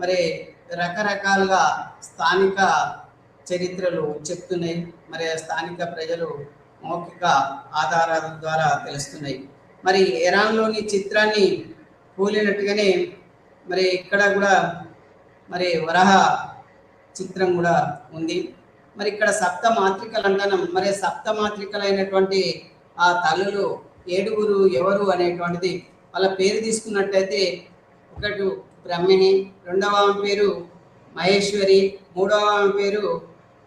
[SPEAKER 2] మరి రకరకాలుగా స్థానిక చరిత్రలు చెప్తున్నాయి. మరి స్థానిక ప్రజలు మౌఖిక ఆధారాల ద్వారా తెలుస్తున్నాయి. మరి ఇరాన్లోని చిత్రాన్ని పోలినట్టుగానే మరి ఇక్కడ కూడా మరి వరహ చిత్రం కూడా ఉంది. మరి ఇక్కడ సప్తమాత్రికలు అంటున్నాం. మరి సప్తమాత్రికలైనటువంటి ఆ తల్లులు 7 ఎవరు అనేటువంటిది వాళ్ళ పేరు తీసుకున్నట్టయితే, ఒకటి బ్రహ్మిణి, 2వ ఆమె పేరు మహేశ్వరి, 3వ ఆమె పేరు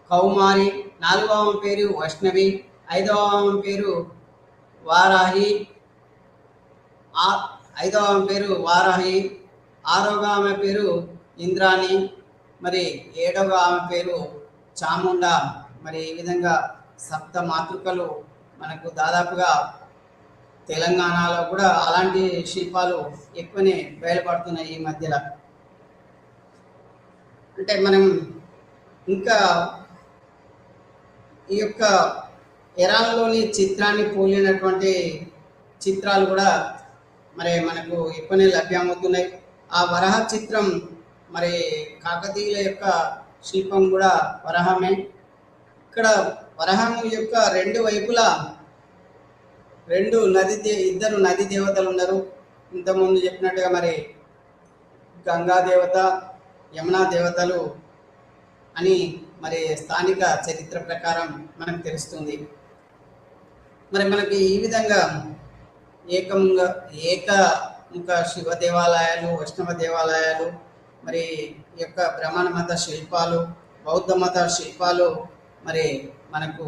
[SPEAKER 2] కౌమారి, 4వ ఆమె పేరు వైష్ణవి, 5వ ఆమె పేరు వారాహి, 6వ ఆమె పేరు ఇంద్రాణి, మరి 7వ ఆమె పేరు చాముండ. మరి ఈ విధంగా సప్తమాతృకలు మనకు దాదాపుగా తెలంగాణలో కూడా అలాంటి శిల్పాలు ఎక్కువనే బయలుపడుతున్నాయి ఈ మధ్యలో. అంటే మనం ఇంకా ఈ యొక్క ఇరాన్లోని చిత్రాన్ని పోలినటువంటి చిత్రాలు కూడా మరి మనకు ఎక్కువనే లభ్యమవుతున్నాయి. ఆ వరహ చిత్రం మరి కాకతీయుల యొక్క శిల్పం కూడా వరహమే. ఇక్కడ వరహం యొక్క 2 వైపులా 2 ఇద్దరు నది దేవతలు ఉన్నారు. ఇంతకుముందు చెప్పినట్టుగా మరి గంగా దేవత, యమునా దేవతలు అని మరి స్థానిక చరిత్ర ప్రకారం మనకు తెలుస్తుంది. మరి మనకి ఈ విధంగా ఏకముఖ శివ దేవాలయాలు, వైష్ణవ దేవాలయాలు, మరి ఈ యొక్క బ్రాహ్మణ మత శిల్పాలు, బౌద్ధ మత శిల్పాలు మరి మనకు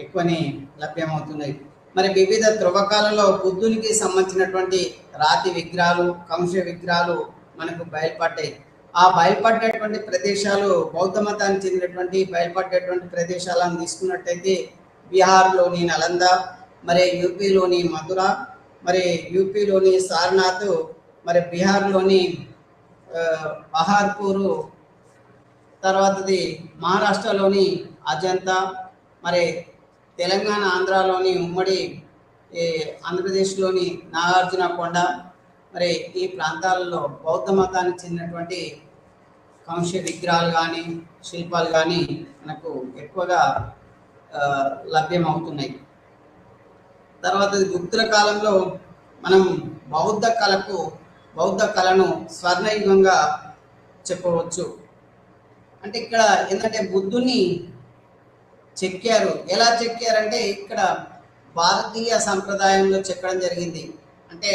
[SPEAKER 2] ఎక్కువనే లభ్యమవుతున్నాయి. మరి వివిధ త్రవ్వకాలలో బుద్ధునికి సంబంధించినటువంటి రాతి విగ్రహాలు, కంశ విగ్రహాలు మనకు బయలుపడ్డాయి. ఆ బయలుపడ్డటువంటి ప్రదేశాలు బౌద్ధ మతానికి చెందినటువంటి బయలుపడ్డటువంటి ప్రదేశాలను తీసుకున్నట్టయితే బీహార్లోని నలంద, మరి యూపీలోని మథుర, మరి యూపీలోని సారనాథ్, మరి బీహార్లోని బహార్పూరు, తర్వాతది మహారాష్ట్రలోని అజంతా, మరి తెలంగాణ ఆంధ్రాలోని ఉమ్మడి ఆంధ్రప్రదేశ్లోని నాగార్జున కొండ, మరి ఈ ప్రాంతాలలో బౌద్ధ మతానికి చెందినటువంటి కంశ విగ్రహాలు కానీ శిల్పాలు కానీ మనకు ఎక్కువగా లభ్యమవుతున్నాయి. తర్వాత గుప్తుల కాలంలో మనం బౌద్ధ కళను స్వర్ణయుగంగా చెప్పవచ్చు. అంటే ఇక్కడ ఏంటంటే బుద్ధుని చెక్కారు. ఎలా చెక్కారంటే ఇక్కడ భారతీయ సంప్రదాయంలో చెక్కడం జరిగింది. అంటే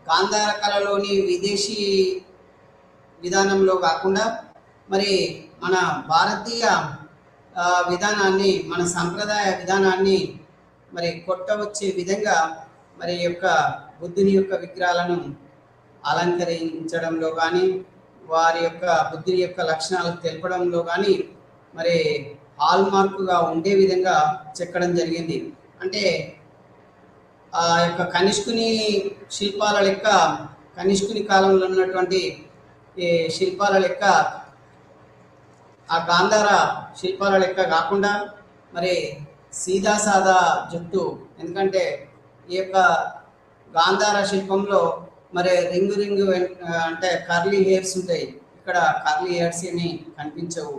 [SPEAKER 2] గాంధార కళలోని విదేశీ విధానంలో కాకుండా మరి మన భారతీయ విధానాన్ని, మన సంప్రదాయ విధానాన్ని మరి కొట్టవచ్చే విధంగా మరి యొక్క బుద్ధుని యొక్క విగ్రహాలను అలంకరించడంలో కానీ, వారి యొక్క బుద్ధుని యొక్క లక్షణాలు తెలపడంలో కానీ మరి హాల్ మార్కుగా ఉండే విధంగా చెక్కడం జరిగింది. అంటే ఆ యొక్క కనిష్కుని శిల్పాల లెక్క, కనిష్కుని కాలంలో ఉన్నటువంటి ఈ శిల్పాల లెక్క, ఆ గాంధార శిల్పాల లెక్క కాకుండా మరి సీదా సాదా జుట్టు. ఎందుకంటే ఈ యొక్క గాంధార శిల్పంలో మరి రింగు అంటే కర్లీ హెయిర్స్ ఉంటాయి. ఇక్కడ కర్లీ హెయిర్స్ అని కనిపించవు.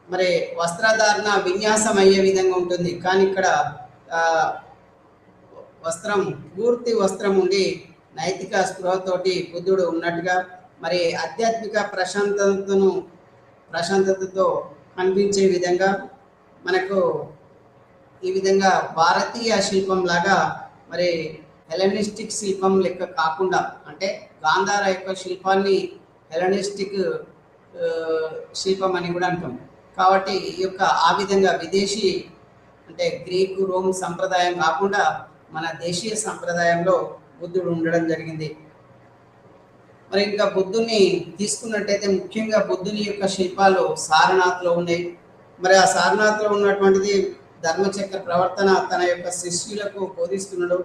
[SPEAKER 2] మరి వస్త్రధారణ విన్యాసం అయ్యే విధంగా ఉంటుంది. కానీ ఇక్కడ పూర్తి వస్త్రం ఉండి నైతిక స్పృహతోటి బుద్ధుడు ఉన్నట్టుగా మరి ఆధ్యాత్మిక ప్రశాంతతతో కనిపించే విధంగా మనకు ఈ విధంగా భారతీయ శిల్పం లాగా మరి హెలెనిస్టిక్ శిల్పం లెక్క కాకుండా, అంటే గాంధార యొక్క శిల్పాన్ని హెలెనిస్టిక్ శిల్పం అని కూడా అంటాం. కాబట్టి ఈ యొక్క ఆ విధంగా విదేశీ అంటే గ్రీకు రోమ్ సంప్రదాయం కాకుండా మన దేశీయ సంప్రదాయంలో బుద్ధుడు ఉండడం జరిగింది. మరి ఇంకా బుద్ధుని తీసుకున్నట్టయితే ముఖ్యంగా బుద్ధుని యొక్క శిల్పాలు సారనాథ్లో ఉన్నాయి. మరి ఆ సారనాథ్లో ఉన్నటువంటిది ధర్మచక్ర ప్రవర్తన తన యొక్క శిష్యులకు బోధిస్తున్నాడు.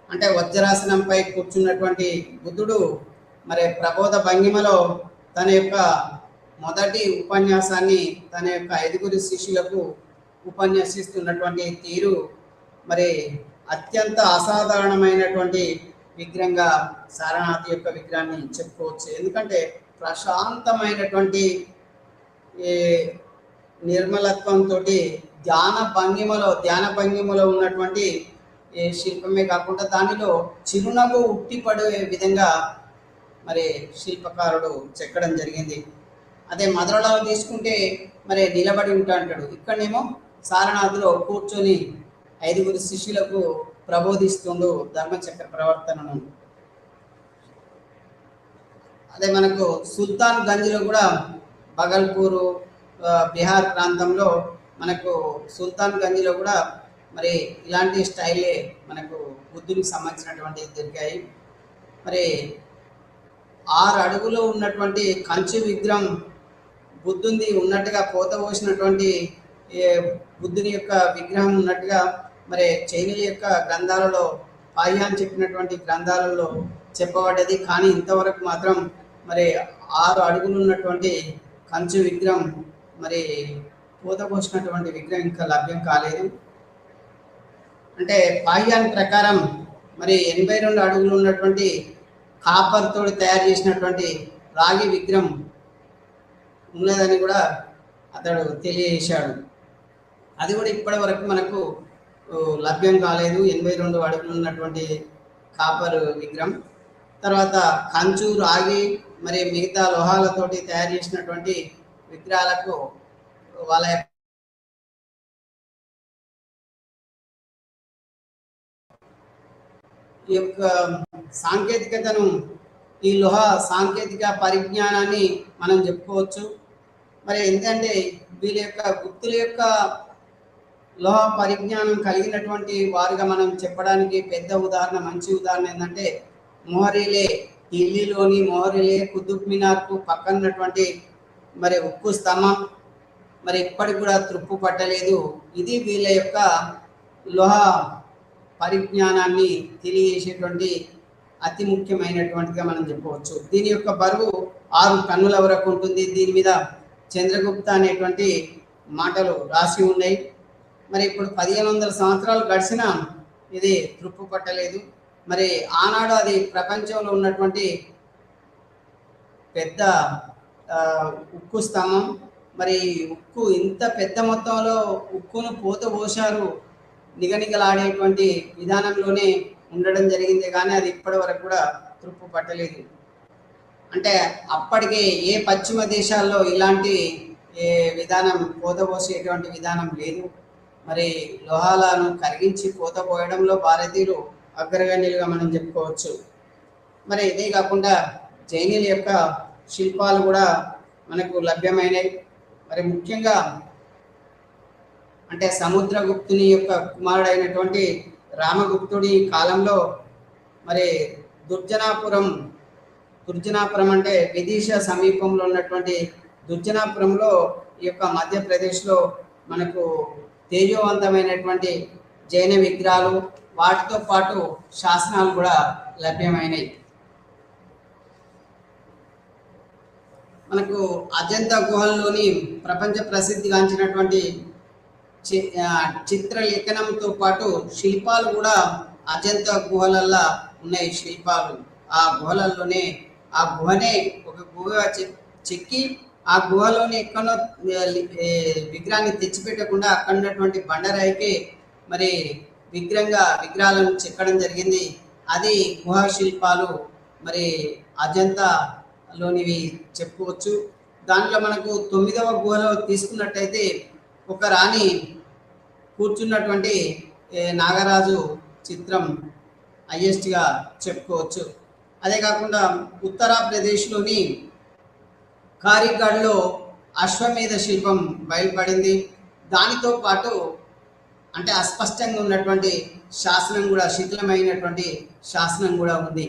[SPEAKER 2] అంటే వజ్రాసనంపై కూర్చున్నటువంటి బుద్ధుడు మరి ప్రబోధ భంగిమలో తన యొక్క మొదటి ఉపన్యాసాన్ని తన యొక్క 5 శిష్యులకు ఉపన్యసిస్తున్నటువంటి తీరు మరి అత్యంత అసాధారణమైనటువంటి విగ్రహంగా సారనాథ్ యొక్క విగ్రహాన్ని చెప్పుకోవచ్చు. ఎందుకంటే ప్రశాంతమైనటువంటి నిర్మలత్వంతో ధ్యాన భంగిమలో ఉన్నటువంటి శిల్పమే కాకుండా దానిలో చిరునవ్వు ఉట్టిపడే విధంగా మరి శిల్పకారుడు చెక్కడం జరిగింది. అదే మధురలో తీసుకుంటే మరి నిలబడి ఉంటాడు. ఇక్కడనేమో సారనాథ్లో కూర్చొని 5 శిష్యులకు ప్రబోధిస్తుండు ధర్మచక్ర ప్రవర్తనను. అదే మనకు సుల్తాన్ గంజ్లో కూడా బగల్పూరు బీహార్ ప్రాంతంలో మనకు సుల్తాన్ గంజ్లో కూడా మరి ఇలాంటి స్టైలే మనకు బుద్ధునికి సంబంధించినటువంటి దొరికాయి. మరి 6 అడుగులు ఉన్నటువంటి కంచు విగ్రహం బుద్ధుంది ఉన్నట్టుగా పోత పోసినటువంటి బుద్ధుని యొక్క విగ్రహం ఉన్నట్టుగా మరి చైనీయుల యొక్క గ్రంథాలలో పాయ్యాన్ చెప్పినటువంటి గ్రంథాలలో చెప్పబడ్డది. కానీ ఇంతవరకు మాత్రం మరి 6 అడుగులు ఉన్నటువంటి కంచు విగ్రహం మరి పూత పోసినటువంటి విగ్రహం ఇంకా లభ్యం కాలేదు. అంటే పాయ్యాన్ ప్రకారం మరి 82 అడుగులు ఉన్నటువంటి కాపర్ తోటి తయారు చేసినటువంటి రాగి విగ్రహం ఉన్నదని కూడా అతడు తెలియజేశాడు. అది కూడా ఇప్పటి వరకు మనకు లభ్యం కాలేదు. 82 అడుగులు ఉన్నటువంటి కాపర్ విగ్రహం. తర్వాత కంచు, రాగి మరి మిగతా లోహాలతోటి తయారు చేసినటువంటి విగ్రహాలకు వాళ్ళ ఈ యొక్క సాంకేతికతను, ఈ లోహ సాంకేతిక పరిజ్ఞానాన్ని మనం చెప్పుకోవచ్చు. మరి ఎందుకంటే వీళ్ళ యొక్క గుప్తుల యొక్క లోహ పరిజ్ఞానం కలిగినటువంటి వారుగా మనం చెప్పడానికి పెద్ద ఉదాహరణ, మంచి ఉదాహరణ ఏంటంటే మొహరీలే, ఢిల్లీలోని మొహరీలే కుతుబ్ మినార్కు పక్కనటువంటి మరి ఉక్కు స్తంభం మరి ఇప్పటికి కూడా త్రుప్పు పట్టలేదు. ఇది వీళ్ళ యొక్క లోహ పరిజ్ఞానాన్ని తెలియజేసేటువంటి అతి ముఖ్యమైనటువంటిగా మనం చెప్పవచ్చు. దీని యొక్క బరువు 6 టన్నుల వరకు ఉంటుంది. దీని మీద చంద్రగుప్త అనేటువంటి మాటలు రాసి ఉన్నాయి. మరి ఇప్పుడు 1500 సంవత్సరాలు గడిచినా ఇది త్రుప్పు పట్టలేదు. మరి ఆనాడు అది ప్రపంచంలో ఉన్నటువంటి పెద్ద ఉక్కు స్తంభం. మరి ఉక్కు ఇంత పెద్ద మొత్తంలో ఉక్కును పోశారు, నిగనిగలాడేటువంటి విధానంలోనే ఉండడం జరిగింది, కానీ అది ఇప్పటి వరకు కూడా తృప్పు పట్టలేదు. అంటే అప్పటికే ఏ పశ్చిమ దేశాల్లో ఇలాంటి విధానం పోసేటువంటి విధానం లేదు. మరి లోహాలను కరిగించి పోయడంలో భారతీయులు అగ్రగణ్యులుగా మనం చెప్పుకోవచ్చు. మరి ఇదే కాకుండా జైనుల యొక్క శిల్పాలు కూడా మనకు లభ్యమైనవి. మరి ముఖ్యంగా అంటే సముద్రగుప్తుని యొక్క కుమారుడైనటువంటి రామగుప్తుడి కాలంలో మరి దుర్జనాపురం అంటే విదిశా సమీపంలో ఉన్నటువంటి దుర్జనాపురంలో ఈ యొక్క మధ్యప్రదేశ్లో మనకు తేజవంతమైనటువంటి జైన విగ్రహాలు, వాటితో పాటు శాసనాలు కూడా లభ్యమైనవి. మనకు అజంతా గుహల్లోని ప్రపంచ ప్రసిద్ధిగాంచినటువంటి చిత్రలేఖనంతో పాటు శిల్పాలు కూడా అజంతా గుహలల్లో ఉన్నాయి. శిల్పాలు ఆ గుహలలోనే, ఆ గుహనే ఒక గుహ చెక్కి ఆ గుహలోని ఎక్కడో విగ్రహాన్ని తెచ్చిపెట్టకుండా అక్కడ ఉన్నటువంటి బండరాయికి మరి విగ్రహాలను చెక్కడం జరిగింది. అది గుహా శిల్పాలు మరి అజంతాలోనివి చెప్పుకోవచ్చు. దాంట్లో మనకు 9వ గుహలో తీసుకున్నట్టయితే ఒక రాణి కూర్చున్నటువంటి నాగరాజు చిత్రం హైయెస్ట్గా చెప్పుకోవచ్చు. అదే కాకుండా ఉత్తరప్రదేశ్లోని కారిగఢ్లో అశ్వమేధ శిల్పం బయలుపడింది. దానితో పాటు అంటే అస్పష్టంగా ఉన్నటువంటి శాసనం కూడా, శిథిలమైనటువంటి శాసనం కూడా ఉంది.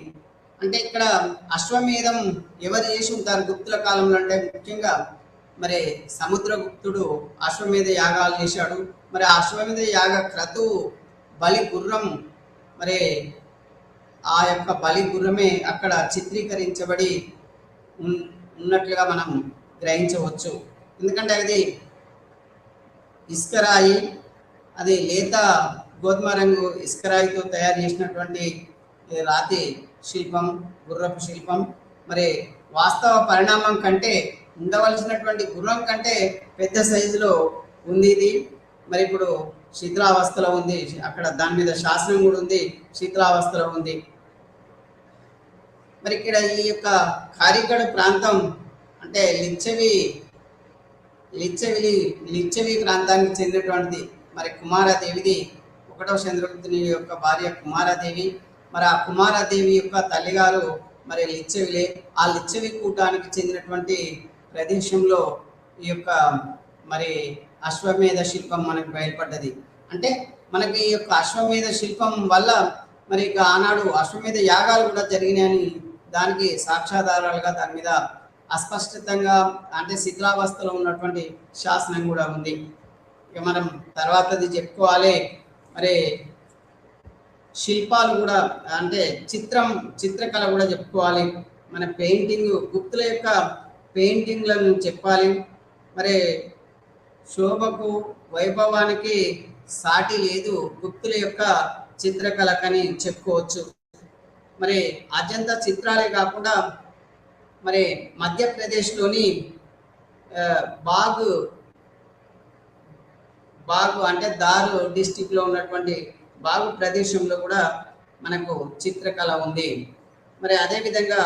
[SPEAKER 2] అంటే ఇక్కడ అశ్వమేధం ఎవరు చేసి ఉంటారు గుప్తుల కాలంలో అంటే ముఖ్యంగా మరి సముద్రగుప్తుడు అశ్వమేధ యాగాలు చేశాడు. మరి ఆ అశ్వమేధ యాగ క్రతువు బలి గుర్రం, మరి ఆ యొక్క బలి గుర్రమే అక్కడ చిత్రీకరించబడి ఉన్నట్లుగా మనం గ్రహించవచ్చు. ఎందుకంటే అది ఇసుకరాయి, అది లేత గోధుమ రంగు ఇసుకరాయితో తయారు చేసినటువంటి రాతి శిల్పం, గుర్రపు శిల్పం. మరి వాస్తవ పరిణామం కంటే ఉండవలసినటువంటి గుర్రం కంటే పెద్ద సైజులో ఉంది ఇది. మరి ఇప్పుడు శిథిలావస్థలో ఉంది. అక్కడ దాని మీద శాసనం కూడా ఉంది, శిథిలావస్థలో ఉంది. మరి ఇక్కడ ఈ యొక్క కారిగఢ్ ప్రాంతం అంటే లిచ్చవి ప్రాంతానికి చెందినటువంటిది. మరి కుమారదేవిది 1వ చంద్రగుప్తుని యొక్క భార్య కుమారదేవి. మరి ఆ కుమారదేవి యొక్క తల్లిగారు మరి లిచ్చవిలే. ఆ లిచ్చవి కూటానికి చెందినటువంటి ప్రదేశంలో ఈ యొక్క మరి అశ్వమేధ శిల్పం మనకు బయలుపడ్డది. అంటే మనకి ఈ యొక్క అశ్వమేధ శిల్పం వల్ల మరి ఇక ఆనాడు అశ్వమేధ యాగాలు కూడా జరిగినాయని దానికి సాక్ష్యాధారాలుగా దాని మీద అస్పష్టంగా అంటే శిథిలావస్థలో ఉన్నటువంటి శాసనం కూడా ఉంది. ఇక మనం తర్వాతది చెప్పుకోవాలి. మరి శిల్పాలు కూడా అంటే చిత్రకళ కూడా చెప్పుకోవాలి. మన పెయింటింగ్, గుప్తుల యొక్క పెయింటింగ్లను చెప్పాలి. మరి శోభకు వైభవానికి సాటి లేదు గుప్తుల యొక్క చిత్రకళకని చెప్పుకోవచ్చు. మరి అజంతా చిత్రాలే కాకుండా మరి మధ్యప్రదేశ్లోని బాగు అంటే దారు డిస్టిక్లో ఉన్నటువంటి బాగు ప్రదేశంలో కూడా మనకు చిత్రకళ ఉంది. మరి అదేవిధంగా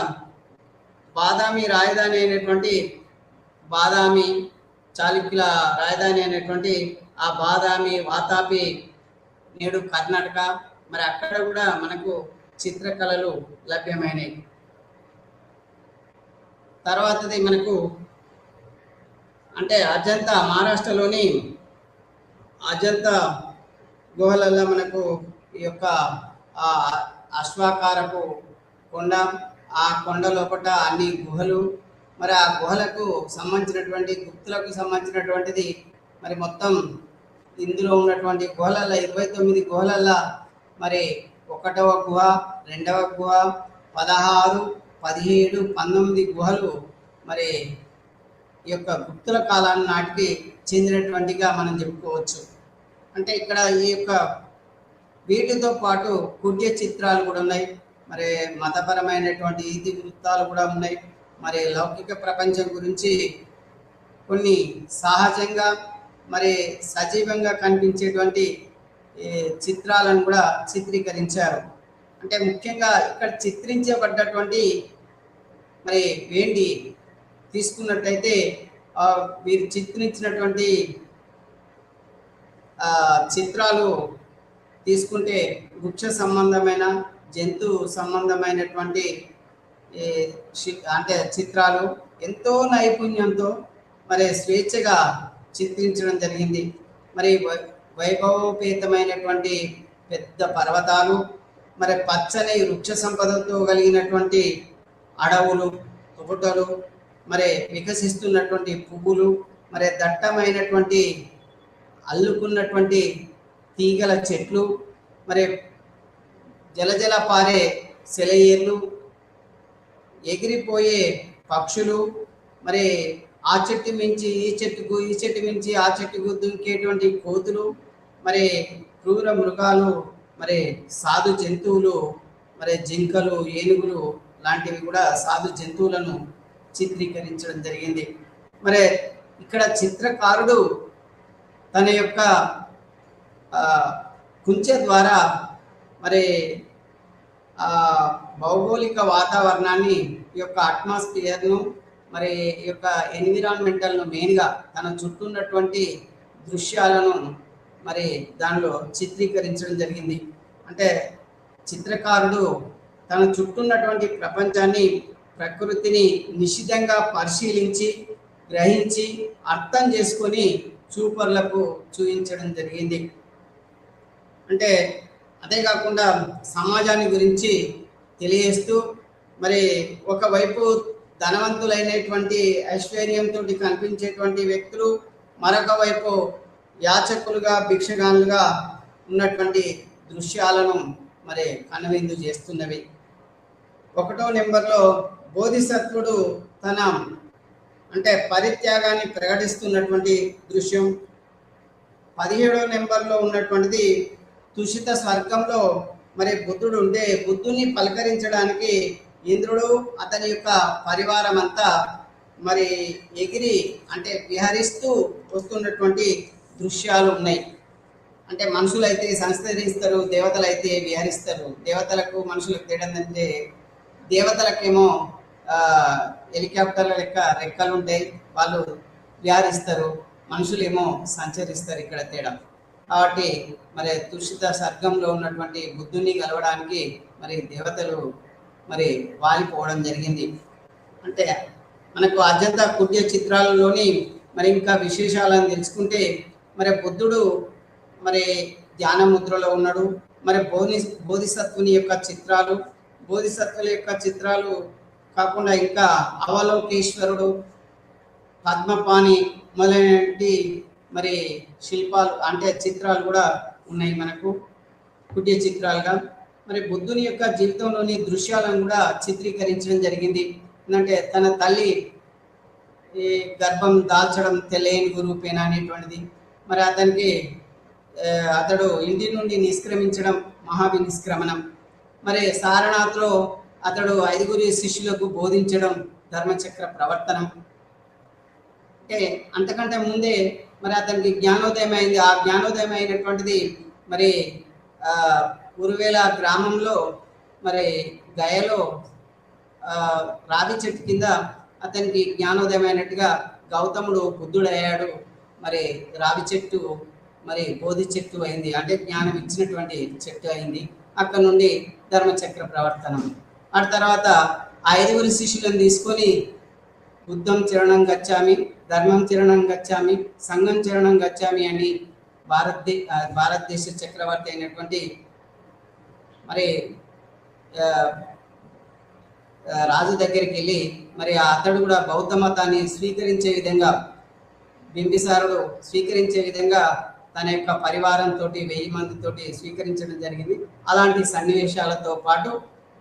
[SPEAKER 2] బాదామి రాజధాని అయినటువంటి బాదామి చాళుక్యుల రాజధాని అయినటువంటి ఆ బాదామి వాతాపి నేడు కర్ణాటక. మరి అక్కడ కూడా మనకు చిత్రకళలు లభ్యమైనవి. తర్వాతది మనకు అంటే అజంతా, మహారాష్ట్రలోని అజంతా గుహలలో మనకు ఈ యొక్క అశ్వాకారపు కొండ, ఆ కొండ లోపల అన్ని గుహలు. మరి ఆ గుహలకు సంబంధించినటువంటి గుప్తులకు సంబంధించినటువంటిది మరి మొత్తం ఇందులో ఉన్నటువంటి గుహలలో 29 గుహలలో మరి 1వ గుహ, 2వ గుహ, 16, 17, 19 గుహలు మరి ఈ యొక్క గుప్తుల కాలం నాటికి చెందినటువంటిగా మనం చెప్పుకోవచ్చు. అంటే ఇక్కడ ఈ యొక్క వీటితో పాటు కుడ్య చిత్రాలు కూడా ఉన్నాయి. మరి మతపరమైనటువంటి ఇతివృత్తాలు కూడా ఉన్నాయి. మరి లౌకిక ప్రపంచం గురించి కొన్ని సహజంగా మరి సజీవంగా కనిపించేటువంటి చిత్రాలను కూడా చిత్రీకరించారు. అంటే ముఖ్యంగా ఇక్కడ చిత్రించబడ్డటువంటి మరి వేండి తీసుకున్నట్టయితే వీరు చిత్రించినటువంటి చిత్రాలు తీసుకుంటే వృక్ష సంబంధమైన జంతు సంబంధమైనటువంటి అంటే చిత్రాలు ఎంతో నైపుణ్యంతో మరి స్వేచ్ఛగా చిత్రించడం జరిగింది. మరి వైభవోపేతమైనటువంటి పెద్ద పర్వతాలు, మరి పచ్చని వృక్ష సంపదతో కలిగినటువంటి అడవులు, తోటలు, మరి వికసిస్తున్నటువంటి పువ్వులు, మరి దట్టమైనటువంటి అల్లుకున్నటువంటి తీగల చెట్లు, మరి జలజల పారే సెలయేర్లు, ఎగిరిపోయే పక్షులు, మరి ఆ చెట్టు మించి ఈ చెట్టుకు, ఈ చెట్టు మించి ఆ చెట్టుకు దుంకేటువంటి కోతులు, మరి క్రూర మృగాలు, మరి సాధు జంతువులు, మరి జింకలు, ఏనుగులు లాంటివి కూడా సాధు జంతువులను చిత్రీకరించడం జరిగింది. మరి ఇక్కడ చిత్రకారుడు తన యొక్క కుంచె ద్వారా మరి భౌగోళిక వాతావరణాన్ని, ఈ యొక్క అట్మాస్ఫియర్ను, మరి ఈ యొక్క ఎన్విరాన్మెంటల్ను మెయిన్గా తన చుట్టూ ఉన్నటువంటి దృశ్యాలను మరి దానిలో చిత్రీకరించడం జరిగింది. అంటే చిత్రకారుడు తన చుట్టూ ఉన్నటువంటి ప్రపంచాన్ని, ప్రకృతిని నిశితంగా పరిశీలించి, గ్రహించి, అర్థం చేసుకొని చూపర్లకు చూపించడం జరిగింది. అంటే అదే కాకుండా సమాజాన్ని గురించి తెలియజేస్తూ, మరి ఒకవైపు ధనవంతులైనటువంటి ఐశ్వర్యంతో కనిపించేటువంటి వ్యక్తులు, మరొక వైపు యాచకులుగా, భిక్షగానులుగా ఉన్నటువంటి దృశ్యాలను మరి కనువిందు చేస్తున్నవి. 1వ నెంబర్లో బోధిసత్వుడు తన అంటే పరిత్యాగాన్ని ప్రకటిస్తున్నటువంటి దృశ్యం. 17వ నెంబర్లో ఉన్నటువంటిది తుషిత స్వర్గంలో మరి బుద్ధుడు ఉంటే బుద్ధుని పలకరించడానికి ఇంద్రుడు అతని యొక్క పరివారం అంతా మరి ఎగిరి అంటే విహరిస్తూ వస్తున్నటువంటి దృశ్యాలు ఉన్నాయి. అంటే మనుషులు అయితే సంస్కరిస్తారు, దేవతలు అయితే విహరిస్తారు. దేవతలకు మనుషులకు తేడా అంటే దేవతలకేమో హెలికాప్టర్ల లెక్క రెక్కలు ఉంటాయి, వాళ్ళు విహరిస్తారు. మనుషులేమో సంచరిస్తారు, ఇక్కడ తేడా. కాబట్టి మరి తుషిత స్వర్గంలో ఉన్నటువంటి బుద్ధుని కలవడానికి మరి దేవతలు మరి వాలిపోవడం జరిగింది. అంటే మనకు అజంతా కుట్య చిత్రాలలోని మరి ఇంకా విశేషాలను తెలుసుకుంటే, మరి బుద్ధుడు మరి ధ్యాన ముద్రలో ఉన్నాడు. మరి బోధిసత్వుని యొక్క చిత్రాలు, బోధిసత్వుల యొక్క చిత్రాలు కాకుండా ఇంకా అవలోకేశ్వరుడు, పద్మపాణి మొదలైనటువంటి మరి శిల్పాలు అంటే చిత్రాలు కూడా ఉన్నాయి మనకు కుట్య చిత్రాలుగా. మరి బుద్ధుని యొక్క జీవితంలోని దృశ్యాలను కూడా చిత్రీకరించడం జరిగింది. ఎందుకంటే తన తల్లి గర్భం దాల్చడం తెలియని రూపేణ అనేటువంటిది, మరి అతడు ఇంటి నుండి నిష్క్రమించడం, మహావినిష్క్రమణం, మరి సారనాథ్లో అతడు 5 శిష్యులకు బోధించడం, ధర్మచక్ర ప్రవర్తనం. అంటే అంతకంటే ముందే మరి అతనికి జ్ఞానోదయం అయింది. ఆ జ్ఞానోదయం అయినటువంటిది మరి ఉరువేల గ్రామంలో మరి గయలో రావి చెట్టు కింద అతనికి జ్ఞానోదయం అయినట్టుగా గౌతముడు బుద్ధుడయ్యాడు. మరి రావి చెట్టు మరి బోధి చెట్టు అయింది, అంటే జ్ఞానం ఇచ్చినటువంటి చెట్టు అయింది. అక్కడ నుండి ధర్మచక్ర ప్రవర్తనం. ఆ తర్వాత 5 శిష్యులను తీసుకొని బుద్ధం చరణం గచ్చామి, ధర్మం చరణం గచ్చామి, సంఘం చరణం గచ్చామి అని భారతదేశ చక్రవర్తి అయినటువంటి మరి రాజు దగ్గరికి వెళ్ళి మరి అతడు కూడా బౌద్ధ మతాన్ని స్వీకరించే విధంగా, బింబిసారుడు స్వీకరించే విధంగా తన యొక్క పరివారంతో 1000 మందితోటి స్వీకరించడం జరిగింది. అలాంటి సన్నివేశాలతో పాటు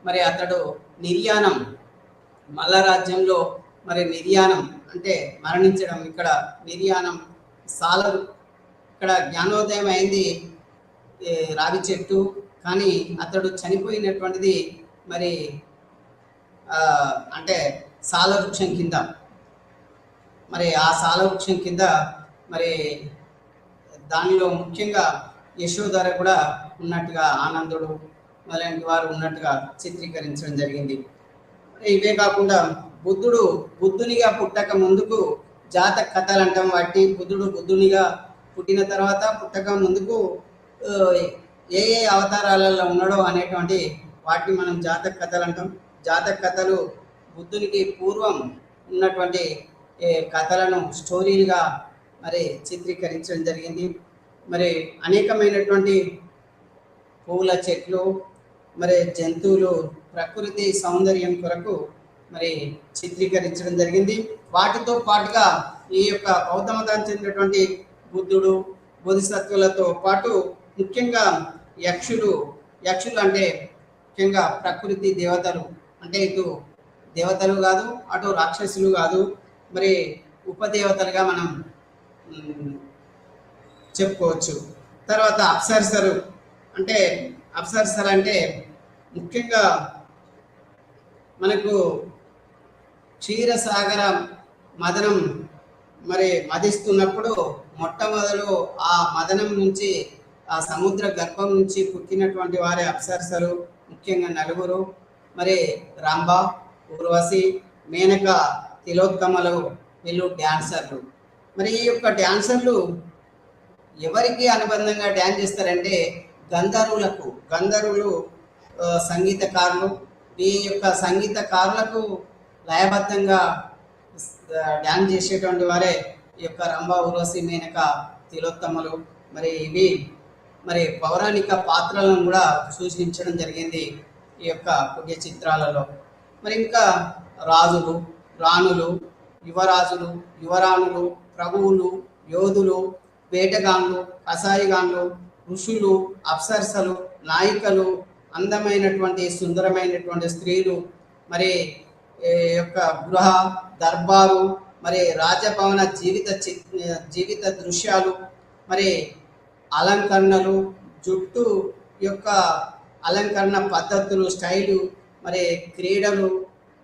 [SPEAKER 2] మరి అతడు నిర్యాణం, మల్ల రాజ్యంలో మరి నిర్యాణం అంటే మరణించడం, ఇక్కడ నిర్యాణం సాలరు. ఇక్కడ జ్ఞానోదయం అయింది రావి చెట్టు, కానీ అతడు చనిపోయినటువంటిది మరి అంటే సాల వృక్షం కింద. మరి ఆ సాలవృక్షం కింద మరి దానిలో ముఖ్యంగా యశోధర కూడా ఉన్నట్టుగా, ఆనందుడు మొదలైన వారు ఉన్నట్టుగా చిత్రీకరించడం జరిగింది. ఇవే కాకుండా బుద్ధునిగా పుట్టక ముందుకు జాతక కథలు అంటాం వాటిని. బుద్ధునిగా పుట్టిన తర్వాత పుట్టక ముందుకు ఏ ఏ అవతారాలలో ఉన్నాడో అనేటువంటి వాటిని మనం జాతక కథలు అంటాం. జాతక కథలు బుద్ధునికి పూర్వం ఉన్నటువంటి కథలను స్టోరీలుగా మరి చిత్రీకరించడం జరిగింది. మరి అనేకమైనటువంటి పూల చెట్లు, మరి జంతువులు, ప్రకృతి సౌందర్యం కొరకు మరి చిత్రీకరించడం జరిగింది. వాటితో పాటుగా ఈ యొక్క బౌద్ధ మతానికి చెందినటువంటి బుద్ధుడు, బోధిసత్వులతో పాటు ముఖ్యంగా యక్షులు అంటే ముఖ్యంగా ప్రకృతి దేవతలు, అంటే ఇటు దేవతలు కాదు, అటు రాక్షసులు కాదు, మరి ఉపదేవతలుగా మనం చెప్పుకోవచ్చు. తర్వాత అప్సరసలు అంటే ముఖ్యంగా మనకు క్షీరసాగర మదనం మరి మదిస్తున్నప్పుడు మొట్టమొదలు ఆ మదనం నుంచి, ఆ సముద్ర గర్భం నుంచి పుట్టినటువంటి వారే అప్సరసలు, ముఖ్యంగా నలుగురు. మరి రంభ, ఊర్వశి, మేనక, తిలోత్తమలు, వీళ్ళు డ్యాన్సర్లు. మరి ఈ యొక్క డ్యాన్సర్లు ఎవరికి అనుబంధంగా డ్యాన్స్ చేస్తారంటే గంధర్వులు సంగీతకారులు. ఈ యొక్క సంగీతకారులకు లయబద్ధంగా డ్యాన్స్ చేసేటువంటి వారే ఈ యొక్క రంభ, ఊర్వశి, మేనక, తిలోత్తమలు. మరి ఇవి మరి పౌరాణిక పాత్రలను కూడా సూచించడం జరిగింది ఈ యొక్క పుణ్య చిత్రాలలో. మరి ఇంకా రాజులు, రాణులు, యువరాజులు, యువరాణులు, ప్రభువులు, యోధులు, వేటగాన్లు, కసాయిగాన్లు, ఋషులు, అప్సరసలు, నాయికలు, అందమైనటువంటి సుందరమైనటువంటి స్త్రీలు, మరి యొక్క గృహ దర్బారు, మరి రాజభవన జీవిత దృశ్యాలు, మరి అలంకరణలు, జుట్టు యొక్క అలంకరణ పద్ధతులు, స్టైలు, మరి క్రీడలు,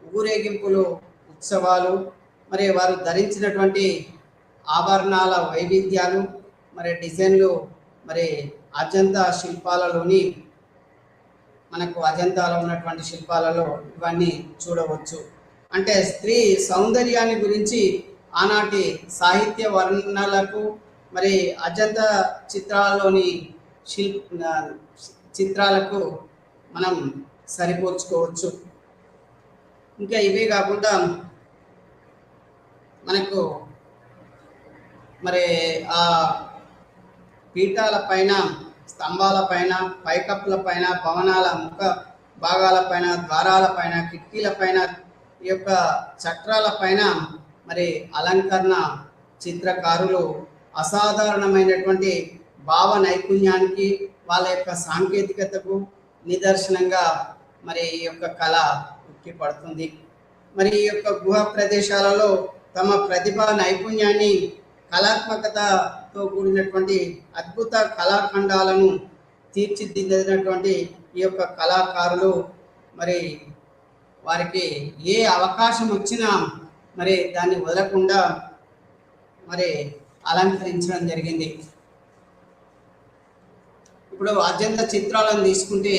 [SPEAKER 2] ఊరేగింపులు, ఉత్సవాలు, మరి వారు ధరించినటువంటి ఆభరణాల వైవిధ్యాలు, మరి డిజైన్లు, మరి అజంతా శిల్పాలలోని మనకు అజంతాలో ఉన్నటువంటి శిల్పాలలో ఇవన్నీ చూడవచ్చు. అంటే స్త్రీ సౌందర్యాన్ని గురించి ఆనాటి సాహిత్య వర్ణనలకు మరి అజంతా చిత్రాలలోని చిత్రాలకు మనం సరిపోల్చుకోవచ్చు. ఇంకా ఇవే కాకుండా మనకు మరి ఆ పీఠాల పైన, స్తంభాల పైన, పైకప్పుల పైన, భవనాల ముఖ భాగాల పైన, ద్వారాల పైన, కిటికీల పైన, ఈ యొక్క చట్రాల పైన మరి అలంకరణ చిత్రకారులు అసాధారణమైనటువంటి భావ నైపుణ్యానికి, వాళ్ళ యొక్క సాంకేతికతకు నిదర్శనంగా మరి ఈ యొక్క కళ ఉట్టిపడుతుంది. మరి ఈ యొక్క గుహ ప్రదేశాలలో తమ ప్రతిభా నైపుణ్యాన్ని, కళాత్మకతతో కూడినటువంటి అద్భుత కళాఖండాలను తీర్చిదిద్దినటువంటి ఈ యొక్క కళాకారులు మరి వారికి ఏ అవకాశం వచ్చినా మరి దాన్ని వదలకుండా మరి అలంకరించడం జరిగింది. ఇప్పుడు అజంతా చిత్రాలను తీసుకుంటే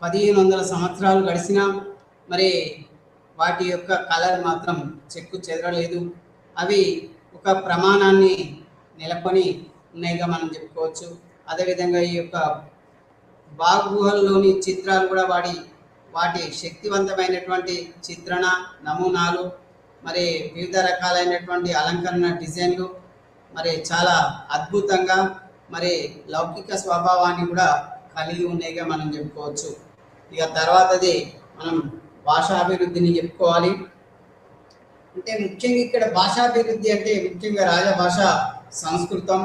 [SPEAKER 2] 1500 సంవత్సరాలు గడిచినా మరి వాటి యొక్క కలర్ మాత్రం చెక్కు చెదరలేదు. అవి ఒక ప్రమాణాన్ని నెలకొని ఉన్నాయిగా మనం చెప్పుకోవచ్చు. అదేవిధంగా ఈ యొక్క బాగ్ గుహల్లోని చిత్రాలు కూడా వాటి శక్తివంతమైనటువంటి చిత్రణ నమూనాలు, మరి వివిధ రకాలైనటువంటి అలంకరణ డిజైన్లు మరి చాలా అద్భుతంగా మరి లౌకిక స్వభావాన్ని కూడా కలిగి ఉన్నాయిగా మనం చెప్పుకోవచ్చు. ఇక తర్వాతది మనం భాషాభివృద్ధిని చెప్పుకోవాలి. అంటే ముఖ్యంగా ఇక్కడ భాషాభివృద్ధి అంటే ముఖ్యంగా రాజభాష సంస్కృతం.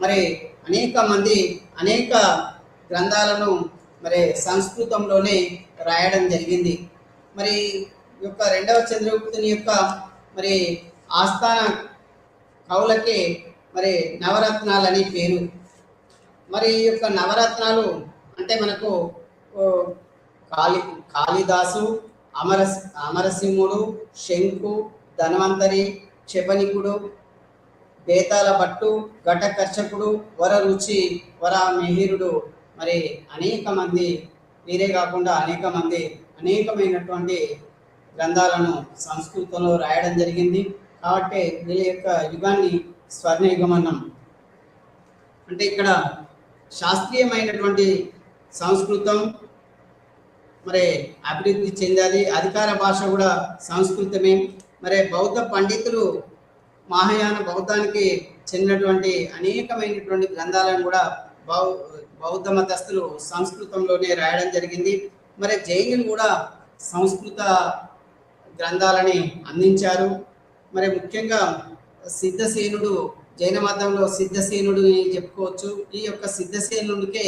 [SPEAKER 2] మరి అనేక మంది అనేక గ్రంథాలను మరి సంస్కృతంలోనే రాయడం జరిగింది. మరి యొక్క రెండవ చంద్రగుప్తుని యొక్క మరి ఆస్థాన కవులకి మరి నవరత్నాలని పేరు. మరి ఈ యొక్క నవరత్నాలు అంటే మనకు కాళిదాసు, అమరసింహుడు, శంకు, ధన్వంతరి, క్షపణికుడు, బేతాల భట్టు, ఘటకర్షకుడు, వర రుచి, వర మిహిరుడు, మరి అనేక మంది, వీరే కాకుండా అనేకమైనటువంటి గ్రంథాలను సంస్కృతంలో రాయడం జరిగింది. కాబట్టి వీళ్ళ యొక్క యుగాన్ని స్వర్ణయుగం అన్నాం. అంటే ఇక్కడ శాస్త్రీయమైనటువంటి సంస్కృతం మరి అభివృద్ధి చెందాలి. అధికార భాష కూడా సంస్కృతమే. మరి బౌద్ధ పండితులు మహాయాన బౌద్ధానికి చెందినటువంటి అనేకమైనటువంటి గ్రంథాలను కూడా బౌద్ధ మతస్థులు సంస్కృతంలోనే రాయడం జరిగింది. మరి జైనులు కూడా సంస్కృత గ్రంథాలని అందించారు. మరి ముఖ్యంగా సిద్ధసేనుడు, జైన మతంలో సిద్ధసేనుడు చెప్పుకోవచ్చు. ఈ యొక్క సిద్ధసేనుడికే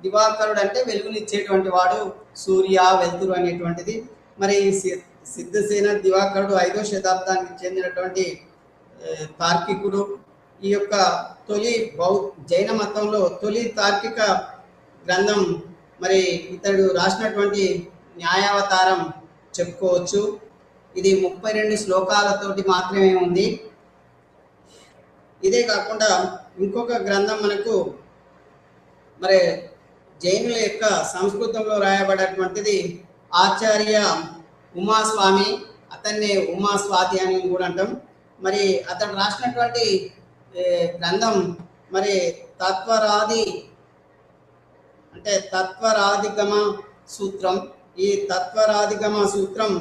[SPEAKER 2] దివాకరుడు అంటే వెలుగునిచ్చేటువంటి వాడు, సూర్య, వెలుతురు అనేటువంటిది. మరి సిద్ధసేన దివాకరుడు 5వ శతాబ్దానికి చెందినటువంటి తార్కికుడు. ఈ యొక్క తొలి జైన మతంలో తొలి తార్కిక గ్రంథం మరి ఇతడు రాసినటువంటి న్యాయావతారం చెప్పుకోవచ్చు. ఇది 32 శ్లోకాలతోటి మాత్రమే ఉంది. ఇదే కాకుండా ఇంకొక గ్రంథం మనకు మరి జైనుల యొక్క సంస్కృతంలో రాయబడినటువంటిది ఆచార్య ఉమాస్వామి, అతన్ని ఉమాస్వాతి అని కూడా అంటాం. మరి అతడు రాసినటువంటి గ్రంథం మరి తత్వరాధిగమ సూత్రం. ఈ తత్వరాధిగమ సూత్రం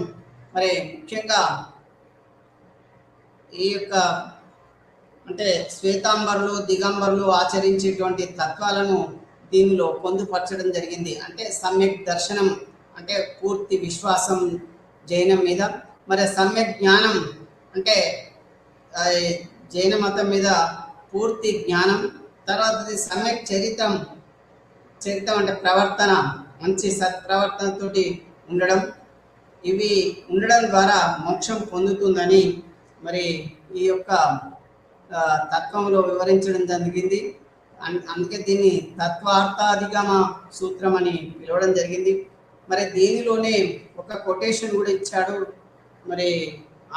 [SPEAKER 2] మరి ముఖ్యంగా ఈ యొక్క అంటే శ్వేతాంబరులు, దిగంబరులు ఆచరించేటువంటి తత్వాలను దీనిలో పొందుపరచడం జరిగింది. అంటే సమ్యక్ దర్శనం అంటే పూర్తి విశ్వాసం జైనం మీద, మరి సమ్యక్ జ్ఞానం అంటే జైన మతం మీద పూర్తి జ్ఞానం. తర్వాతది సమ్యక్ చరితం అంటే ప్రవర్తన, మంచి సత్ప్రవర్తనతోటి ఉండడం. ఇవి ఉండడం ద్వారా మోక్షం పొందుతుందని మరి ఈ యొక్క తత్వంలో వివరించడం జరిగింది. అందుకే దీన్ని తత్వార్థాధిగమ సూత్రం అని పిలవడం జరిగింది. మరి దీనిలోనే ఒక కొటేషన్ కూడా ఇచ్చాడు. మరి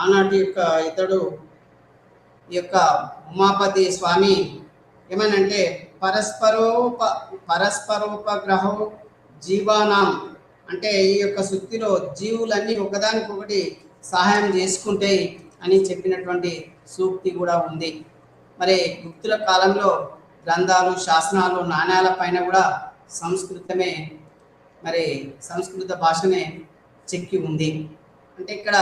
[SPEAKER 2] ఆనాటి యొక్క ఇతడు ఈ యొక్క ఉమాపతి స్వామి ఏమనంటే పరస్పరోపగ్రహో జీవానాం అంటే ఈ యొక్క సృష్టిలో జీవులన్నీ ఒకదానికొకటి సహాయం చేసుకుంటాయి అని చెప్పినటువంటి సూక్తి కూడా ఉంది. మరి గుప్తుల కాలంలో గ్రంథాలు, శాసనాలు, నాణ్యాల పైన కూడా సంస్కృతమే మరి సంస్కృత భాషనే చెక్కి ఉంది. అంటే ఇక్కడ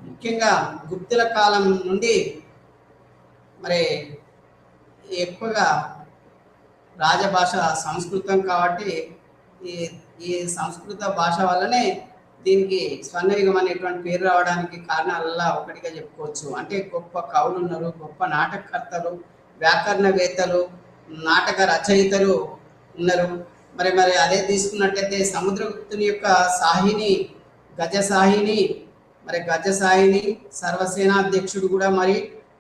[SPEAKER 2] ముఖ్యంగా గుప్తుల కాలం నుండి మరి ఎక్కువగా రాజభాష సంస్కృతం కాబట్టి ఈ సంస్కృత భాష వల్లనే దీనికి స్వర్ణయుగం అనేటువంటి పేరు రావడానికి కారణాలలో ఒకటిగా చెప్పుకోవచ్చు. అంటే గొప్ప కవులు ఉన్నారు, గొప్ప నాటకకర్తలు, వ్యాకరణవేత్తలు, నాటక రచయితలు ఉన్నారు. మరి అదే తీసుకున్నట్టయితే సముద్రగుప్తుని యొక్క గజసాహిని సర్వసేనాధ్యక్షుడు కూడా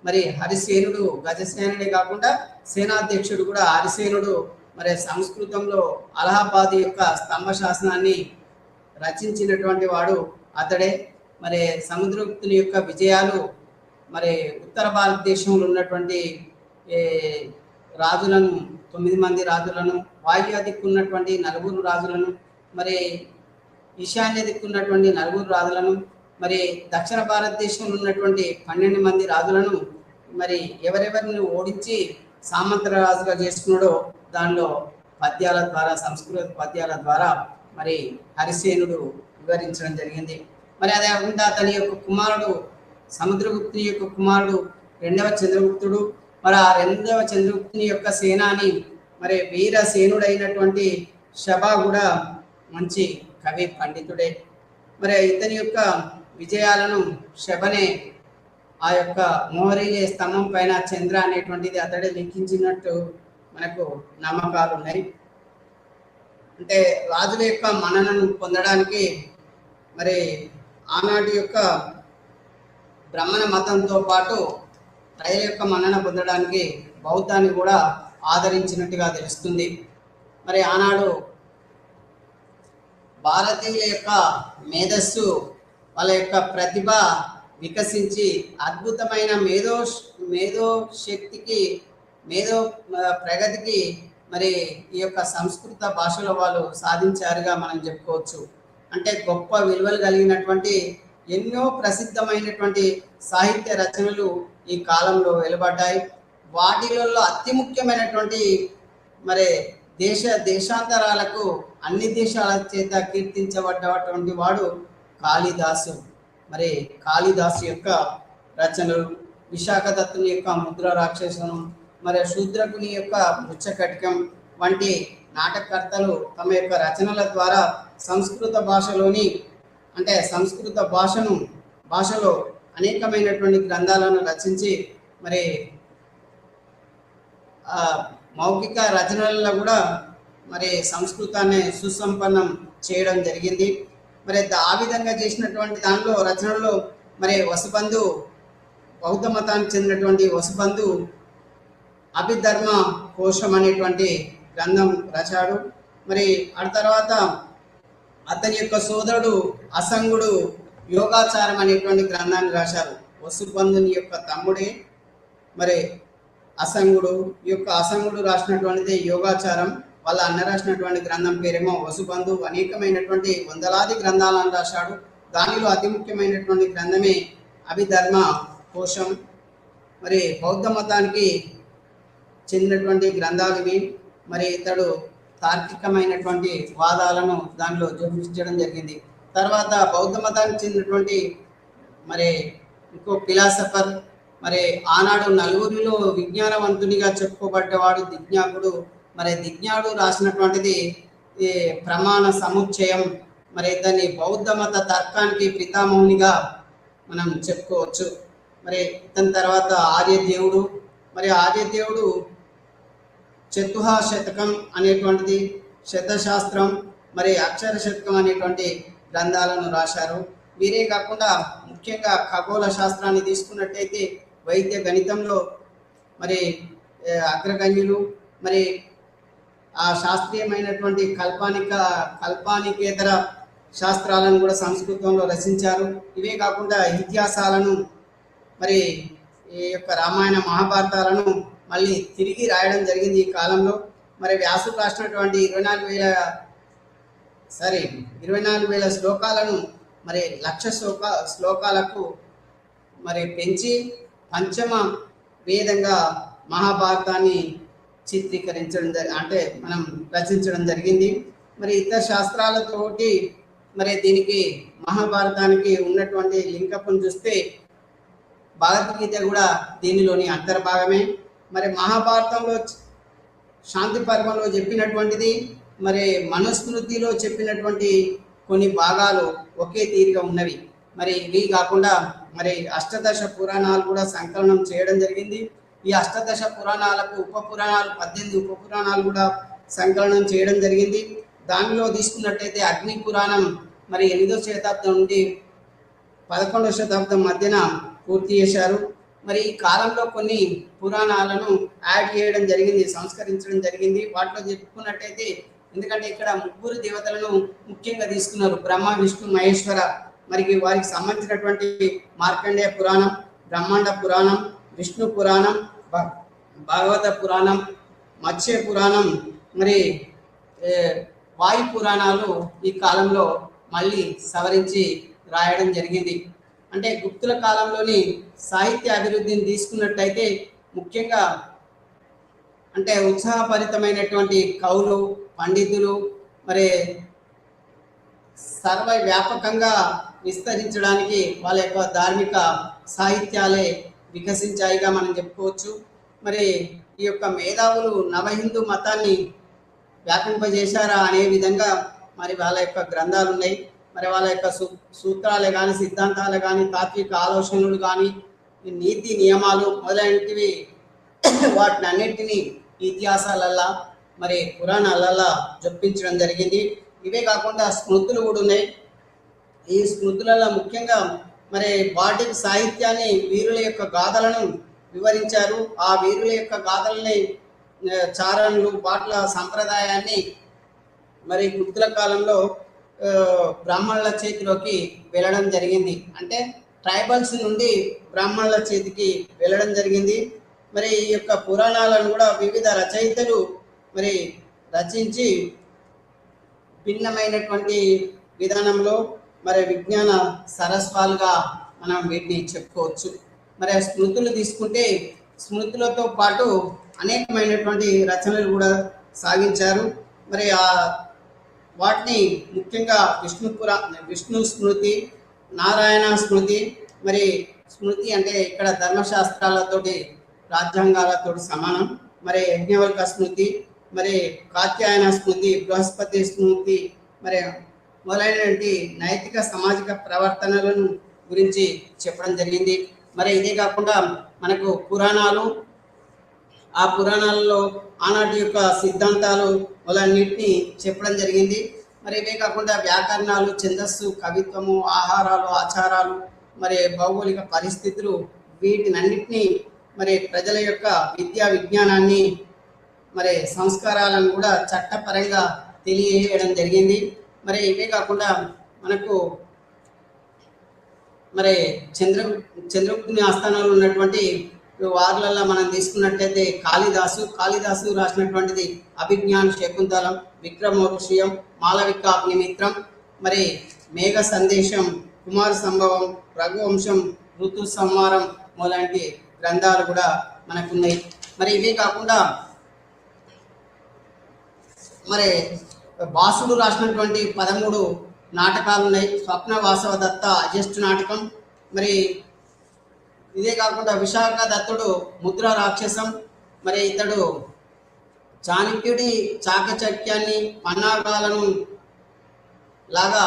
[SPEAKER 2] మరి హరిసేనుడు, గజసేనుడే కాకుండా సేనాధ్యక్షుడు కూడా హరిసేనుడు మరి సంస్కృతంలో అలహాబాద్ యొక్క స్తంభ శాసనాన్ని రచించినటువంటి వాడు అతడే. మరి సముద్రగుప్తుని యొక్క విజయాలు మరి ఉత్తర భారతదేశంలో ఉన్నటువంటి రాజులను 9 మంది రాజులను, వాయువ్య దిక్కున్నటువంటి 4 రాజులను, మరి ఈశాన్య దిక్కున్నటువంటి 4 రాజులను, మరి దక్షిణ భారతదేశంలో ఉన్నటువంటి 12 మంది రాజులను మరి ఎవరెవరిని ఓడించి సామంత రాజుగా చేసుకున్నాడో దానిలో పద్యాల ద్వారా, సంస్కృత పద్యాల ద్వారా మరి హరిసేనుడు వివరించడం జరిగింది. మరి అదే కాకుండా అతని యొక్క కుమారుడు సముద్రగుప్తుని యొక్క కుమారుడు 2వ చంద్రగుప్తుడు. మరి ఆ 2వ చంద్రగుప్తుని యొక్క సేనాని మరి వీరసేనుడైనటువంటి శబా కూడా మంచి కవి పండితుడే. మరి ఇతని యొక్క విజయాలను శబనే ఆ యొక్క మోహరీలే స్తంభం పైన చంద్ర అనేటువంటిది అతడే లిఖించినట్టు మనకు నమ్మకాలు ఉన్నాయి. అంటే రాజుల యొక్క మన్ననను పొందడానికి మరి ఆనాటి యొక్క బ్రాహ్మణ మతంతో పాటు ప్రజల యొక్క మన్నన పొందడానికి బౌద్ధాన్ని కూడా ఆదరించినట్టుగా తెలుస్తుంది. మరి ఆనాడు భారతీయుల యొక్క మేధస్సు, వాళ్ళ యొక్క ప్రతిభ వికసించి అద్భుతమైన మేధో శక్తికి మేధో ప్రగతికి మరి ఈ యొక్క సంస్కృత భాషలో వాళ్ళు సాధించారుగా మనం చెప్పుకోవచ్చు. అంటే గొప్ప విలువలు కలిగినటువంటి ఎన్నో ప్రసిద్ధమైనటువంటి సాహిత్య రచనలు ఈ కాలంలో వెలువడ్డాయి. వాటిలలో అతి ముఖ్యమైనటువంటి మరి దేశాంతరాలకు అన్ని దేశాల చేత కీర్తించబడ్డటువంటి వాడు కాళిదాసు. మరి కాళిదాసు యొక్క రచనలు, విశాఖదత్తుని యొక్క ముద్ర రాక్షసనం, మరి శూద్రకుని యొక్క మృచ్చకటికం వంటి నాటకకర్తలు తమ యొక్క రచనల ద్వారా సంస్కృత భాషలో అనేకమైనటువంటి గ్రంథాలను రచించి మరి మౌఖిక రచనలలో కూడా మరి సంస్కృతాన్ని సుసంపన్నం చేయడం జరిగింది. మరి ఆ విధంగా చేసినటువంటి దాంట్లో రచనల్లో మరి వసుబంధు, బౌద్ధ మతానికి చెందినటువంటి వసుబంధు అభిధర్మ కోశం అనేటువంటి గ్రంథం రచాడు. మరి ఆ తర్వాత అతని యొక్క సోదరుడు అసంగుడు యోగాచారం అనేటువంటి గ్రంథాన్ని రాశారు. వసుబంధుని యొక్క తమ్ముడే మరి అసంగుడు. ఈ యొక్క అసంగుడు రాసినటువంటిది యోగాచారం. వాళ్ళ అన్న రాసినటువంటి గ్రంథం పేరేమో వసుబంధు. అనేకమైనటువంటి వందలాది గ్రంథాలను రాశాడు. దానిలో అతి ముఖ్యమైనటువంటి గ్రంథమే అభిధర్మ కోశం. మరి బౌద్ధ మతానికి చెందినటువంటి గ్రంథాలు ఇవి. మరి ఇతడు తార్కికమైనటువంటి వాదాలను దానిలో చూపించడం జరిగింది. తర్వాత బౌద్ధ మతానికి చెందినటువంటి మరి ఇంకో ఫిలాసఫర్, మరి ఆనాడు నలుగురిలో విజ్ఞానవంతునిగా చెప్పుకోబడ్డవాడు దిజ్ఞాకుడు. మరి దిజ్ఞాడు రాసినటువంటిది ప్రమాణ సముచ్చయం. మరి దాన్ని బౌద్ధ మత తర్కానికి పితామహునిగా మనం చెప్పుకోవచ్చు. మరి దాని తర్వాత ఆర్యదేవుడు. మరి ఆర్యదేవుడు చతుహ శతకం అనేటువంటిది, శతశాస్త్రం, మరి అక్షర శతకం అనేటువంటి గ్రంథాలను రాశారు. వీరే కాకుండా ముఖ్యంగా ఖగోళ శాస్త్రాన్ని తీసుకున్నట్టయితే వైద్య గణితంలో మరి అగ్రగణ్యులు. మరి ఆ శాస్త్రీయమైనటువంటి కల్పానికేతర శాస్త్రాలను కూడా సంస్కృతంలో రచించారు. ఇవే కాకుండా ఇతిహాసాలను, మరి ఈ యొక్క రామాయణ మహాభారతాలను మళ్ళీ తిరిగి రాయడం జరిగింది ఈ కాలంలో. మరి వ్యాసుడు రాసినటువంటి 24,000 శ్లోకాలను మరి 1,00,000 శ్లోకాలకు మరి పెంచి పంచమ వేదంగా మహాభారతాన్ని మనం రచించడం జరిగింది. మరి ఇతర శాస్త్రాలతోటి మరి దీనికి మహాభారతానికి ఉన్నటువంటి లింకప్ను చూస్తే భగవద్గీత కూడా దీనిలోని అంతర్భాగమే. మరి మహాభారతంలో శాంతి పర్వంలో చెప్పినటువంటిది, మరి మనుస్మృతిలో చెప్పినటువంటి కొన్ని భాగాలు ఒకే తీరుగా ఉన్నవి. మరి ఇవి కాకుండా మరి అష్టదశ పురాణాలు కూడా సంకలనం చేయడం జరిగింది. ఈ అష్టదశ పురాణాలకు 18 ఉప పురాణాలు కూడా సంకలనం చేయడం జరిగింది. దానిలో తీసుకున్నట్టయితే అగ్ని పురాణం మరి 8వ శతాబ్దం నుండి 11వ శతాబ్దం మధ్యన పూర్తి చేశారు. మరి ఈ కాలంలో కొన్ని పురాణాలను యాడ్ చేయడం జరిగింది, సంస్కరించడం జరిగింది. వాటిలో చెప్పుకున్నట్టయితే, ఎందుకంటే ఇక్కడ 3 దేవతలను ముఖ్యంగా తీసుకున్నారు, బ్రహ్మ, విష్ణు, మహేశ్వర. మరి వారికి సంబంధించినటువంటి మార్కండేయ పురాణం, బ్రహ్మాండ పురాణం, విష్ణు పురాణం, భాగవత పురాణం, మత్స్య పురాణం, మరి వాయు పురాణాలు ఈ కాలంలో మళ్ళీ సవరించి రాయడం జరిగింది. అంటే గుప్తుల కాలంలోని సాహిత్య అభివృద్ధిని తీసుకున్నట్టయితే ముఖ్యంగా అంటే ఉత్సాహభరితమైనటువంటి కవులు, పండితులు మరి సర్వవ్యాపకంగా విస్తరించడానికి వాళ్ళ యొక్క ధార్మిక సాహిత్యాలే వికసించాయిగా మనం చెప్పుకోవచ్చు. మరి ఈ యొక్క మేధావులు నవహిందూ మతాన్ని వ్యాపింపజేశారా అనే విధంగా మరి వాళ్ళ యొక్క గ్రంథాలు ఉన్నాయి. మరి వాళ్ళ యొక్క సూత్రాలే కానీ, సిద్ధాంతాలే కానీ, తాత్విక ఆలోచనలు కానీ, నీతి నియమాలు మొదలైనవి వాటిని అన్నింటినీ ఇతిహాసాలల్లా మరి పురాణాలల్లా జొప్పించడం జరిగింది. ఇవే కాకుండా స్మృతులు కూడా ఉన్నాయి. ఈ స్మృతులలో ముఖ్యంగా మరి వాటికి సాహిత్యాన్ని, వీరుల యొక్క గాథలను వివరించారు. ఆ వీరుల యొక్క గాథలని, చారణలు, బాట్ల సంప్రదాయాన్ని మరి గుప్తుల కాలంలో బ్రాహ్మణుల చేతిలోకి వెళ్ళడం జరిగింది. అంటే ట్రైబల్స్ నుండి బ్రాహ్మణుల చేతికి వెళ్ళడం జరిగింది. మరి ఈ యొక్క పురాణాలను కూడా వివిధ రచయితలు మరి రచించి భిన్నమైనటువంటి విధానంలో మరి విజ్ఞాన సరస్వాలుగా మనం వీటిని చెప్పుకోవచ్చు. మరి స్మృతులు తీసుకుంటే స్మృతులతో పాటు అనేకమైనటువంటి రచనలు కూడా సాగించారు. మరి వాటిని ముఖ్యంగా విష్ణు స్మృతి, నారాయణ స్మృతి. మరి స్మృతి అంటే ఇక్కడ ధర్మశాస్త్రాలతోటి రాజ్యాంగాలతో సమానం. మరి యజ్ఞవల్క స్మృతి, మరి కాత్యాయన స్మృతి, బృహస్పతి స్మృతి, మరి మొదలైనటువంటి నైతిక సామాజిక ప్రవర్తనలను గురించి చెప్పడం జరిగింది. మరి ఇదే కాకుండా మనకు పురాణాలు, ఆ పురాణాలలో ఆనాటి యొక్క సిద్ధాంతాలు మొదలన్నింటినీ చెప్పడం జరిగింది. మరి ఇవే కాకుండా వ్యాకరణాలు, ఛందస్సు, కవిత్వము, ఆహారాలు, ఆచారాలు, మరి భౌగోళిక పరిస్థితులు, వీటినన్నింటినీ మరి ప్రజల యొక్క విద్యా విజ్ఞానాన్ని మరి సంస్కారాలను కూడా చట్టపరంగా తెలియజేయడం జరిగింది. మరి ఇవే కాకుండా మనకు మరి చంద్రగుప్తుని ఆస్థానంలో ఉన్నటువంటి వారులలో మనం తీసుకున్నట్లయితే కాళిదాసు రాసినటువంటిది అభిజ్ఞాన్ శకుంతలం, విక్రమోర్షియం, మాళవిక అగ్నిమిత్రం, మరి మేఘ సందేశం, కుమార సంభవం, రఘువంశం, ఋతు సంహారం మొదలాంటి గ్రంథాలు కూడా మనకున్నాయి. మరి ఇవే కాకుండా మరి భాసుడు రాసినటువంటి 13 నాటకాలు ఉన్నాయి. స్వప్న వాసవ దత్త అజస్టు నాటకం. మరి ఇదే కాకుండా విశాఖ దత్తుడు ముద్ర రాక్షసం. మరి ఇతడు చాణక్యుడి చాకచక్యాన్ని, పన్నాగాలను లాగా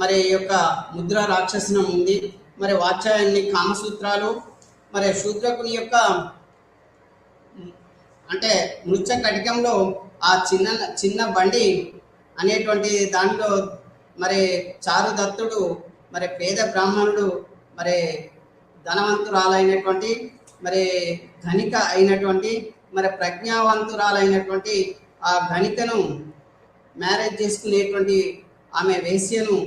[SPEAKER 2] మరి యొక్క ముద్ర రాక్షసనం ఉంది. మరి వాత్స్యాయని కామసూత్రాలు, మరి శూద్రకుని యొక్క అంటే నృత్య కటికంలో ఆ చిన్న బండి అనేటువంటి దాంట్లో మరి చారుదత్తుడు మరి పేద బ్రాహ్మణుడు మరి ధనవంతురాలైనటువంటి మరి ధనిక అయినటువంటి మరి ప్రజ్ఞావంతురాలైనటువంటి ఆ ధనికను మ్యారేజ్ చేసుకునేటువంటి ఆమె వేశ్యను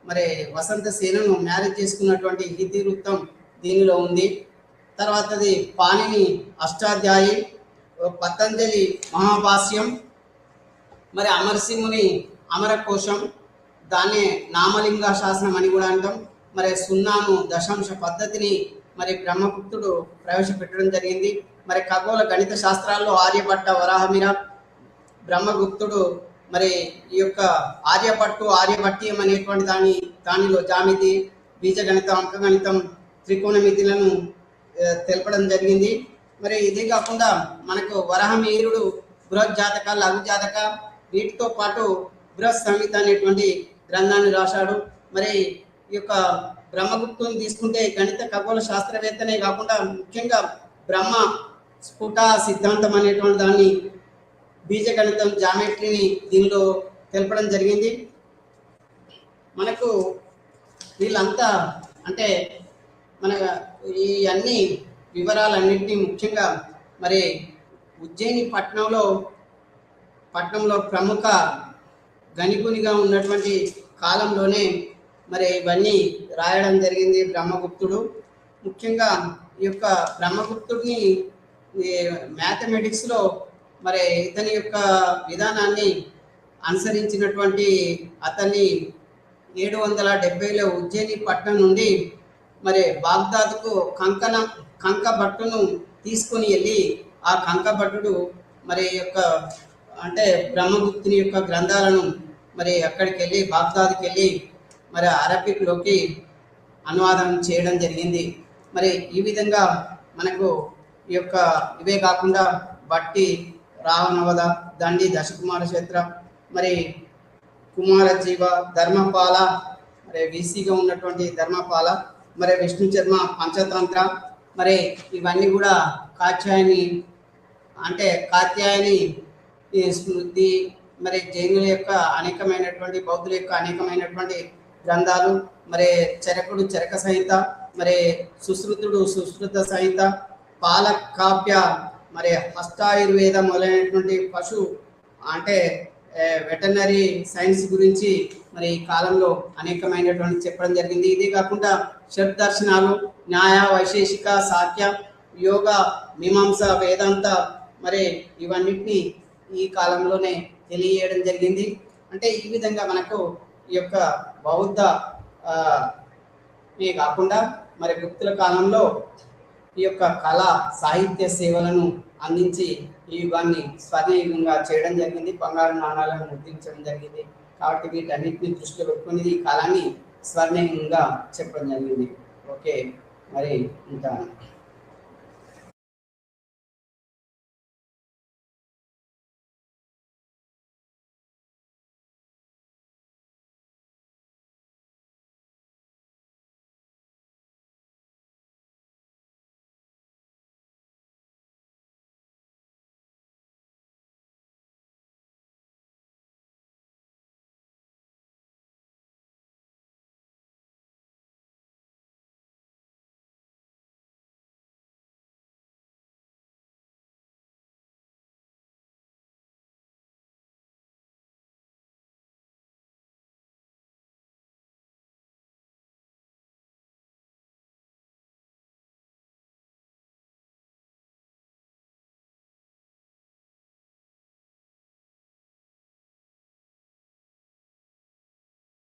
[SPEAKER 2] మరి వసంత సేనను మ్యారేజ్ చేసుకున్నటువంటి ఇతివృత్తం దీనిలో ఉంది. తర్వాతది పాణిని అష్టాధ్యాయి, పతంజలి మహాభాష్యం, మరి అమరసింహుని అమరకోశం, దాన్నే నామలింగ శాసనం అని కూడా అంటాం. మరి సున్నాను దశాంశ పద్ధతిని మరి బ్రహ్మగుప్తుడు ప్రవేశపెట్టడం జరిగింది. మరి ఖగోళ గణిత శాస్త్రాల్లో ఆర్యభట్ట, వరాహమిర, బ్రహ్మగుప్తుడు మరి ఈ యొక్క ఆర్యభట్టీయం అనేటువంటి దానిలో జామితి, బీజగణితం, అంకగణితం, త్రికోణమితిలను తెలపడం జరిగింది. మరి ఇదే కాకుండా మనకు వరాహమిహిరుడు బృహత్ జాతక, లఘు జాతక, వీటితో పాటు బృహత్ సంహిత అనేటువంటి గ్రంథాన్ని రాశాడు. మరి ఈ యొక్క బ్రహ్మగుప్తుని తీసుకుంటే గణిత ఖగోళ శాస్త్రవేత్తనే కాకుండా ముఖ్యంగా బ్రహ్మ స్ఫుట సిద్ధాంతం అనేటువంటి దాన్ని, బీజగణితం, జామెట్రీని దీనిలో తెలపడం జరిగింది. మనకు వీళ్ళంతా అంటే మన ఈ అన్ని వివరాలన్నింటినీ ముఖ్యంగా మరి ఉజ్జయిని పట్టణంలో ప్రముఖ గణికునిగా ఉన్నటువంటి కాలంలోనే మరి ఇవన్నీ రాయడం జరిగింది బ్రహ్మగుప్తుడు. ముఖ్యంగా ఈ యొక్క బ్రహ్మగుప్తుడిని మ్యాథమెటిక్స్లో మరి ఇతని యొక్క విధానాన్ని అనుసరించినటువంటి అతన్ని 770లో ఉజ్జయిని పట్టణం నుండి మరి బాగ్దాద్కు కంకబట్టును తీసుకొని వెళ్ళి ఆ కంకబట్టుడు మరి యొక్క అంటే బ్రహ్మగుప్తుని యొక్క గ్రంథాలను మరి అక్కడికి వెళ్ళి బాగ్దాద్కి వెళ్ళి మరి అరబిక్లోకి అనువాదం చేయడం జరిగింది. మరి ఈ విధంగా మనకు ఈ యొక్క ఇవే కాకుండా బట్టి, రావణవధ, దండి, దశకుమార క్షేత్ర, మరి కుమారజీవ, ధర్మపాల, మరి వీసీగా ఉన్నటువంటి ధర్మపాల, మరి విష్ణు శర్మ, పంచతంత్ర, మరి ఇవన్నీ కూడా కాత్యాయని స్మృతి, మరి జైనుల యొక్క అనేకమైనటువంటి, బౌద్ధుల యొక్క అనేకమైనటువంటి గ్రంథాలు, మరి చరకుడు చరక సంహిత, మరి సుశ్రుతుడు సుశ్రుత సంహిత, పాలకావ్య, మరి హస్తాయుర్వేద మొదలైనటువంటి పశు అంటే వెటర్నరీ సైన్స్ గురించి మరి ఈ కాలంలో అనేకమైనటువంటి చెప్పడం జరిగింది. ఇదే కాకుండా షట్ దర్శనాలు, న్యాయ, వైశేషిక, సాఖ్య, యోగ, మీమాంస, వేదాంత మరి ఇవన్నిటిని ఈ కాలంలోనే తెలియజేయడం జరిగింది. అంటే ఈ విధంగా మనకు ఈ యొక్క బౌద్ధ కాకుండా మరి గుప్తుల కాలంలో ఈ యొక్క కళ, సాహిత్య సేవలను అందించి ఈ యుగాన్ని స్వర్ణయుగంగా చేయడం జరిగింది. బంగారు నాణాలను ముద్రించడం జరిగింది. కాబట్టి వీటన్నిటిని దృష్టిలో పెట్టుకుని ఈ కాలాన్ని స్వర్ణయుగంగా చెప్పడం జరిగింది. ఓకే, మరి ఉంటాను.